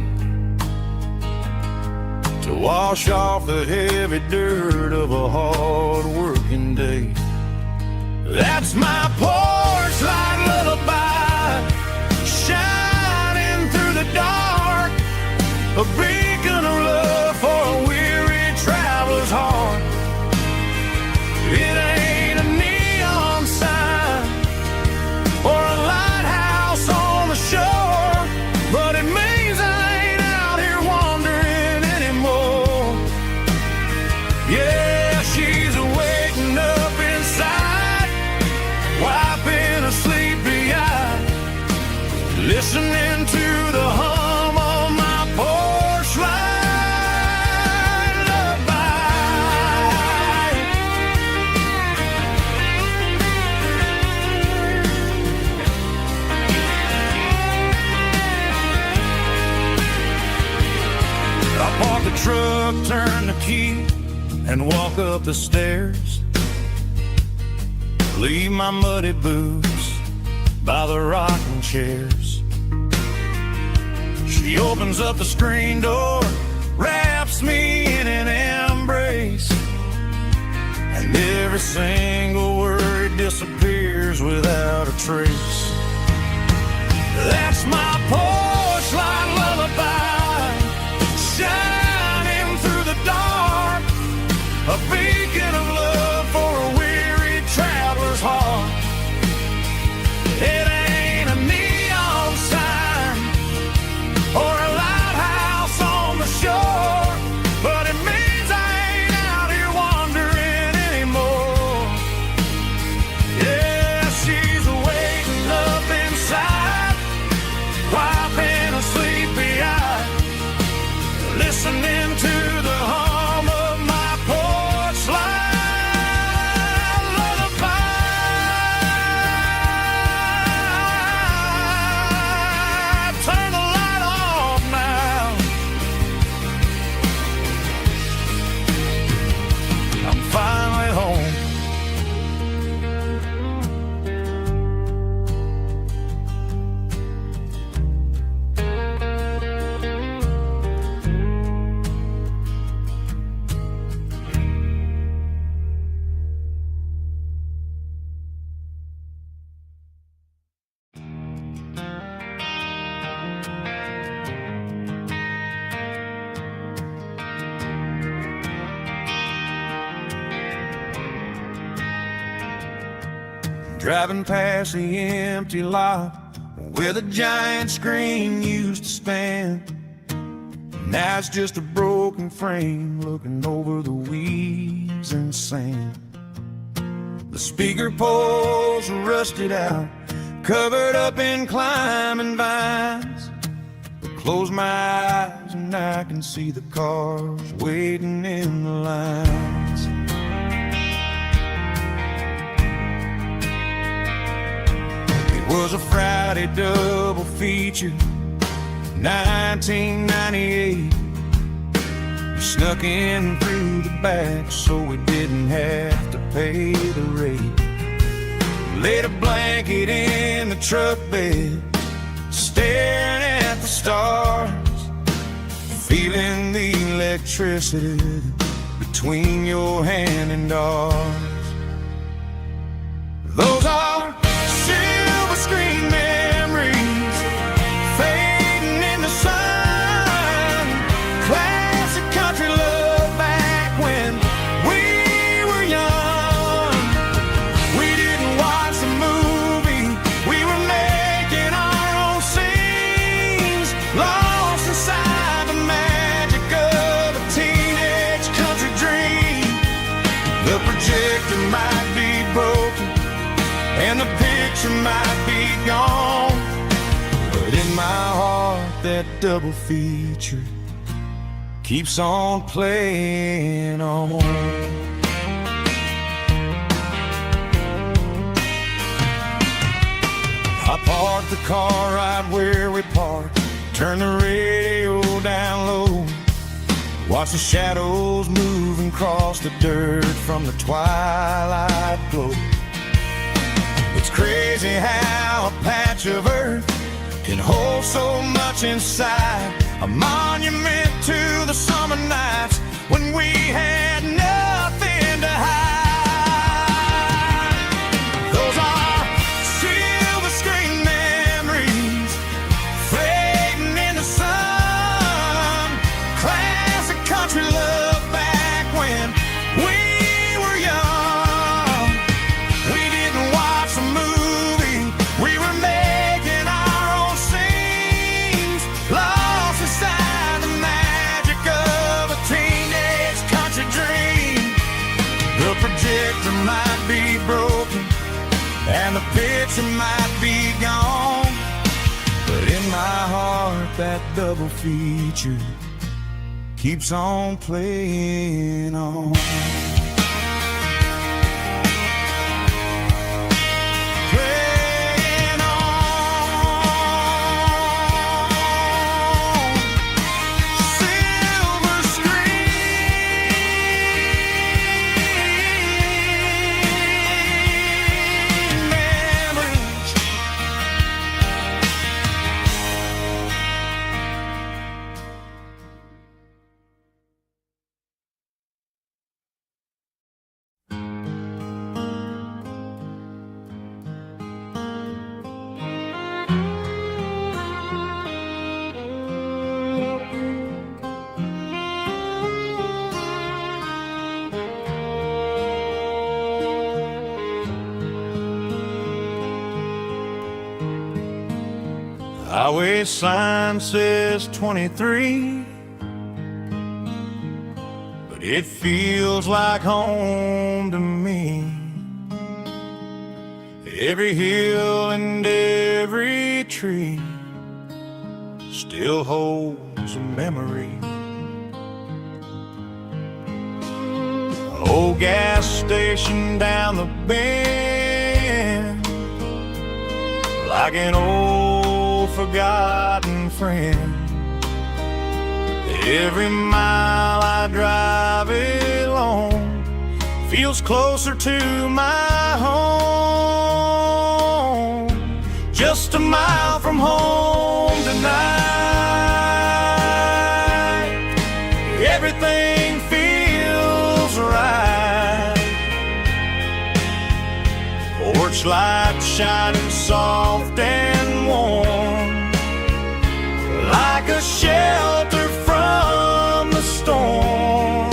to wash off the heavy dirt of a hard working day. That's my porch light lullaby, shining through the dark, a beacon of love for a weary traveler's heart. It ain't a neon sign or a lighthouse on the shore, but it means I ain't out here wandering anymore. Yeah, she's waking up inside, wiping a sleepy eye, listening to the hum of my porch light lullaby. I park the truck, turn the key, and walk up the stairs. Leave my muddy boots by the rocking chairs. She opens up the screen door, wraps me in an embrace, and every single word disappears without a trace. That's my porch light lullaby, shining through the dark, a beacon of love for a weary traveler's heart. It ain't a neon sign or a lighthouse on the shore, but it means I ain't out here wandering anymore. Yeah, she's waking up driving past the empty lot where the giant screen used to stand. Now it's just a broken frame looking over the weeds and sand. The speaker poles are rusted out, covered up in climbing vines. I close my eyes and I can see the cars waiting in the lines. It was a Friday double feature, 1998. We snuck in through the back so we didn't have to pay the rate. Laid a blanket in the truck bed, staring at the stars, feeling the electricity between your hand and ours. Those are silver screen memories fading in the sun. Classic country love back when we were young. We didn't watch the movie, we were making our own scenes, lost inside the magic of a teenage country dream. The projector might be broken and the picture might be gone, but in my heart that double feature keeps on playing on. I parked the car right where we parked, turned the radio down low, watch the shadows moving across the dirt from the twilight glow. It's crazy how a patch of earth can hold so much inside, a monument to the summer nights when we had nothing to hide. Those are silver screen memories fading in the sun. Classic country love back when we were young. We didn't watch the movie, we were making our own scenes, lost inside the magic of a teenage country dream. The projector might be broken and the picture might be gone, but in my heart that double feature keeps on playing on. Playing on. Silver screen memories. Highway sign says 23, but it feels like home to me. Every hill and every tree still holds a memory. Old gas station down the bend, like an old forgotten friend. Every mile I drive along feels closer to my home. Just a mile from home tonight, everything feels right. Porch light shining soft and warm, like a shelter from the storm.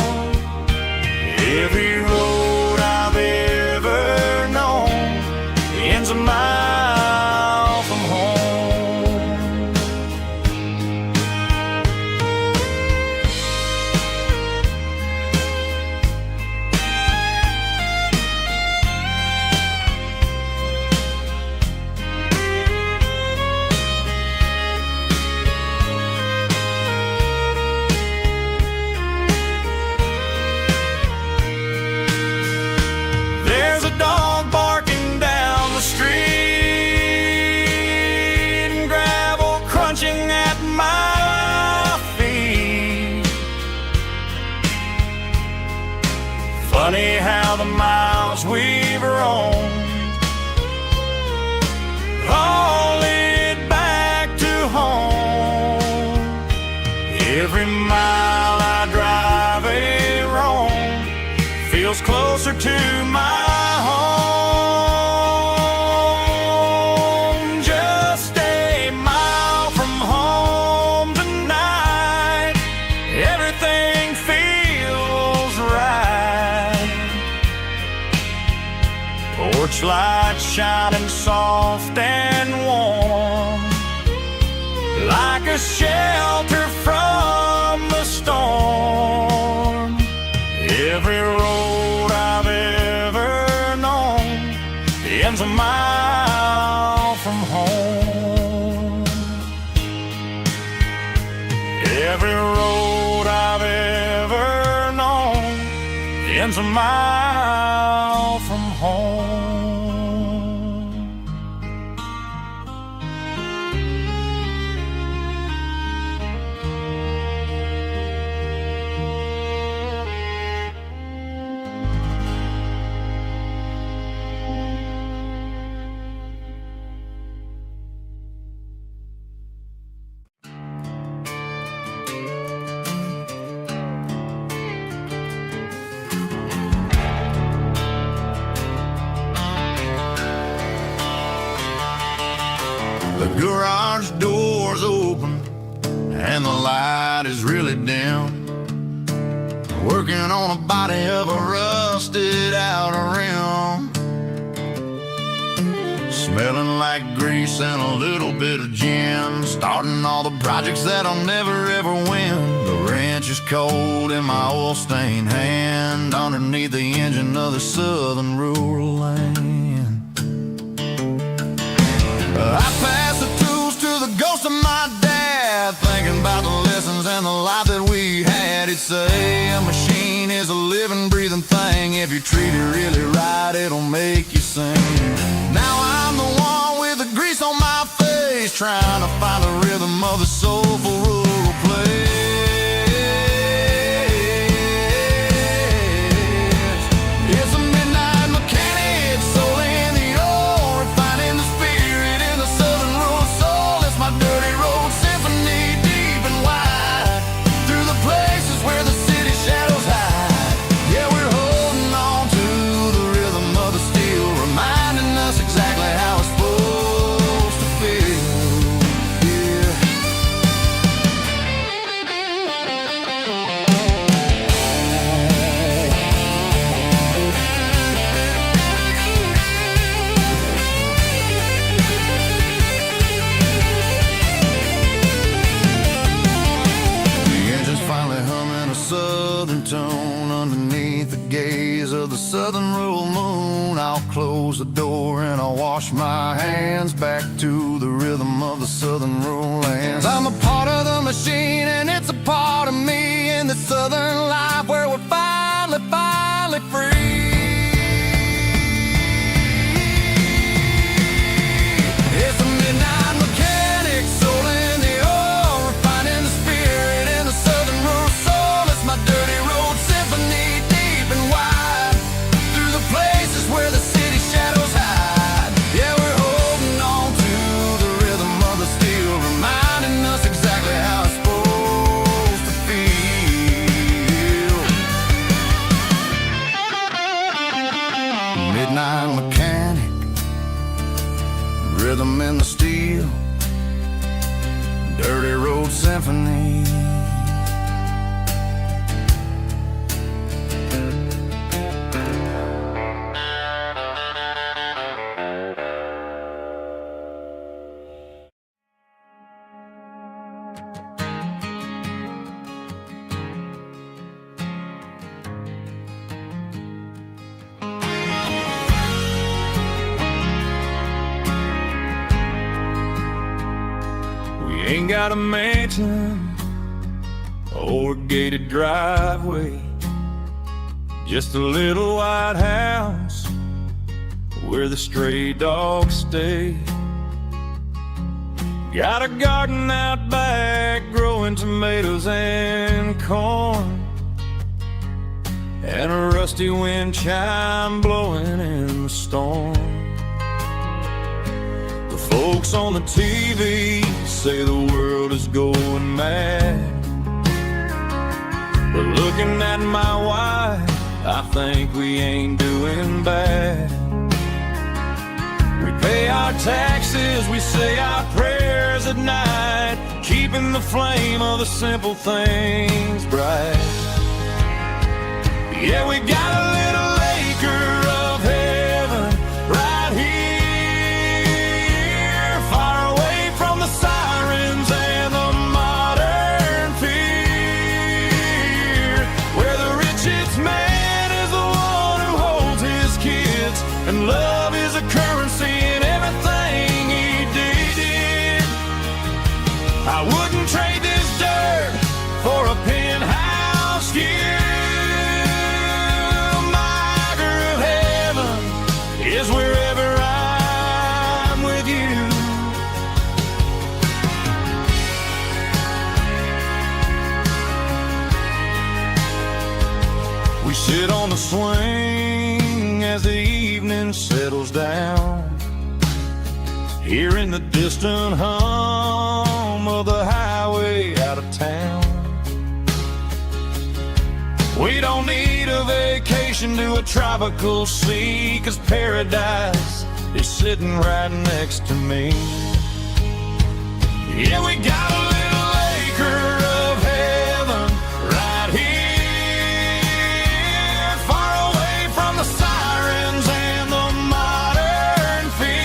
Every road I've ever known Funny how the miles we've roamed all lead back to home. Every mile I drive a roam feels closer to my home. Just a mile from home tonight, everything feels right. Porch light shining soft and warm, like a shelter from the storm. Every road I've ever known ends a mile from home. Every road I've ever known ends a mile from home. The garage door's open and the light is really dim. Working on a body of a rusted out rim. Smelling like grease and a little bit of gin. Starting all the projects that I'll never ever win. The wrench is cold in my oil-stained hand, underneath the engine of the southern rural land. I pass the tools to the ghost of my dad, thinking about the lessons and the life that we had. He'd say a machine is a living, breathing thing. If you treat it really right, it'll make you sing. Now I'm the one with the grease on my face, trying to find the rhythm of the soulful rural place. It's a midnight mechanic, soul in the ore, refining the spirit in the southern rural soul. It's my dirty road symphony, deep and wide, through the places where the city shadows hide. Yeah, we're holding on to the rhythm of the steel, reminding us exactly how it's supposed to feel. Yeah. The engine's finally humming a southern tone underneath the gaze of the southern rural moon. I'll close the door and I'll wash my hands, back to the rhythm of the southern rural lands. I'm a part of the machine and it's a part of me, in the southern life where we're finally free. It's a midnight mechanic, soul in the ore, refining the spirit in the southern rural soul. It's my dirty road symphony, deep and wide, through the places where the city shadows hide. Yeah, we're holding on to the rhythm of the steel, reminding us exactly how it's supposed to feel. Midnight mechanic, rhythm in the steel, dirty road symphony. Ain't got a mansion or a gated driveway, just a little white house where the stray dogs stay. Got a garden out back growing tomatoes and corn, and a rusty wind chime blowing in the storm. The folks on the TV say the world is going mad, but looking at my wife, I think we ain't doing bad. We pay our taxes, we say our prayers at night, keeping the flame of the simple things bright. Yeah, we got a little acre of heaven right here, far away from the sirens and the modern fear, where the richest man is the one who holds his kids, and love is a currency in everything he did. I wouldn't trade this dirt for a penthouse here. Is wherever I'm with you. We sit on the swing as the evening settles down, hearing the distant hum of the highway out of town. We don't need a vacation to a tropical sea, 'cause paradise is sitting right next to me. Yeah, we got a little acre of heaven right here, far away from the sirens and the modern fear,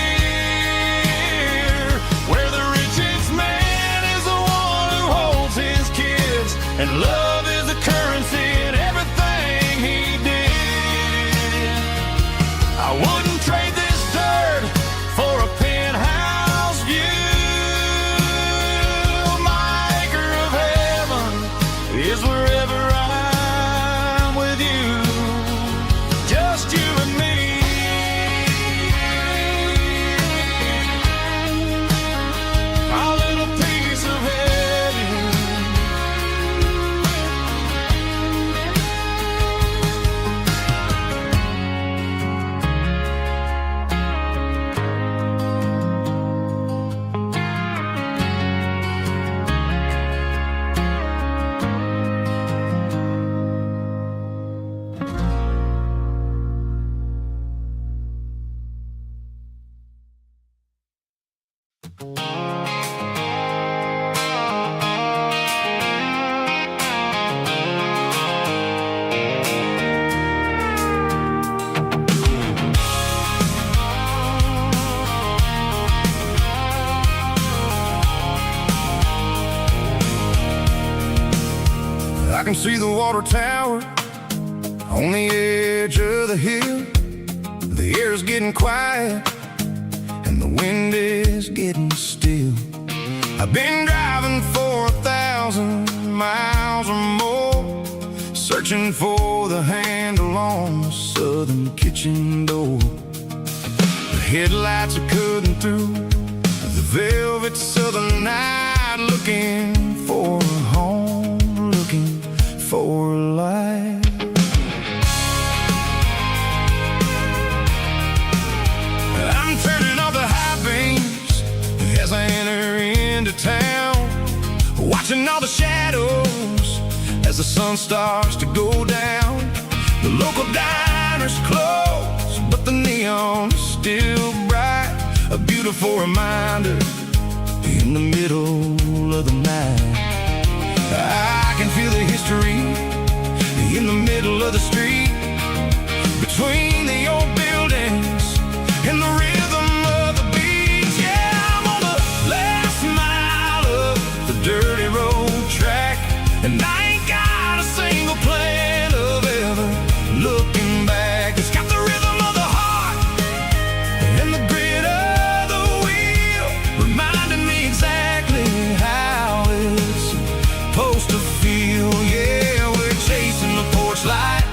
where the richest man is the one who holds his kids, and love is the currency in everything he did. I wouldn't trade this dirt for a penthouse view. My acre of heaven is wherever I'm with you, just you and me. Our little piece of heaven. I can see the water tower on the edge of the hill. The air is getting quiet and the wind is getting still. I've been driving for 1,000 miles or more, searching for the handle on the southern kitchen door. The headlights are cutting through the velvet southern night, looking for a home, looking for a life. I'm turning off the high beams as I enter into town, watching all the shadows as the sun starts to go down. The local diner's closed, but the neon is still bright, a beautiful reminder in the middle of the night. I can feel the history in the middle of the street, between the old buildings and the rhythm of the beats. Yeah, I'm on the last mile of the dirty road track, and I ain't got a single plan of ever looking back. It's got the rhythm of the heart and the grit of the wheel, reminding me exactly how it's supposed to feel. Yeah, we're chasing the porch light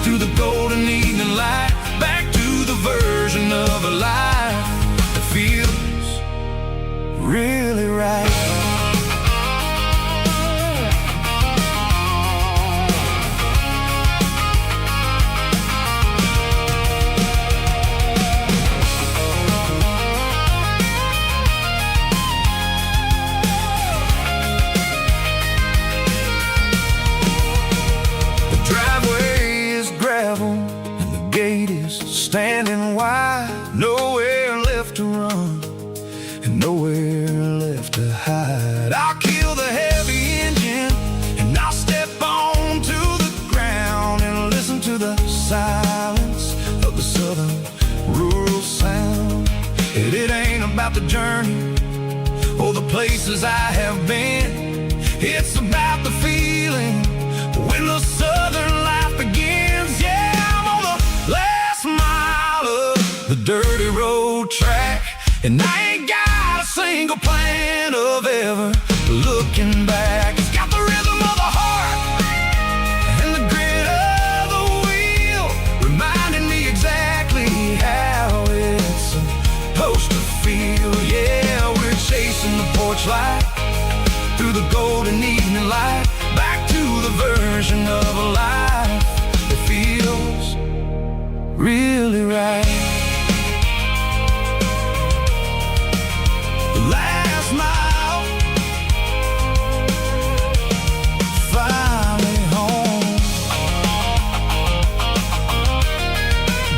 through the golden evening light, back to the version of a life that feels really right. gate is standing wide, nowhere left to run and nowhere left to hide. I'll kill the heavy engine and I'll step onto the ground and listen to the silence of the southern rural sound. And it ain't about the journey or the places I have been, it's about the feeling when the southern life begins. Yeah, I'm on the last mile of the dirty road track, and I ain't got a single plan of ever looking back. It's got the rhythm of the heart and the grit of the wheel, reminding me exactly how it's supposed to feel. Yeah, we're chasing the porch light through the golden evening light, back to the version of a life that feels really right. The last mile, finally home.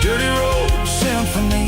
Dirty road symphony.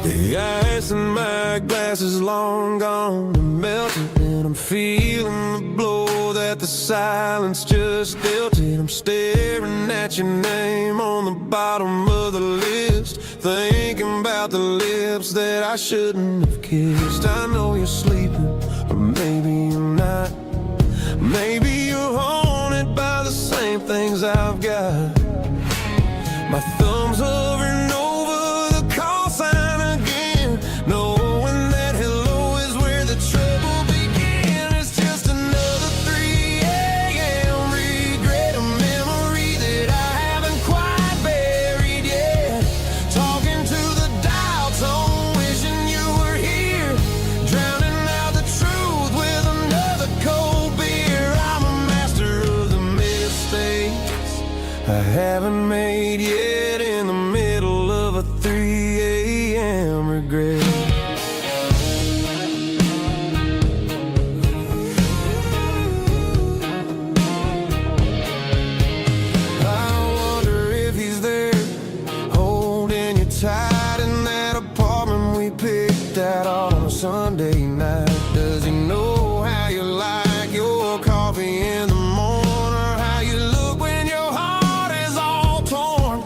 The ice in my glass is long gone and melted, and I'm feeling the blow that the silence just dealt it. I'm staring at your name on the bottom of the list, thinking about the lips that I shouldn't have kissed. I know you're sleeping, or maybe you're not. Maybe you're haunted by the same things I've got. My thumb's hovering over the call sign again, knowing that hello is where the trouble began. It's just another 3 a.m. regret, a memory that I haven't quite buried yet. Talking to the dial tone, wishing you were here, drowning out the truth with another cold beer. I'm a master of the mistakes I haven't made yet, in the middle of a 3 a.m. regret. I wonder if he's there, holding you tight in that apartment we picked out on a Sunday night. Does he know how you like your coffee in the morning, or how you look when your heart is all torn?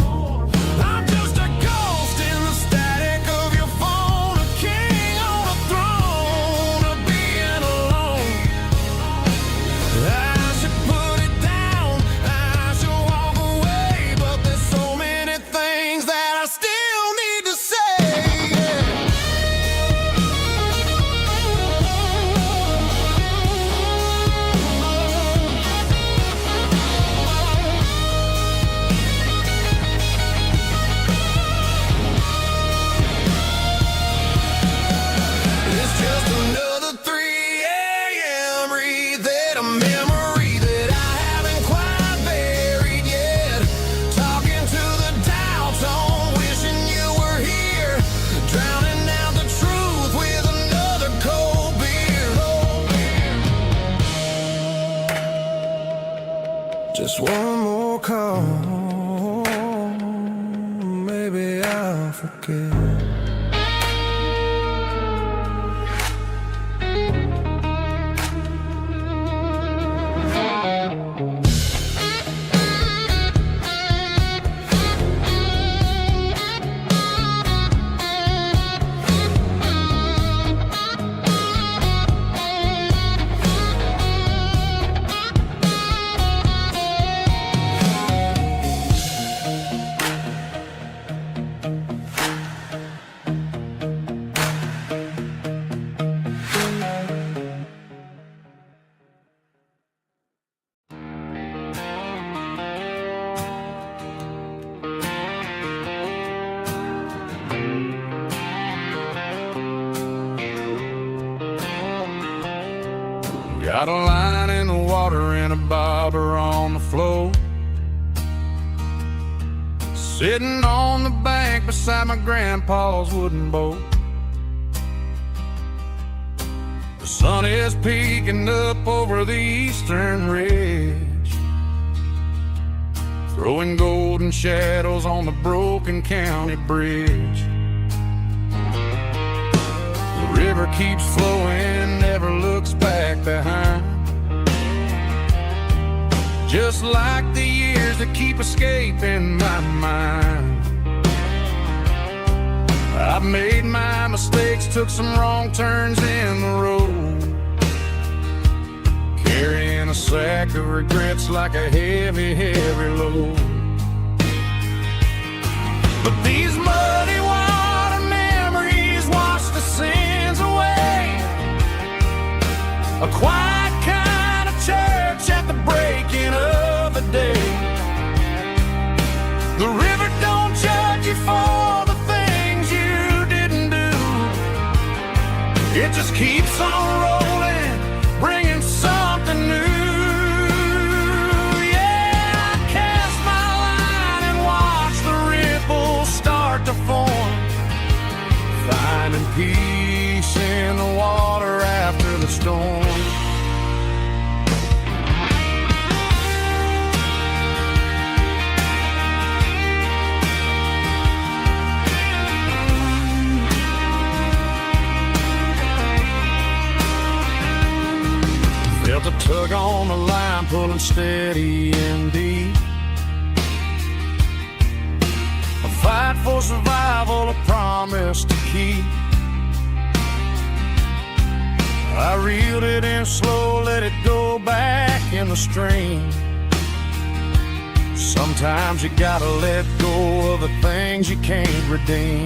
I'm just a ghost in the static of your phone, a king on a throne of being alone. I should put it down, I should walk away, but there's so many things that I still need to say. It's just another 3 a.m. read that a memory that I haven't quite buried yet. Talking to the dial tone, wishing you were here, drowning out the truth with another cold beer. Just one more call, maybe I'll forget. Got a line in the water and a bobber on the floor. Sitting on the bank beside my grandpa's wooden boat. The sun is peeking up over the eastern ridge, throwing golden shadows on the broken county bridge. The river keeps flowing, never looks back behind, just like the years that keep escaping my mind. I've made my mistakes, took some wrong turns in the road, carrying a sack of regrets like a heavy, heavy load. But these muddy water memories wash the sins away. A quiet kind of church at the breaking of the day. The river don't judge you for the things you didn't do. It just keeps on rolling, bringing something new. Yeah, I cast my line and watch the ripples start to form, finding peace in the water after the storm. Felt a tug on the line, pulling steady and deep. A fight for survival, a promise to keep. I reeled it in slow, let it go back in the stream. Sometimes you gotta let go of the things you can't redeem.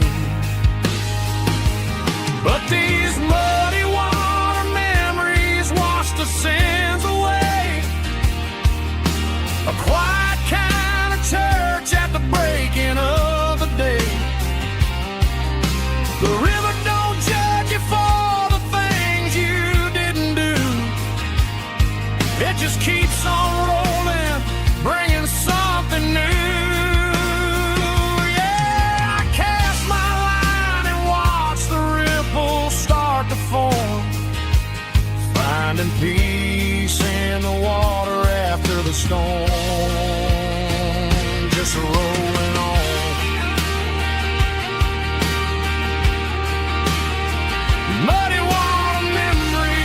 But these muddy water memories wash the sins away. A quiet kind of church at the breaking of the day. The river don't judge you for the things you didn't do. It just keeps on rolling, bringing something new. Yeah, I cast my line and watch the ripples start to form, finding peace in the water after the storm. Just rolling on. Muddy water memory.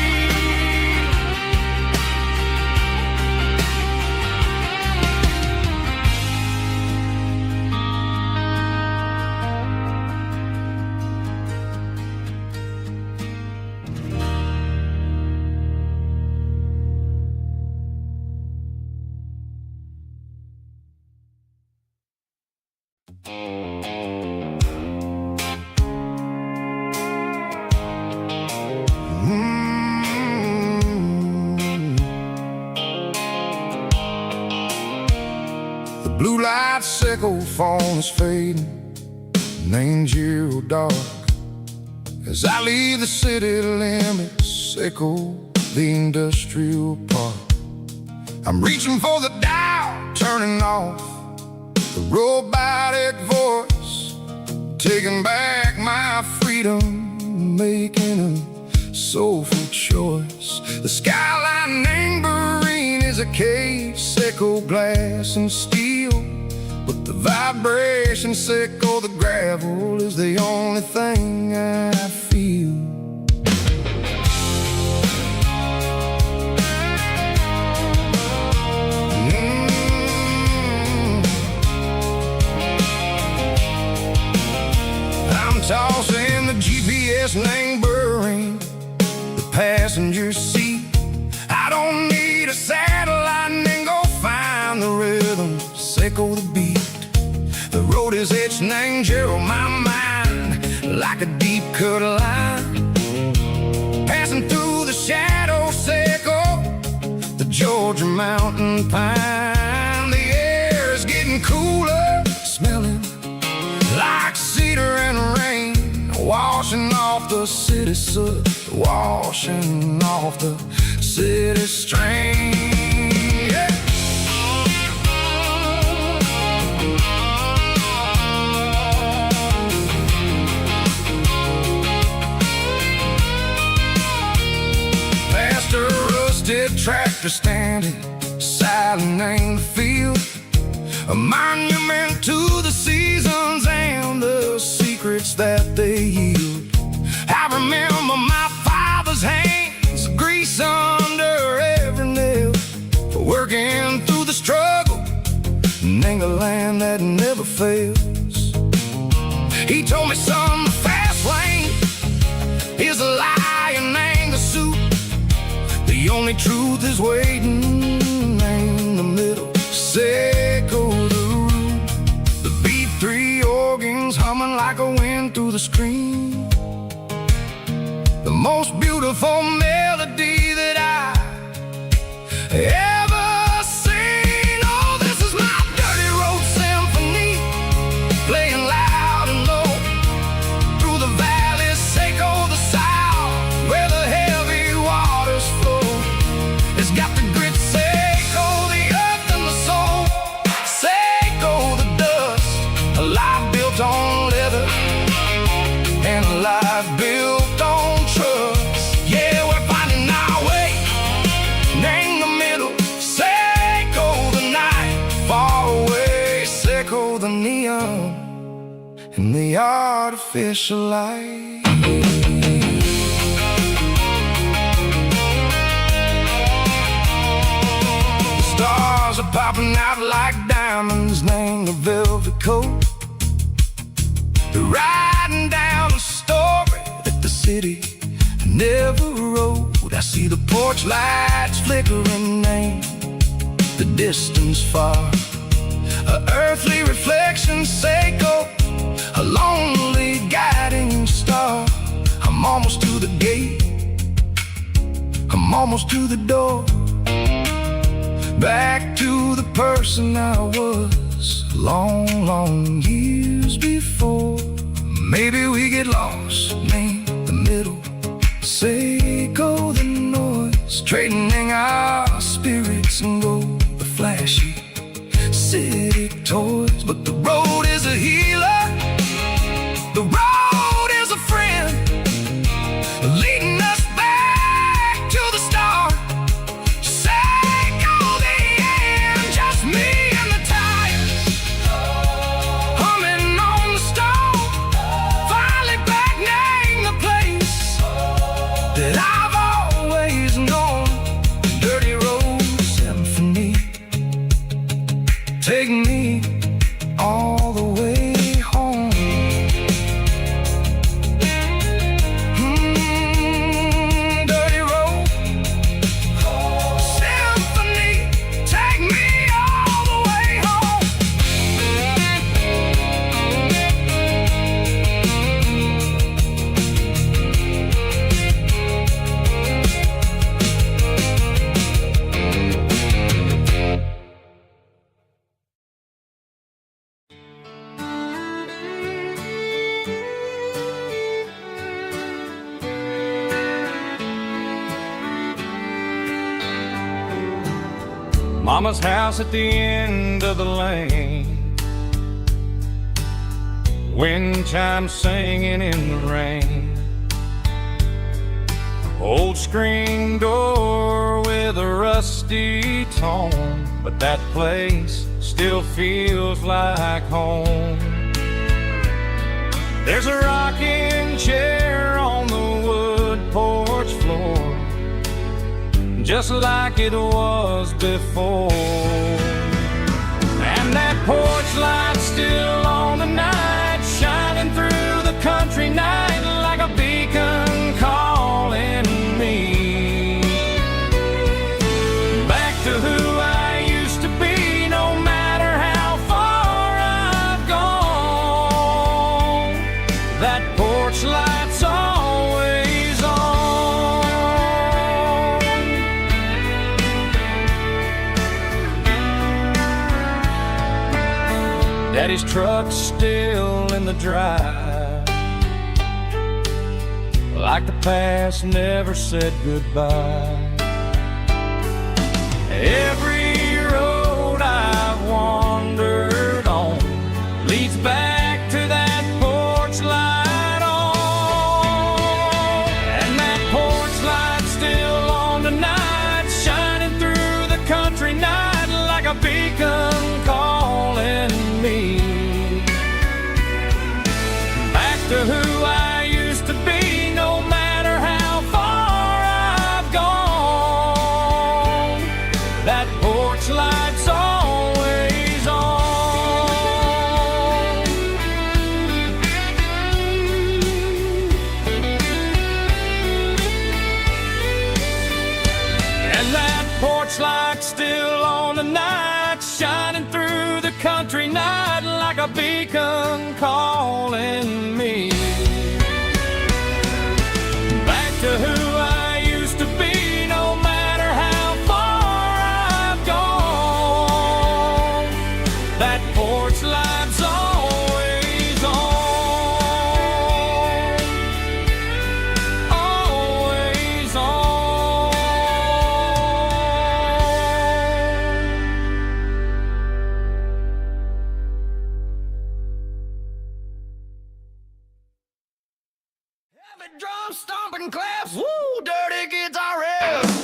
The blue light sickle phone is fading, named you dark. As I leave the city limits, sickle the industrial park. I'm reaching for the dial, turning off the robotic voice, taking back my freedom, making a soulful choice. The skyline named Marine is a cave, sickle glass and steel, but the vibration sickle, the gravel is the only thing I feel. I'm tossing the GPS named Burring, the passenger seat. I don't need a satellite and go find the rhythm, sickle the beat. The road is etched named Gerald, my mind, like a deep cut line, passing through the shadow sickle, the Georgia mountain pine. The air is getting cooler, smelling like cedar and rain, washing off the city soot, washing off the city strain. Yeah. Past a rusted tractor standing silent in the field, a monument to the seasons and the secrets that they yield. I remember my father's hands, grease under every nail, for working through the struggle in the land that never fails. He told me, son, the fast lane is a lie and ain't the suit. The only truth is waiting in the middle. Seco the root, the B3 organs humming like a wind through the screen. The most beautiful melody that I ever seen. Oh, this is my dirty road symphony, playing loud and low through the valleys, Seco the south, where the heavy waters flow. It's got the grit, Seco the earth and the soul, Seco the dust, a life built on leather and a life built on trust. Yeah, we're finding our way in the middle. Seco the night, far away, Seco the neon and the artificial light. The stars are popping out like diamonds, named the velvet coat. They're riding down a story that the city never wrote. I see the porch lights flickering in the distance far, a earthly reflection, Seco, a lonely guiding star. I'm almost to the gate, I'm almost to the door, back to the person I was long, long years before. Maybe we get lost in the middle, Seco the noise, trading our spirits and go the flashy city toys. But the road is a healer, the road is a friend, leading us back to the start. Seco the end, just me and the tires, humming on the stove, finally back name the place that I've always known. Dirty road symphony, take me all the way home. Dirty road symphony, take me all the way home. Mama's house at the end of the lane, wind chimes singing in the rain, old screen door with a rusty tone, but that place still feels like home. There's a rocking chair on the wood porch floor, just like it was before. And that porch light's still on tonight, shining through the country night like a beacon calling me back to who I used to be, no matter how far I've gone. That porch light's always on. Daddy's truck's still in the drive, like the past never said goodbye. Every road I've wandered on leads back to that porch light on. And that porch light's still on tonight, shining through the country night like a beacon calling me back to who I used to be, no matter how far I've gone. That porch light's always on. And that porch light's still on tonight, shining through the country night like a beacon calling me back to who I used to be, no matter how far I've gone. That porch light's always on, always on. Heavy drum stomping claps, woo, dirty guitar riffs.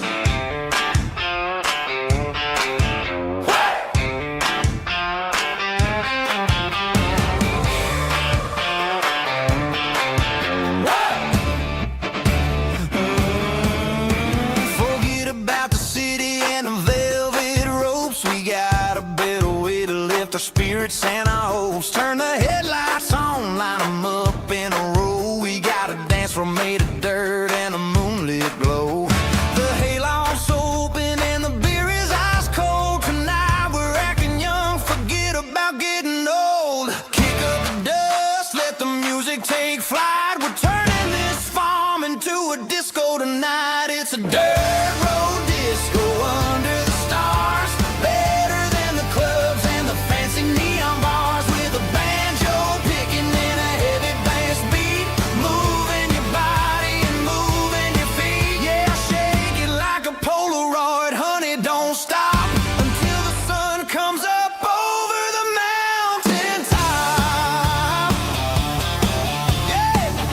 Forget about the city and the velvet ropes. We got a better way to lift our spirits and our hopes. Turn the headlights on, line 'em up in a row. We got a dance floor made of dirt and a moonlit glow. The hayloft's open and the beer is ice cold. Tonight we're acting young, forget about getting old. Kick up the dust, let the music take flight. We're turning this farm into a disco tonight. It's a dirt road disco under the stars. Better than the clubs and the fancy neon bars. With a banjo picking in a heavy bass beat. Moving your body and moving your feet. Yeah, shake it like a Polaroid, honey, don't stop until the sun comes up over the mountain top. Yeah.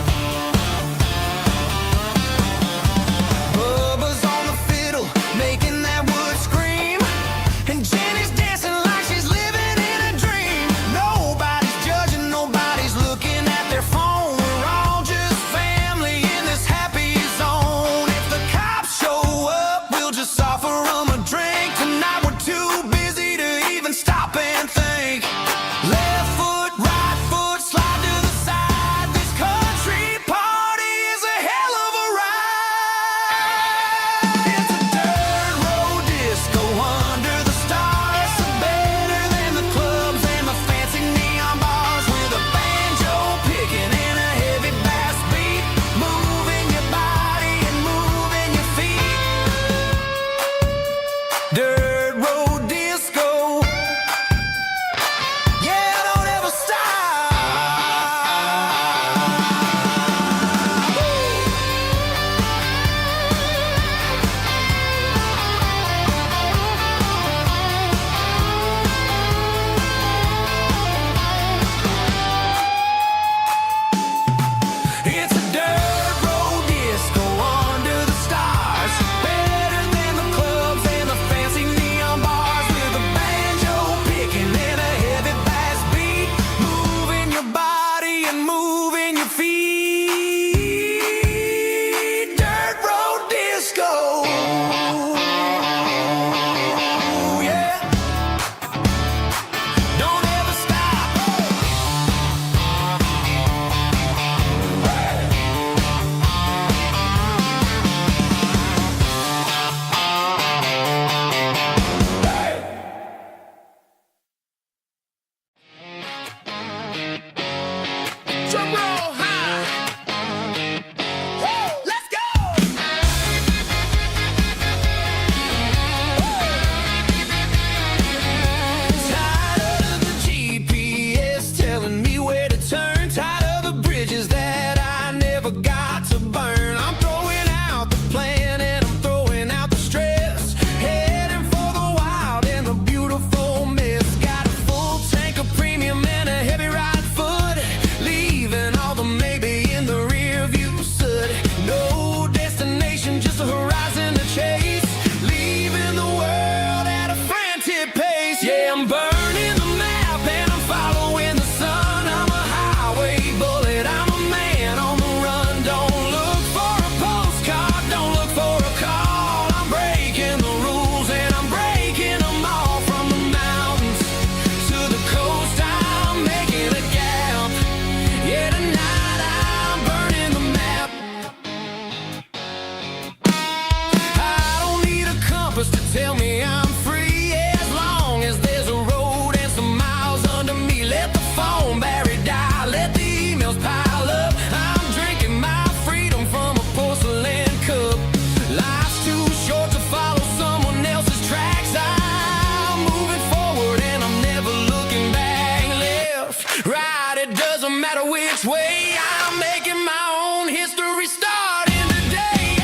right, it doesn't matter which way. I'm making my own history starting today.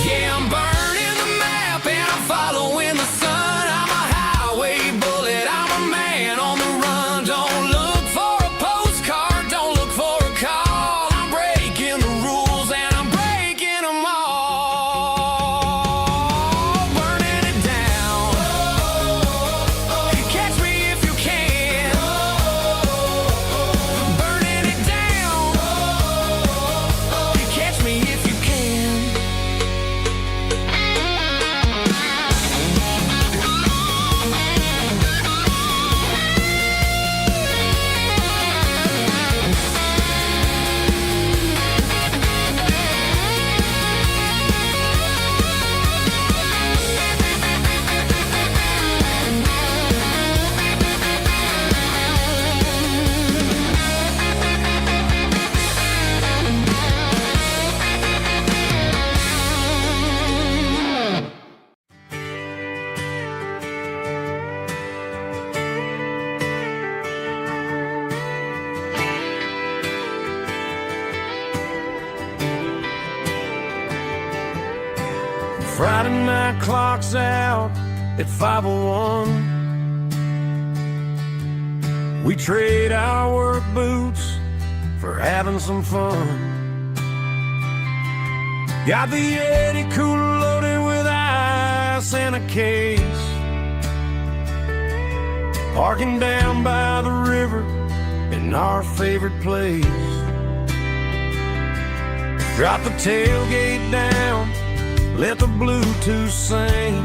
Yeah, I'm burning the map and I'm following the sun. I'm a highway bullet, I'm a man on the run. Don't look for a postcard, don't look for a call. I'm breaking the rules and I'm breaking them all. Burning it down. Catch me if you can. Burning it down. Catch me if you can. Friday night clock's out at 5:01. We trade our work boots for having some fun. Got the Yeti cooler loaded with ice and a case. Parking down by the river in our favorite place. Drop the tailgate down, let the Bluetooth sing.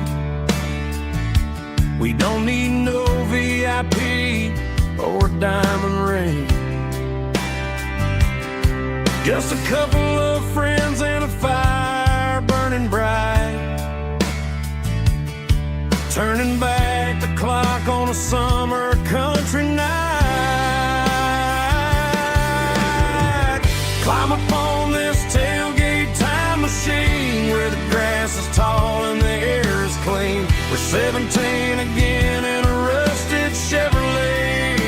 We don't need no VIP or a diamond ring. Just a couple of friends and a fire burning bright. Turning back the clock on a summer country night. Climb up on this tailgate time machine where the grass is tall and the air is clean. We're 17 again in a rusted Chevrolet.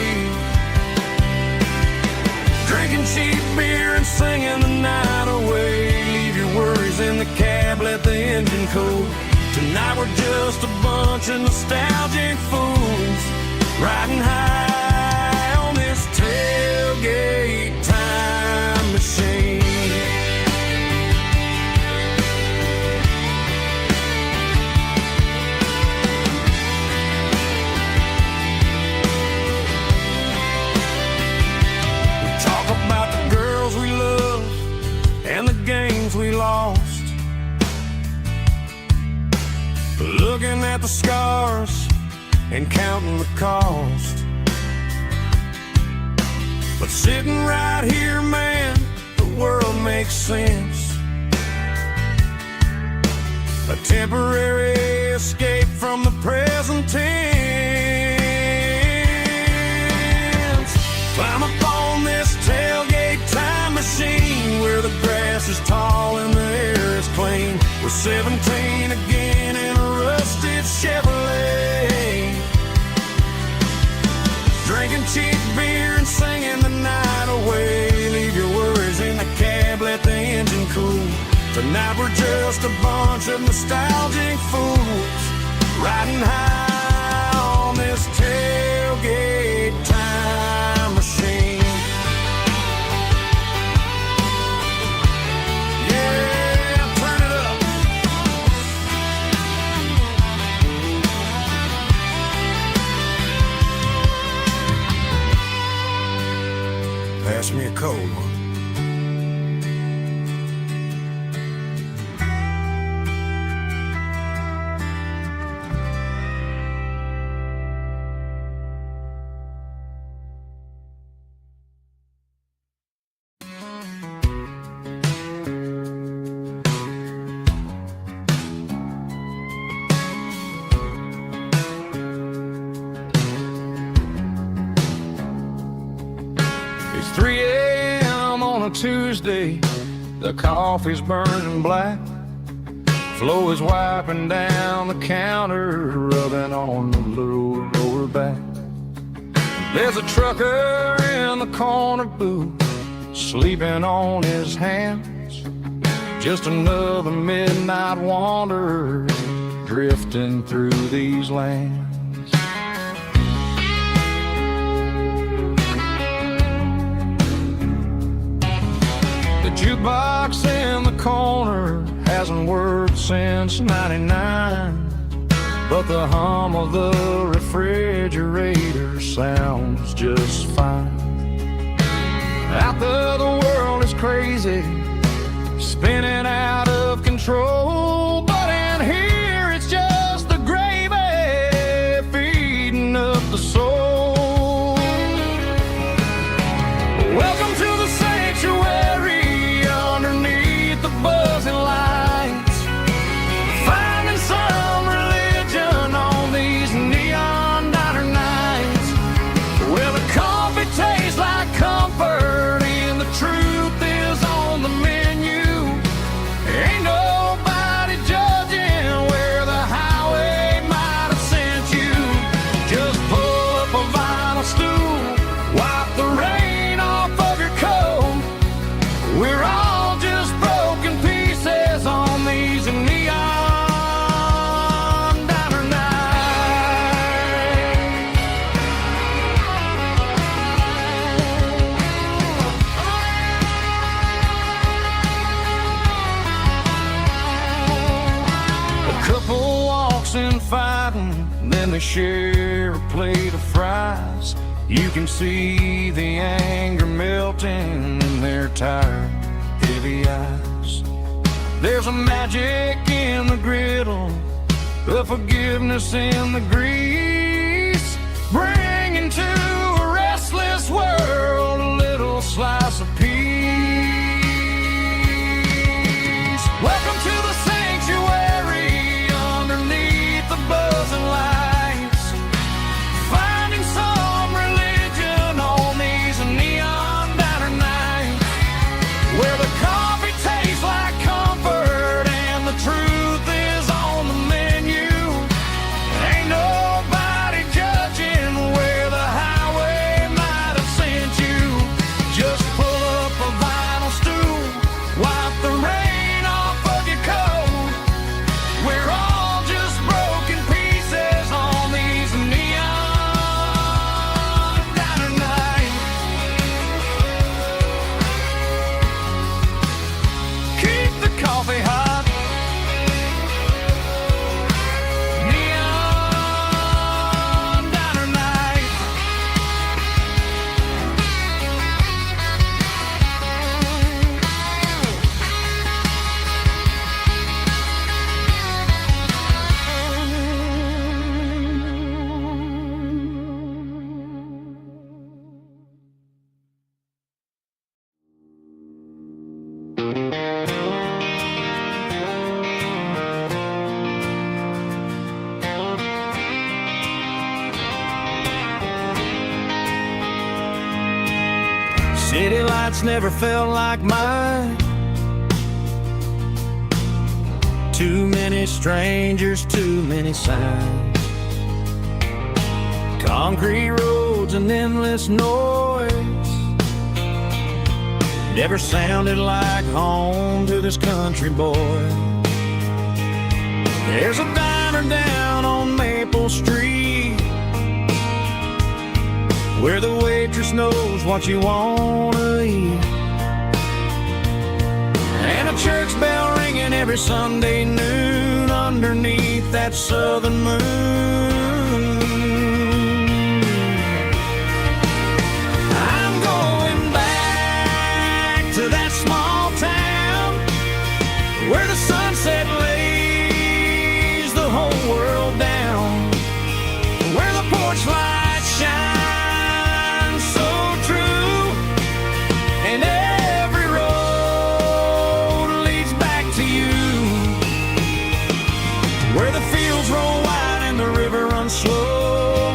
Drinking cheap beer and singing the night away. Leave your worries in the cab, let the engine cool. Tonight we're just a bunch of nostalgic fools riding high on this tailgate time machine. We talk about the girls we love and the games we lost. Looking at the scars and counting the cost. But sitting right here, man, the world makes sense. A temporary escape from the present tense. Climb up on this tailgate time machine where the grass is tall and the air is clean. We're 17 again in a rusted Chevrolet. Drinking cheap beer and singing the night away. Leave your worries in the cab, let the engine cool. Tonight we're just a bunch of nostalgic fools riding high on this tailgate time machine. Yeah, turn it up. Pass me a cold one. It's 3 a.m. on a Tuesday, the coffee's burning black. Flo is wiping down the counter, rubbing on the little lower back. There's a trucker in the corner booth, sleeping on his hands. Just another midnight wanderer drifting through these lands. The jukebox in the corner hasn't worked since '99, but the hum of the refrigerator sounds just fine. Out there the world is crazy, spinning out of control, but in here it's just the gravy feeding up the soul. Welcome to the sanctuary underneath the buzzing lights, finding some religion on these neon diner nights, where the coffee tastes like comfort and the truth is on the menu. Ain't nobody judging where the highway might have sent you. Just pull up a vinyl stool, wipe the rain off of your coat. We're all just broken pieces on these neon diner nights. A couple walks in fighting, then they share a plate of fries. You can see the anger melting in their tired, heavy eyes. There's a magic in the griddle, a forgiveness in the grease, bringing to a restless world a little slice of peace. Welcome to the sanctuary underneath the buzzing lights, finding some religion on these neon diner nights, where the coffee tastes like comfort and the truth is on the menu. Ain't nobody judging where the highway might have sent you. Just pull up a vinyl stool, wipe the rain off of your coat. We're all just broken pieces on these neon diner nights. Keep the coffee hot. Neon diner nights. City lights never felt like mine. Too many strangers, too many signs. Concrete roads and endless noise never sounded like home to this country boy. There's a diner down on Maple Street where the waitress knows what you wanna eat, and a church bell ringing every Sunday noon underneath that southern moon. I'm going back to that small town where the sunset lays the whole world down, where the porch lights shine so true, and every road leads back to you, where the fields roll wide and the river runs slow,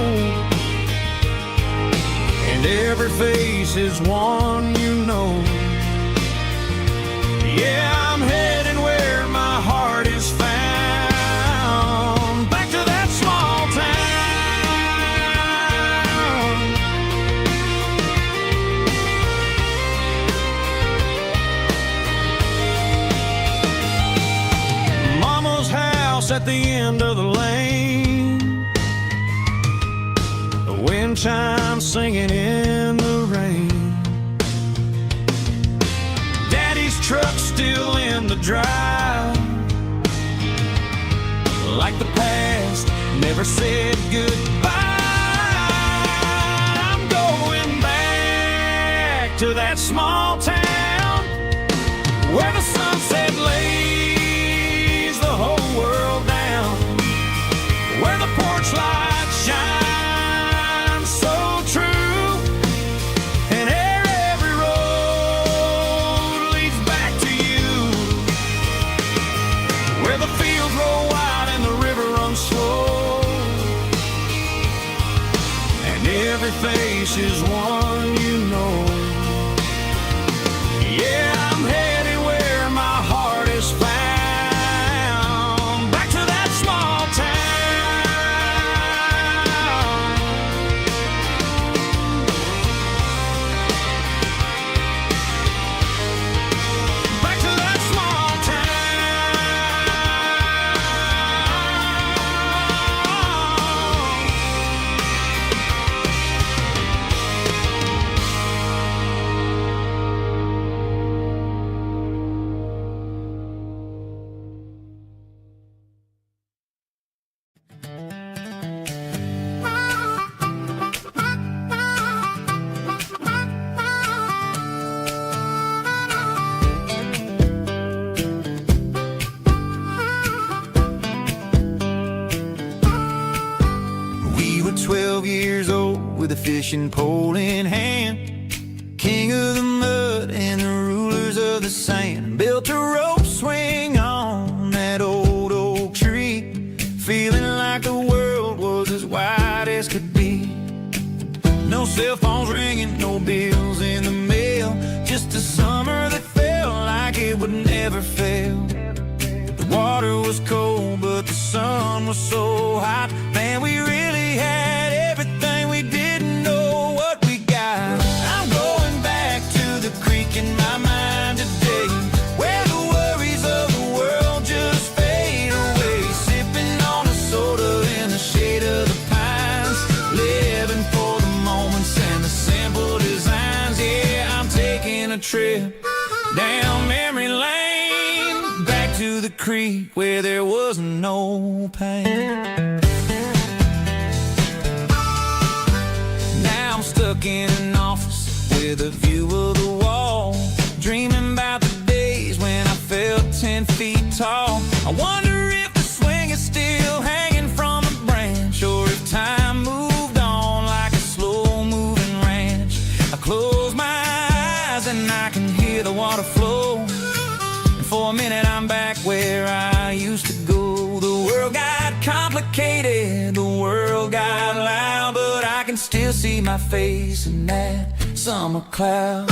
and every face is one you know. at the end of the lane, the wind chimes singing in the rain. Daddy's truck's still in the drive, like the past never said goodbye. I'm going back to that small town where the sunset lays the whole world down, where the porch light shines so true, and every road leads back to you, where the fields roll wide and the river runs slow, and every face is one you know. Yeah, I'm headed where my heart is found, back to that small town. Back to that small We were 12 years old with a fishing pole in hand, king of the mud and the rulers of the sand. Built a rope swing on that old oak tree, feeling like the world was as wide as could be. No cell phones ringing, no bills in the mail, just a summer that felt like it would never fail. The water was cold, but the sun was so hot. Man, we really had everything, we didn't know what we got. I'm going back to the creek in my mind today, where the worries of the world just fade away. Sipping on a soda in the shade of the pines, living for the moments and the simple designs. Yeah, I'm taking a trip down memory lane, back to the creek where there was no pain. Now I'm stuck in an office with a view of the wall, dreaming about the days when I felt 10 feet tall. I wonder if the swing is still hanging from a branch, or if time moved on like a slow-moving ranch. I close my eyes and I can hear the water flow, and for a minute I'm back where I used to go. The world got complicated, the world got loud, but I can still see my face in that summer cloud.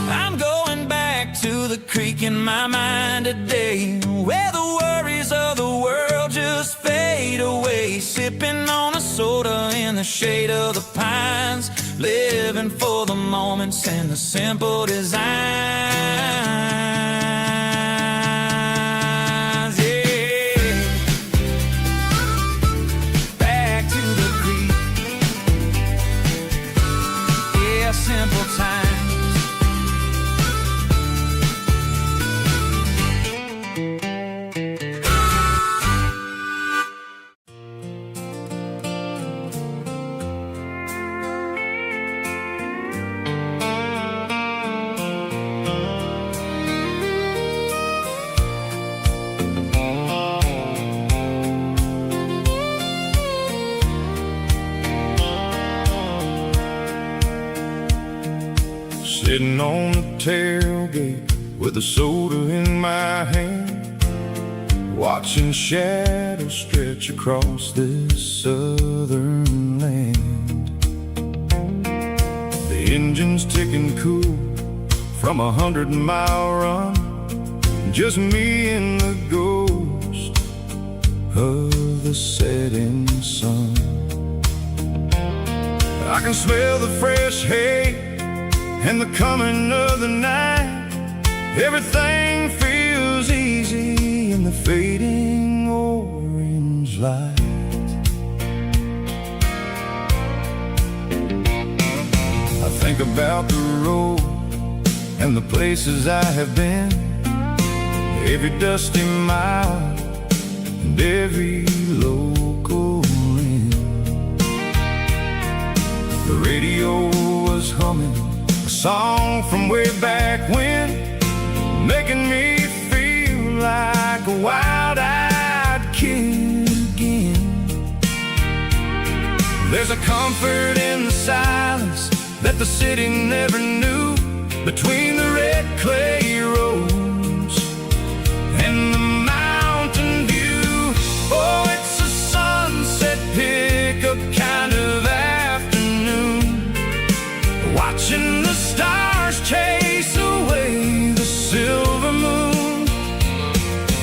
I'm going back to the creek in my mind today, where the worries of the world just fade away. Sipping on a soda in the shade of the pines, living for the moments and the simple designs. Yeah, back to the creek. Yeah, simple times. Sitting on the tailgate with a soda in my hand, watching shadows stretch across this southern land. The engine's ticking cool from 100-mile run, just me and the ghost of the setting sun. I can smell the fresh hay and the coming of the night. Everything feels easy in the fading orange light. I think about the road and the places I have been, every dusty mile and every local inn. The radio was humming a song from way back when, making me feel like a wild-eyed kid again. There's a comfort in the silence that the city never knew, between the red clay roads and the mountain view. Oh, it's a sunset pickup kind of afternoon, watching the stars chase away the silver moon.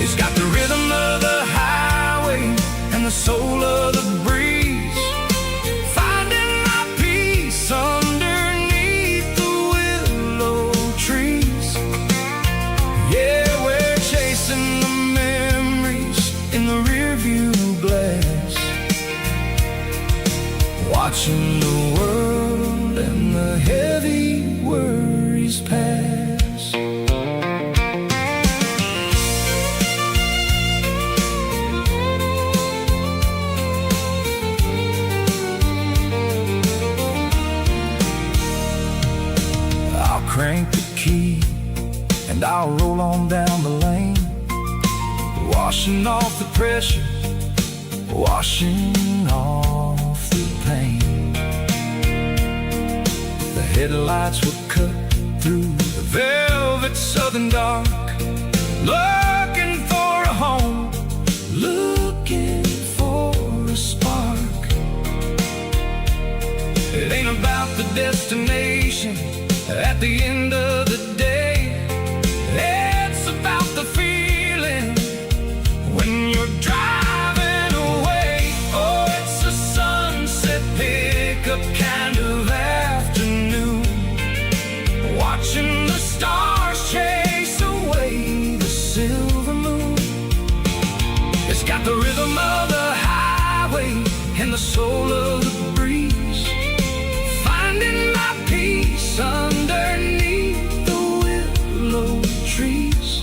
It's got the rhythm of the highway and the soul of the breeze, finding my peace underneath the willow trees. Yeah, we're chasing the memories in the rearview glass, watching the world and the heavy worries pass. I'll crank the key and I'll roll on down the lane, washing off the pressure, washing off the pain. The headlights will cut through the velvet southern dark, looking for a home, looking for a spark. It ain't about the destination at the end of the day, it's about the feeling when you're driving away. Oh, it's a sunset pickup kind of afternoon, watching the stars chase away the silver moon. It's got the rhythm of the highway and the soul of the breeze, finding my peace underneath the willow trees.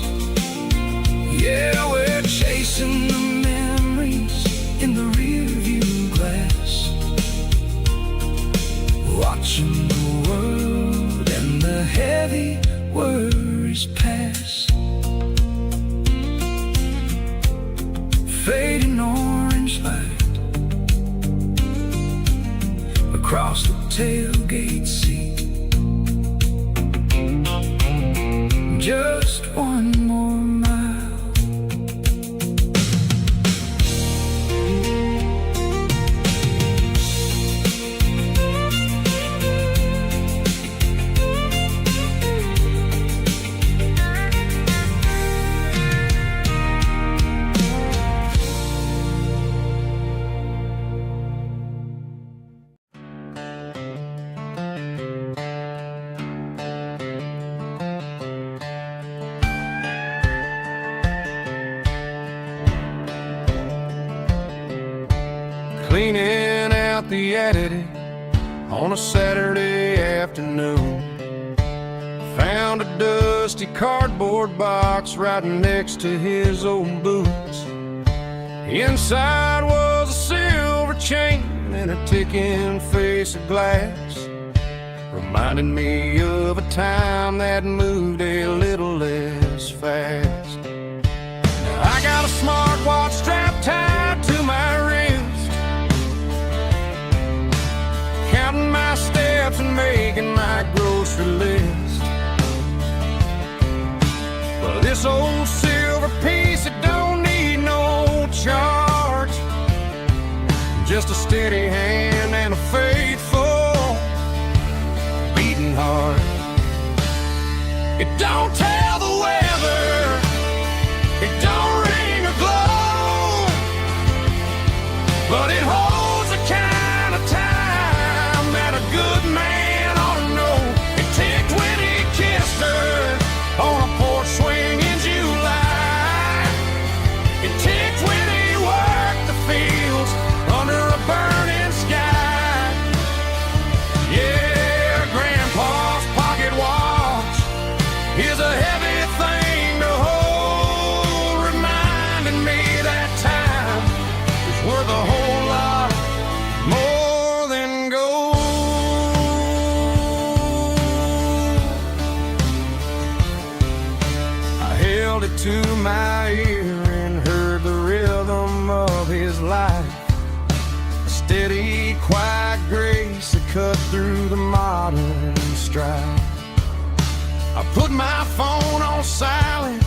Yeah, we're chasing the memories in the rearview glass, watching the world and the heavy worries pass. Fading orange light across the tailgate seat, just one more mile. Cleaning out the attic on a Saturday afternoon, found a dusty cardboard box right next to his old boots. Inside was a silver chain and a ticking face of glass, reminding me of a time that moved a little less fast. Now I got a smartwatch strapped tied to my wrist, counting my steps and making my grocery list. Well, this old silver piece, it don't need no charge, just a steady hand and a faithful beating heart. It don't tell the weather, it don't ring or glow, to my ear and heard the rhythm of his life. A steady, quiet grace that cut through the modern strife. I put my phone on silent,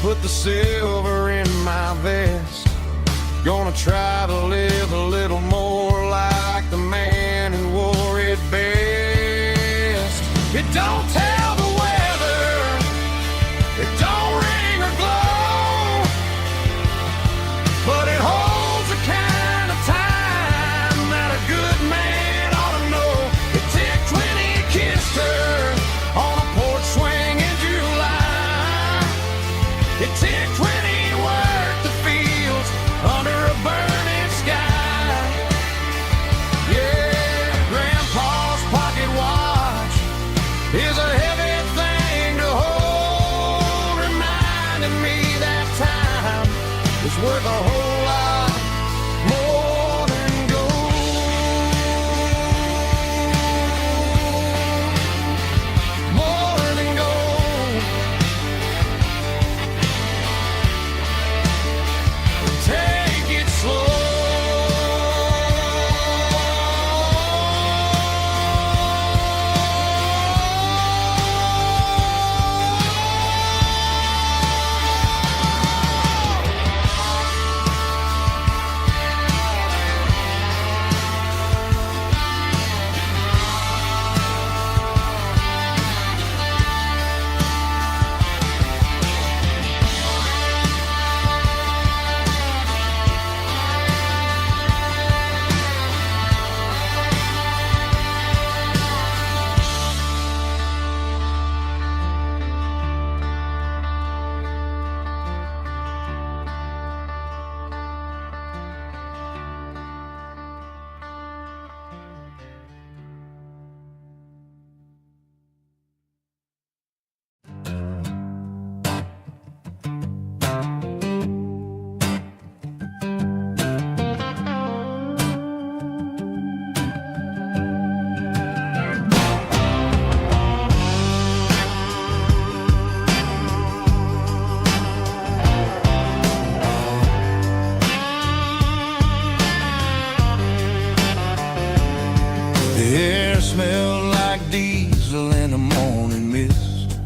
put the silver in my vest. Gonna try to live a little more like the man who wore it best. It don't tell the weather, it don't ring or glow, but it holds the kind of time that a good man ought to know. It ticked when he kissed her on a porch swing in July. It ticked when he worked the fields under a burning sky. Yeah, Grandpa's pocket watch is a heavy thing to hold, reminding me that time is worth a whole lot more than gold. More than gold. Take it slow. The air smelled like diesel in the morning mist,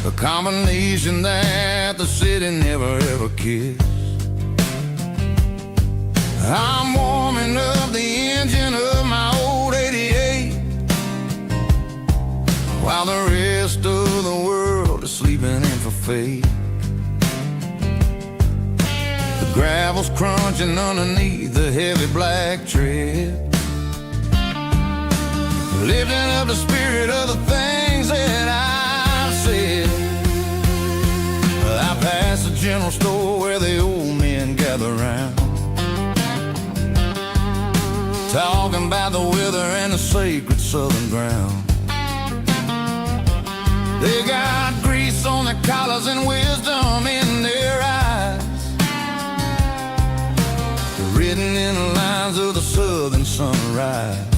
a combination that the city never ever kissed. I'm warming up the engine of my old 88, while the rest of the world is sleeping in for fate. The gravel's crunching underneath the heavy black tread, lifting up the spirit of the things that I've said. I passed the general store where the old men gather round, talking about the weather and the sacred southern ground. They got grease on their collars and wisdom in their eyes, written in the lines of the southern sunrise.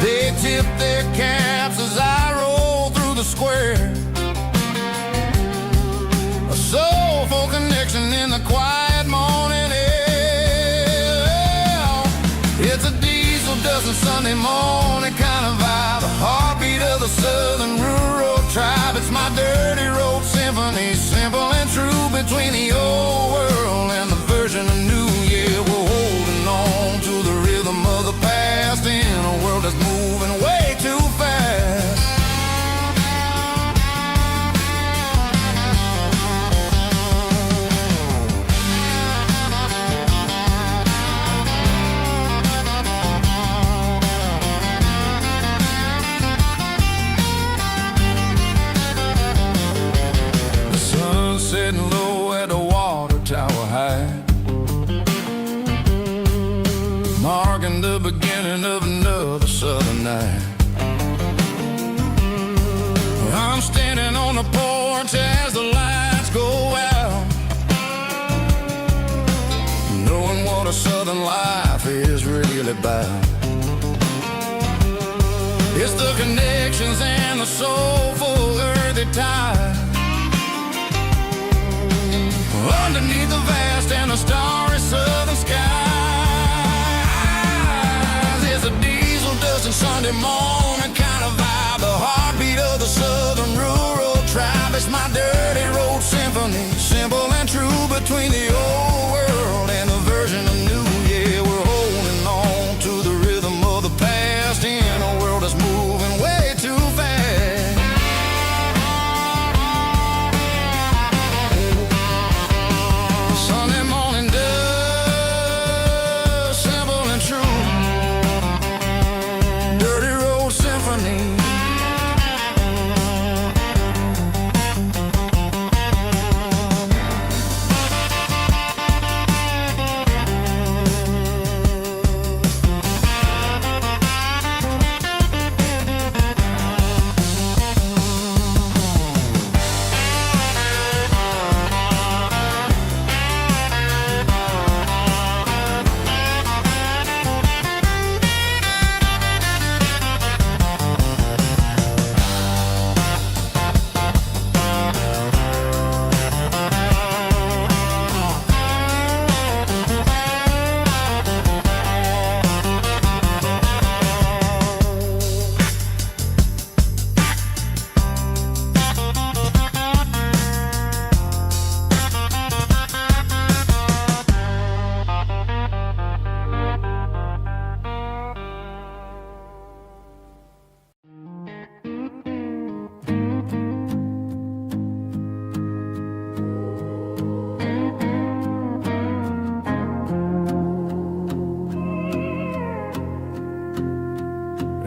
They tip their caps as I roll through the square, a soulful connection in the quiet morning air. It's a diesel dusting Sunday morning kind of vibe, the heartbeat of the southern rural tribe. It's my dirty road symphony, simple and true, between the old world and the version of new. Yeah, we're holding on to the rhythm of the past in a world that's moving way too fast. The sun's setting low at the water tower high, marking the beginning of another southern night. I'm standing on the porch as the lights go out, knowing what a southern life is really about. It's the connections and the soulful earth the tide. Underneath the vast and the starry southern skies is a diesel dusting Sunday morning kind of vibe, the heartbeat of the southern rural tribe. It's my dirty road symphony, simple and true between the old world and the version of new. Yeah, we're holding on to the rhythm of the past in a world that's moving way too fast. Sunday morning dust, simple and true, dirty road symphony.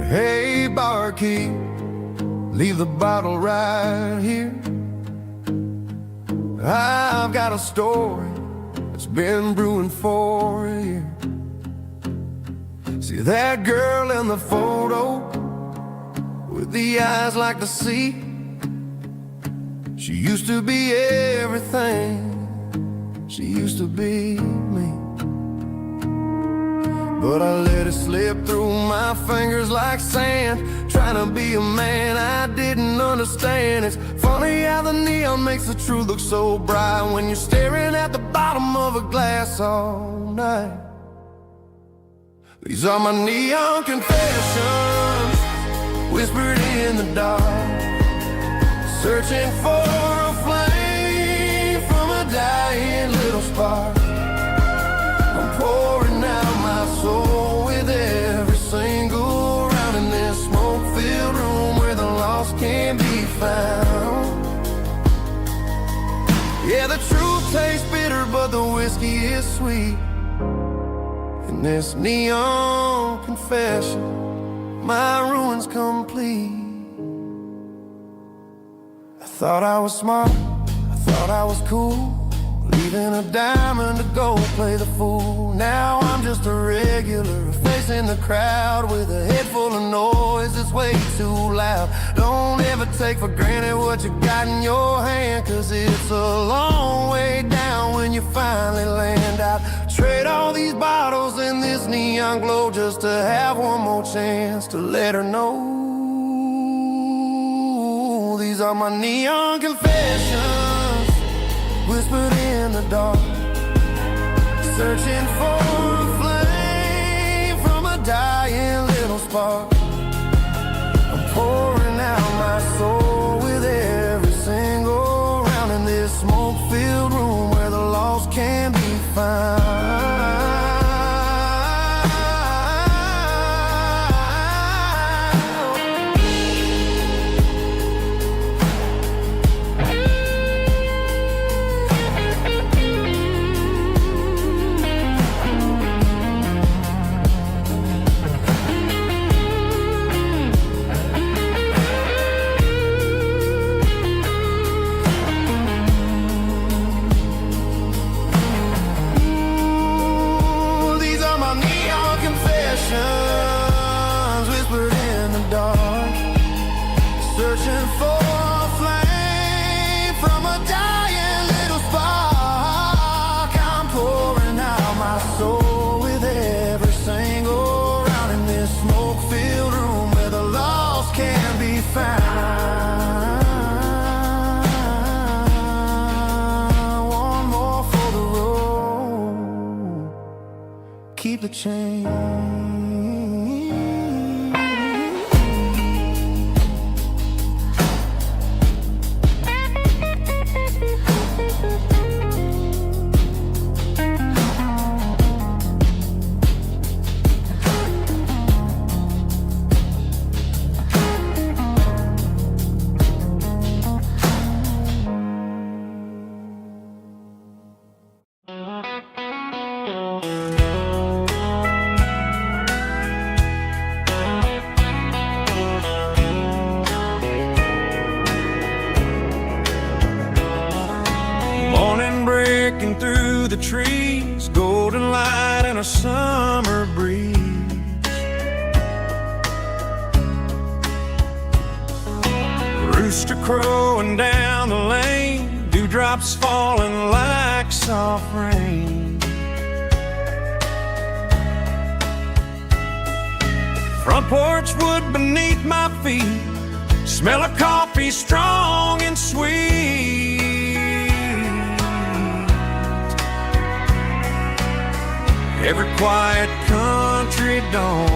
Hey, barkeep, leave the bottle right here. I've got a story that's been brewing for a year. See that girl in the photo with the eyes like the sea? She used to be everything, she used to be me. But I let it slip through my fingers like sand, trying to be a man I didn't understand. It's funny how the neon makes the truth look so bright when you're staring at the bottom of a glass all night. These are my neon confessions, whispered in the dark, searching for a flame from a dying little spark. I'm pouring out my soul with every single round in this smoke-filled room where the lost can be found. Yeah, the truth tastes bitter, but the whiskey is sweet. In this neon confession, my ruin's complete. I thought I was smart, I thought I was cool, leaving a diamond to go play the fool. Now I'm just a regular, facing the crowd with a head full of noise that's way too loud. Don't ever take for granted what you got in your hand, cause it's a long way down when you finally land out. Trade all these bottles and this neon glow just to have one more chance to let her know. These are my neon confessions, whispered in the dark, searching for a flame from a dying little spark. I'm pouring out my soul with every single round in this smoke-filled room where the lost can be found. Whispered in the dark, searching for a flame from a dying little spark. I'm pouring out my soul with every single round in this smoke-filled room where the lost can be found. keep the change. Morning breaking through the trees, golden light and a summer breeze. Rooster crowing down the lane, dewdrops falling like soft rain. Front porch wood beneath my feet, smell of coffee strong and sweet. Every quiet country dawn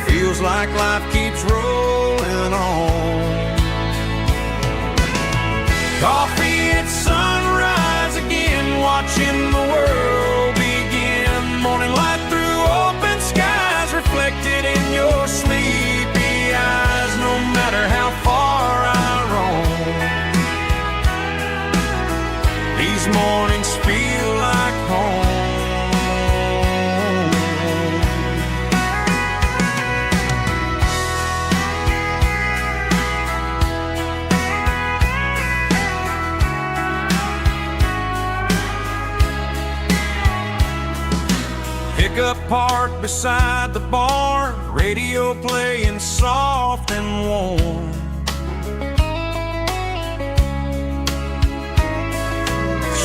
feels like life keeps rolling on. Coffee at sunrise again, watching the world begin. Morning light through open skies, reflected in your sleepy eyes. No matter how far I roam, these mornings feel like home. Pickup parked beside the barn, radio playing soft and warm.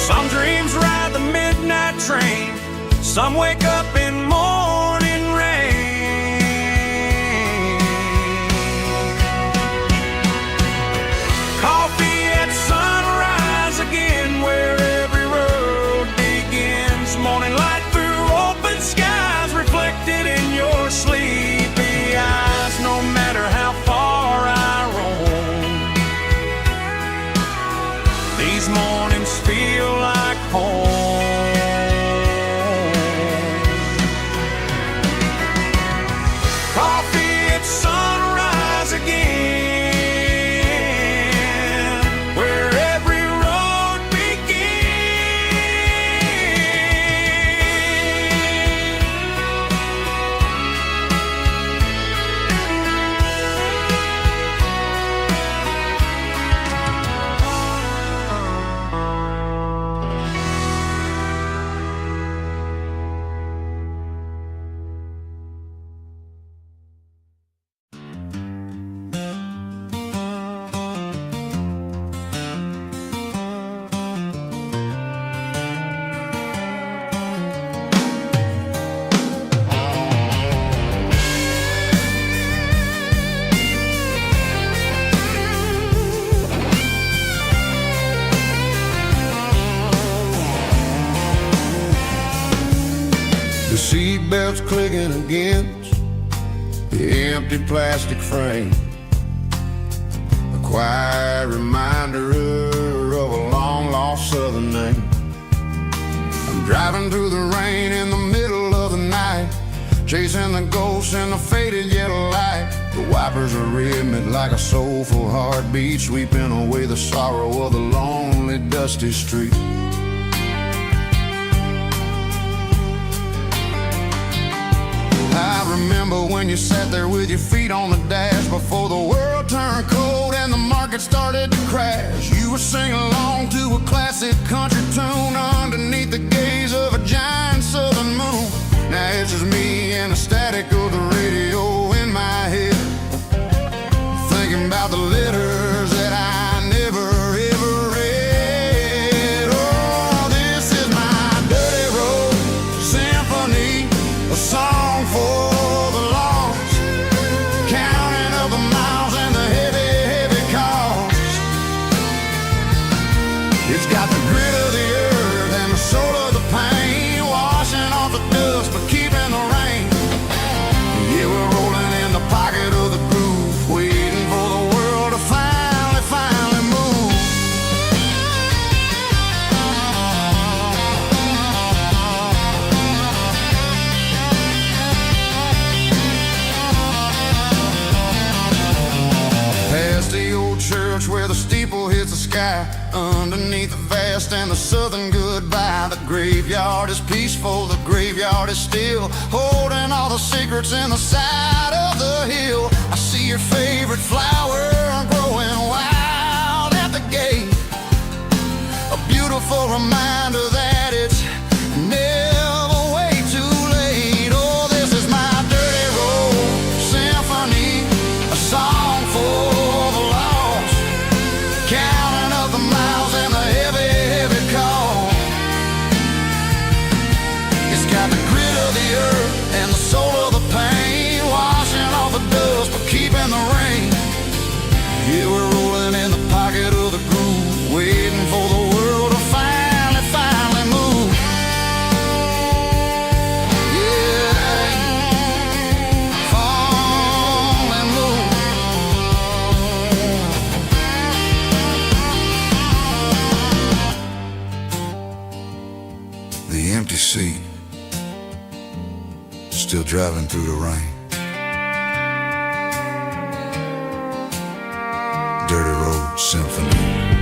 Some dreams ride the midnight train, some wake up in morning rain. Coffee at sunrise again, where every road begins. Morning light through open skies, reflected in your sleepy eyes. No matter how far I roam, these mornings feel like home. Coffee at sunrise again, where every road The seatbelt's clicking against the empty plastic frame, a quiet reminder of a long-lost southern name. I'm driving through the rain in the middle of the night, chasing the ghosts in the faded yellow light. The wipers are rhythmic like a soulful heartbeat, sweeping away the sorrow of the lonely, dusty street. I remember when you sat there with your feet on the dash, before the world turned cold and the market started to crash. You were singing along to a classic country tune underneath the gaze of a giant southern moon. Now it's just me and the static of the radio in my head, thinking about the letters that I never ever read. Oh, this is my dirty road symphony, a song for the lost, counting up the miles and the heavy, heavy cost. It's got the grit of the earth and the soul of the pain, sky, underneath the vast and the southern goodbye. The graveyard is peaceful, the graveyard is still, holding all the secrets in the side of the hill. I see your favorite flower growing wild at the gate, a beautiful reminder that it's never way too late. Oh, this is my dirty road symphony, a song for the lost, counting up the miles and the heavy, heavy call. It's got the grit of the earth and the soul of the pain, washing off the dust but keeping the rain. Yeah, we're rolling in the pocket of the groove, waiting for the world to finally move. Yeah, finally move. The empty seat, still driving through the rain. Dirty Road Symphony.